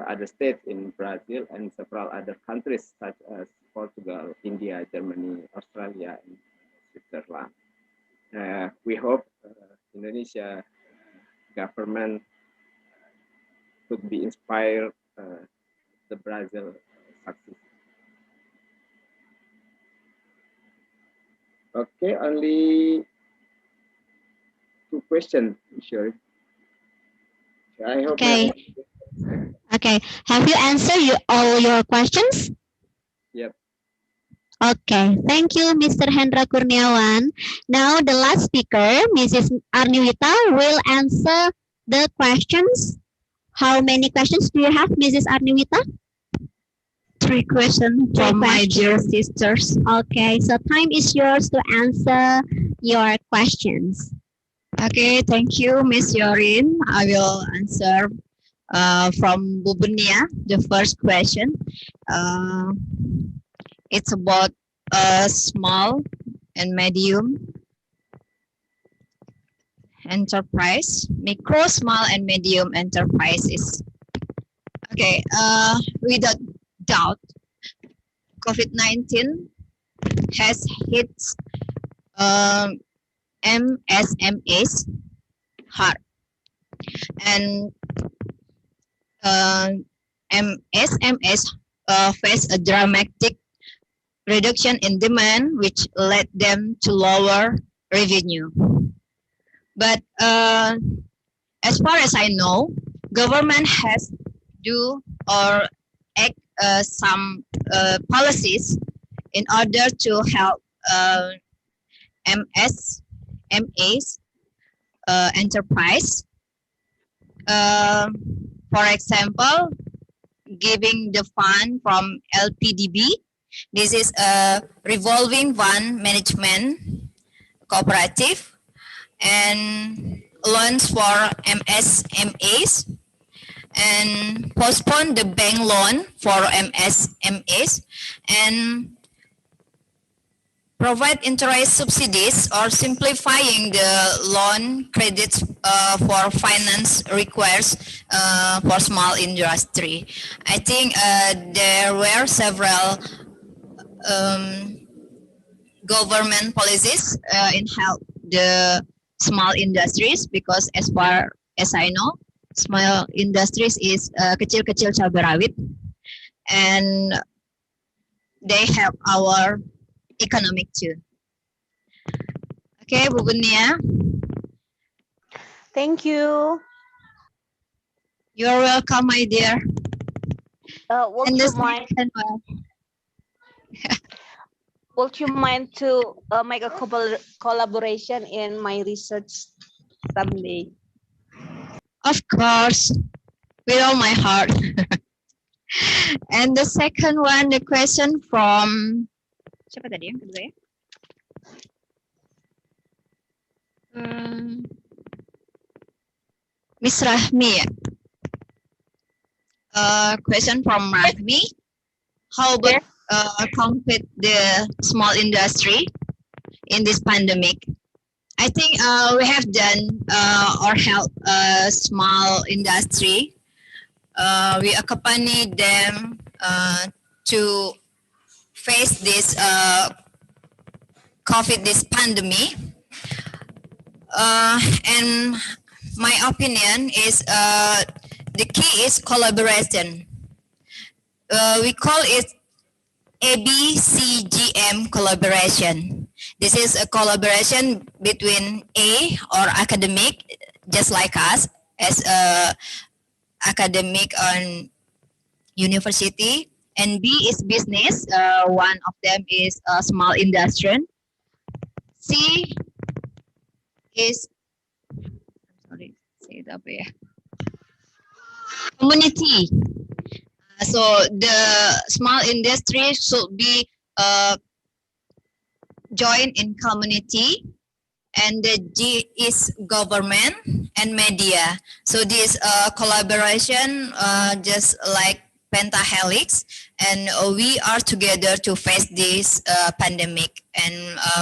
Speaker 3: other states in Brazil and several other countries such as Portugal, India, Germany, Australia, and Switzerland. We hope Indonesia government could be inspired the Brazil success. Okay, only 2 questions, sure. I hope.
Speaker 1: Okay. Okay. Have you answered all your questions?
Speaker 3: Yep.
Speaker 1: Okay. Thank you, Mr. Hendra Kurniawan. Now, the last speaker, Mrs. Arniwita, will answer the questions. How many questions do you have, Mrs. Arniwita?
Speaker 4: 3 questions from my dear sisters.
Speaker 1: Okay, so time is yours to answer your questions.
Speaker 4: Okay, thank you, Miss Yorin. I will answer from Bubunia, the first question. It's about small and medium enterprise, micro, small, and medium enterprises. Okay, without doubt, COVID-19 has hit MSMEs hard, and MSMEs face a dramatic reduction in demand, which led them to lower revenue. But as far as I know, government has do or act some policies in order to help MSMEs enterprise. For example, giving the fund from LPDB. This is a revolving fund management cooperative, and loans for MSMEs, and postpone the bank loan for MSMEs, and provide interest subsidies or simplifying the loan credits for finance requires for small industry. I think there were several government policies in help the small industries, because as far as I know, small industries is kecil-kecil cabai rawit, and they help our economic too. Okay, Bu Bunia.
Speaker 22: Thank you.
Speaker 4: You're welcome, my dear.
Speaker 22: Would you mind to make a collaboration in my research someday?
Speaker 4: Of course, with all my heart. And the second one, the question from siapa tadi yang kedua ya? Miss Rahmi. Question from Rahmi. How about compete the small industry in this pandemic? I think we have done or help small industry. We accompany them to face this this pandemic. And my opinion is the key is collaboration. We call it ABCGM collaboration. This is a collaboration between A or academic, just like us, as a academic on university, and B is business. One of them is a small industry. C is, sorry, say it up here. community. So the small industry should be joined in community, and the G is government and media. So this collaboration just like Pentahelix, and we are together to face this pandemic, and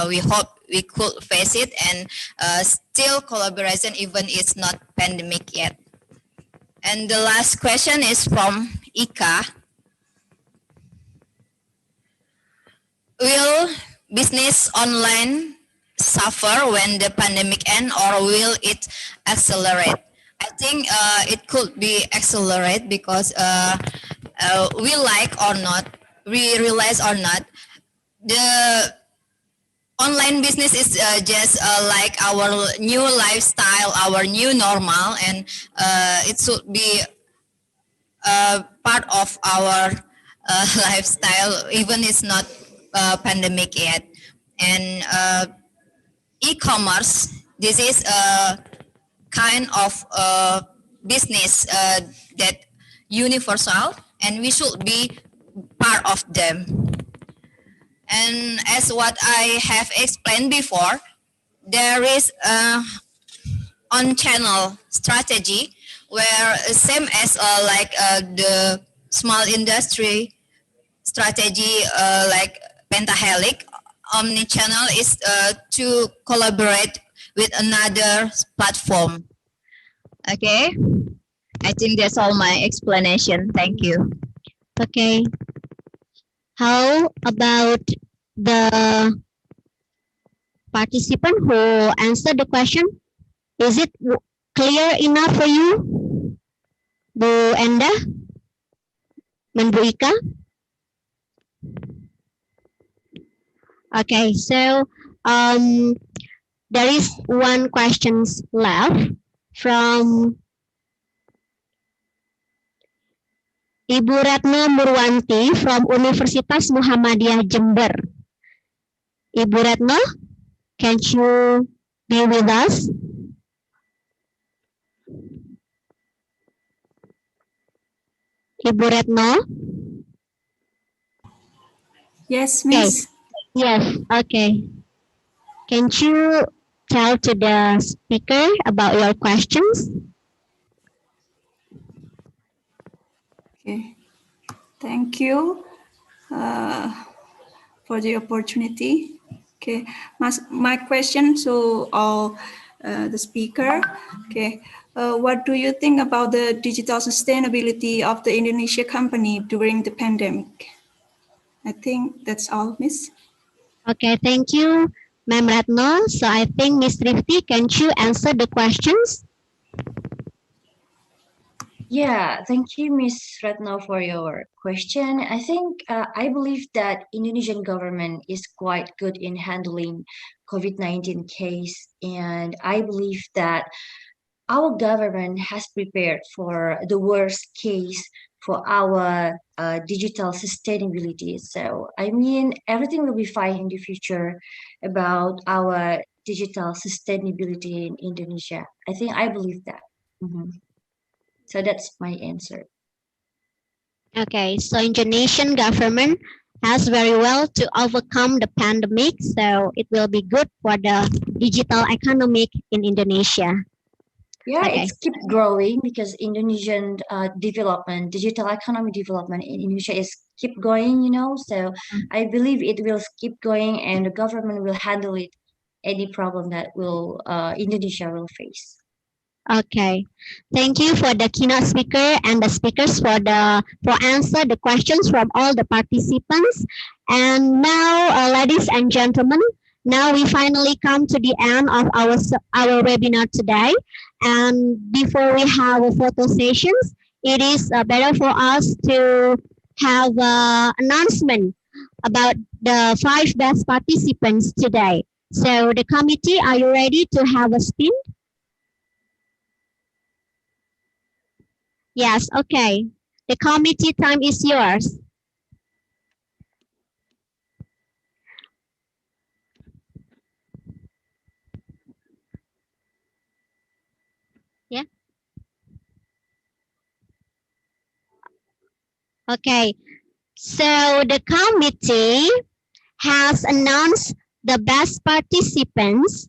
Speaker 4: we hope we could face it and still collaboration even it's not pandemic yet. And the last question is from Ika. Will business online suffer when the pandemic ends, or will it accelerate? I think it could be accelerate because we like or not, we realize or not, the online business is just like our new lifestyle, our new normal, and it should be part of our lifestyle, even it's not pandemic yet. And e-commerce, this is a kind of business that universal, and we should be part of them. And as what I have explained before, there is a on-channel strategy where same as like the small industry strategy like Pentahelix, omni-channel is to collaborate with another platform. Okay, I think that's all my explanation. Thank you.
Speaker 1: Okay. How about the participant who answered the question? Is it clear enough for you, Bu Enda and Bu Ika? Okay, so there is one question left from Ibu Retno Murwanti from Universitas Muhammadiyah Jember. Ibu Retno, can you be with us? Ibu Retno?
Speaker 8: Yes, Miss.
Speaker 1: Okay. Yes, okay. Can you tell to the speaker about your questions?
Speaker 8: Okay. Thank you for the opportunity. Okay, my question to all the speaker. Okay, what do you think about the digital sustainability of the Indonesia company during the pandemic? I think that's all, Miss.
Speaker 1: Okay, thank you, Ma'am Retno. So I think Miss Rifty, can you answer the questions?
Speaker 2: Yeah, thank you, Miss Retno, for your question. I think I believe that Indonesian government is quite good in handling COVID-19 case, and I believe that our government has prepared for the worst case for our digital sustainability. So I mean, everything will be fine in the future about our digital sustainability in Indonesia. I believe that. So that's my answer.
Speaker 1: Okay, so Indonesian government has very well to overcome the pandemic, so it will be good for the digital economic in Indonesia.
Speaker 2: Yeah,
Speaker 1: Okay.
Speaker 2: it's keep growing because Indonesian development, digital economy development in Indonesia is keep going, so I believe it will keep going and the government will handle it, any problem that will Indonesia will face.
Speaker 1: Okay, thank you for the keynote speaker and the speakers for answer the questions from all the participants. And now, ladies and gentlemen, now we finally come to the end of our webinar today. And before we have photo sessions, it is better for us to have an announcement about the 5 best participants today. So the committee, are you ready to have a spin? Yes, okay. The committee time is yours. Yeah. Okay, so the committee has announced the best participants,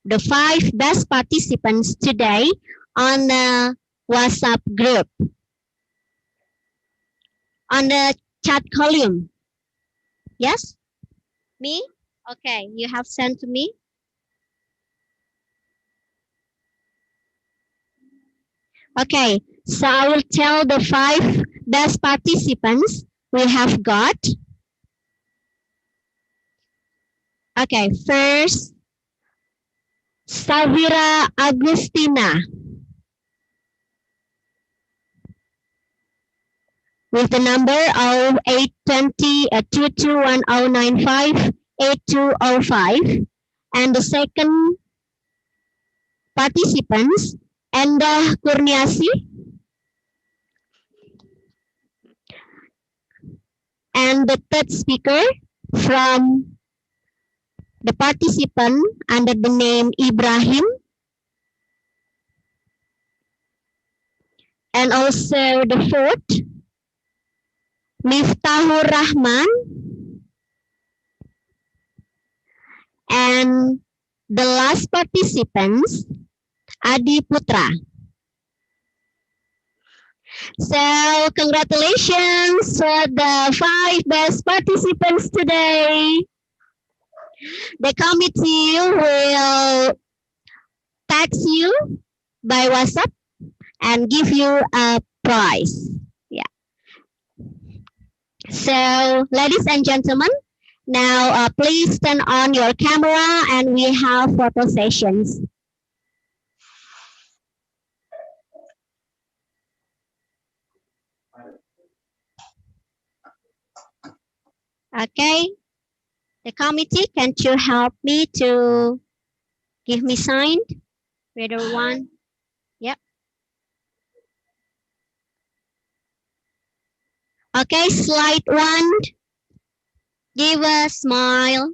Speaker 1: the 5 best participants today on the WhatsApp group, on the chat column. Yes? Me? Okay, you have sent to me. Okay, so I will tell the 5 best participants we have got. Okay, first, Savira Agustina with the number of 820-221095-8205. And the second participants, Endah Kurniasi. And the third speaker from the participant under the name Ibrahim. And also the fourth, Miftahur Rahman. And the last participants, Adi Putra. So congratulations for the 5 best participants today. The committee will text you by WhatsApp and give you a prize. Yeah. So ladies and gentlemen, now please turn on your camera and we have photo sessions. Okay, the committee, can you help me to give me sign? Whether one, yep. Okay, slide 1, give a smile.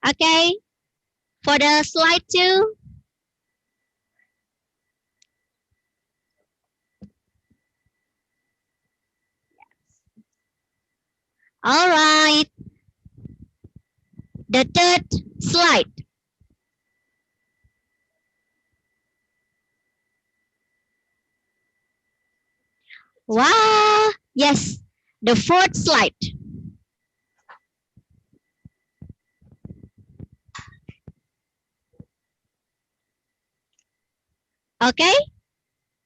Speaker 1: Okay, for the slide 2. All right. The third slide. Wow. Yes. The fourth slide. Okay.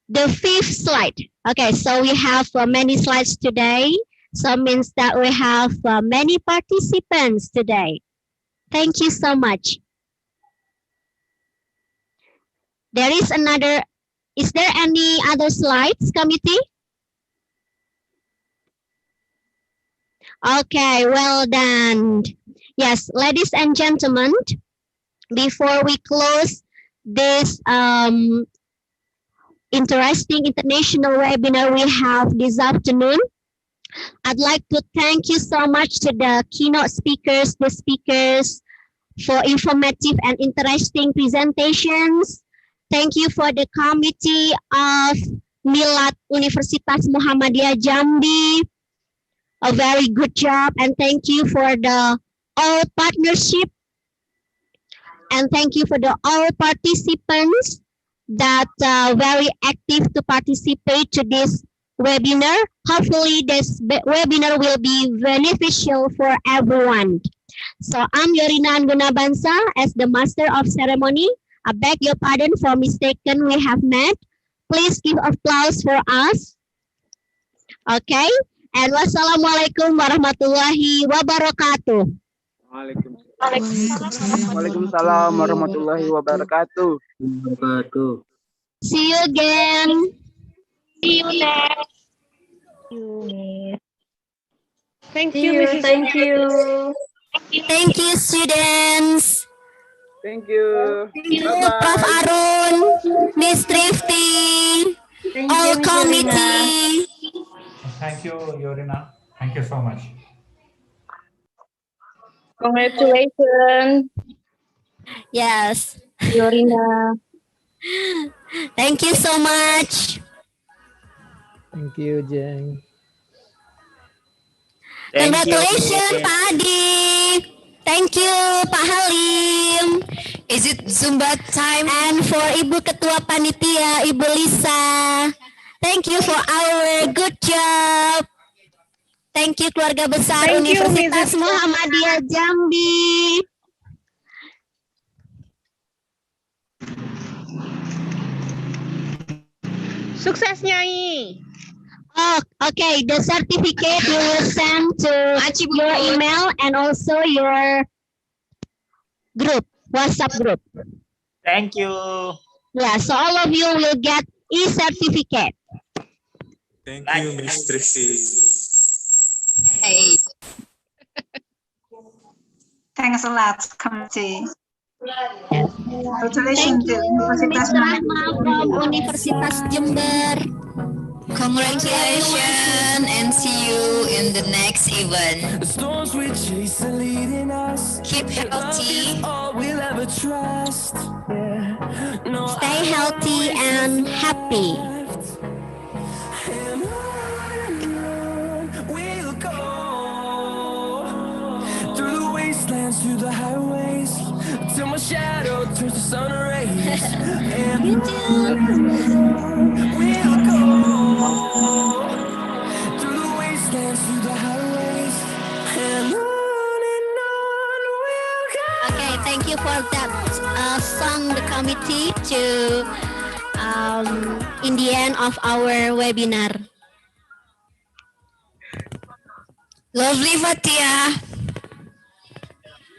Speaker 1: The fifth slide. Okay. So we have many slides today. So means that we have many participants today. Thank you so much. There is another, is there any other slides, committee? Okay, well done. Yes, ladies and gentlemen, before we close this interesting international webinar we have this afternoon, I'd like to thank you so much to the keynote speakers, the speakers, for informative and interesting presentations. Thank you for the committee of Milad Universitas Muhammadiyah Jambi. A very good job, and thank you for the all partnership, and thank you for the all participants that very active to participate to this webinar. Hopefully this webinar will be beneficial for everyone. So I'm Yorina Gunabansa as the master of ceremony. I beg your pardon for mistaken we have met. Please give applause for us. Okay. And wassalamualaikum warahmatullahi wabarakatuh.
Speaker 10: Waalaikumsalam warahmatullahi wabarakatuh.
Speaker 1: See you again.
Speaker 9: See you next.
Speaker 11: Thank you, Mrs.
Speaker 9: Thank you.
Speaker 1: Thank you, students.
Speaker 10: Thank you.
Speaker 1: Thank you, Prof. Arun, Miss Trifty, all committee.
Speaker 21: Thank you, Yorina. Thank you so much.
Speaker 9: Congratulations.
Speaker 1: Yes.
Speaker 9: Yorina.
Speaker 1: Thank you so much.
Speaker 12: Thank you, Jeng.
Speaker 1: Congratulations, Pak Adi. Thank you, Pak Halim.
Speaker 4: Is it Zumba time?
Speaker 1: And for Ibu Ketua Panitia, Ibu Lisa. Thank you for our good job. Thank you keluarga besar
Speaker 11: Thank you,
Speaker 1: Universitas
Speaker 11: Mrs.
Speaker 1: Muhammadiyah Jambi.
Speaker 11: Sukses Nyai.
Speaker 1: Oh, okay. The certificate you will send to your email and also your group, WhatsApp group.
Speaker 6: Thank you.
Speaker 1: Yeah, so all of you will get e-certificate.
Speaker 13: Thank you, Miss Tracy.
Speaker 4: Hey.
Speaker 8: Thanks a lot, committee.
Speaker 1: Thank
Speaker 8: Congratulations
Speaker 1: you,
Speaker 8: to Universitas
Speaker 1: Mr. Rahma from Universitas Jember.
Speaker 4: Congratulations and see you in the next event.
Speaker 23: The storms we chase are leading us.
Speaker 4: Keep healthy.
Speaker 23: All we'll ever trust. Yeah. No,
Speaker 1: Stay healthy and happy.
Speaker 23: and on we'll go through the wastelands, through the highways, till my shadow turns to sun rays. And on we'll go through the wastelands, through the highways, and on we'll go.
Speaker 1: Okay, thank you for that song, the committee, to in the end of our webinar.
Speaker 4: Lovely, Fatia.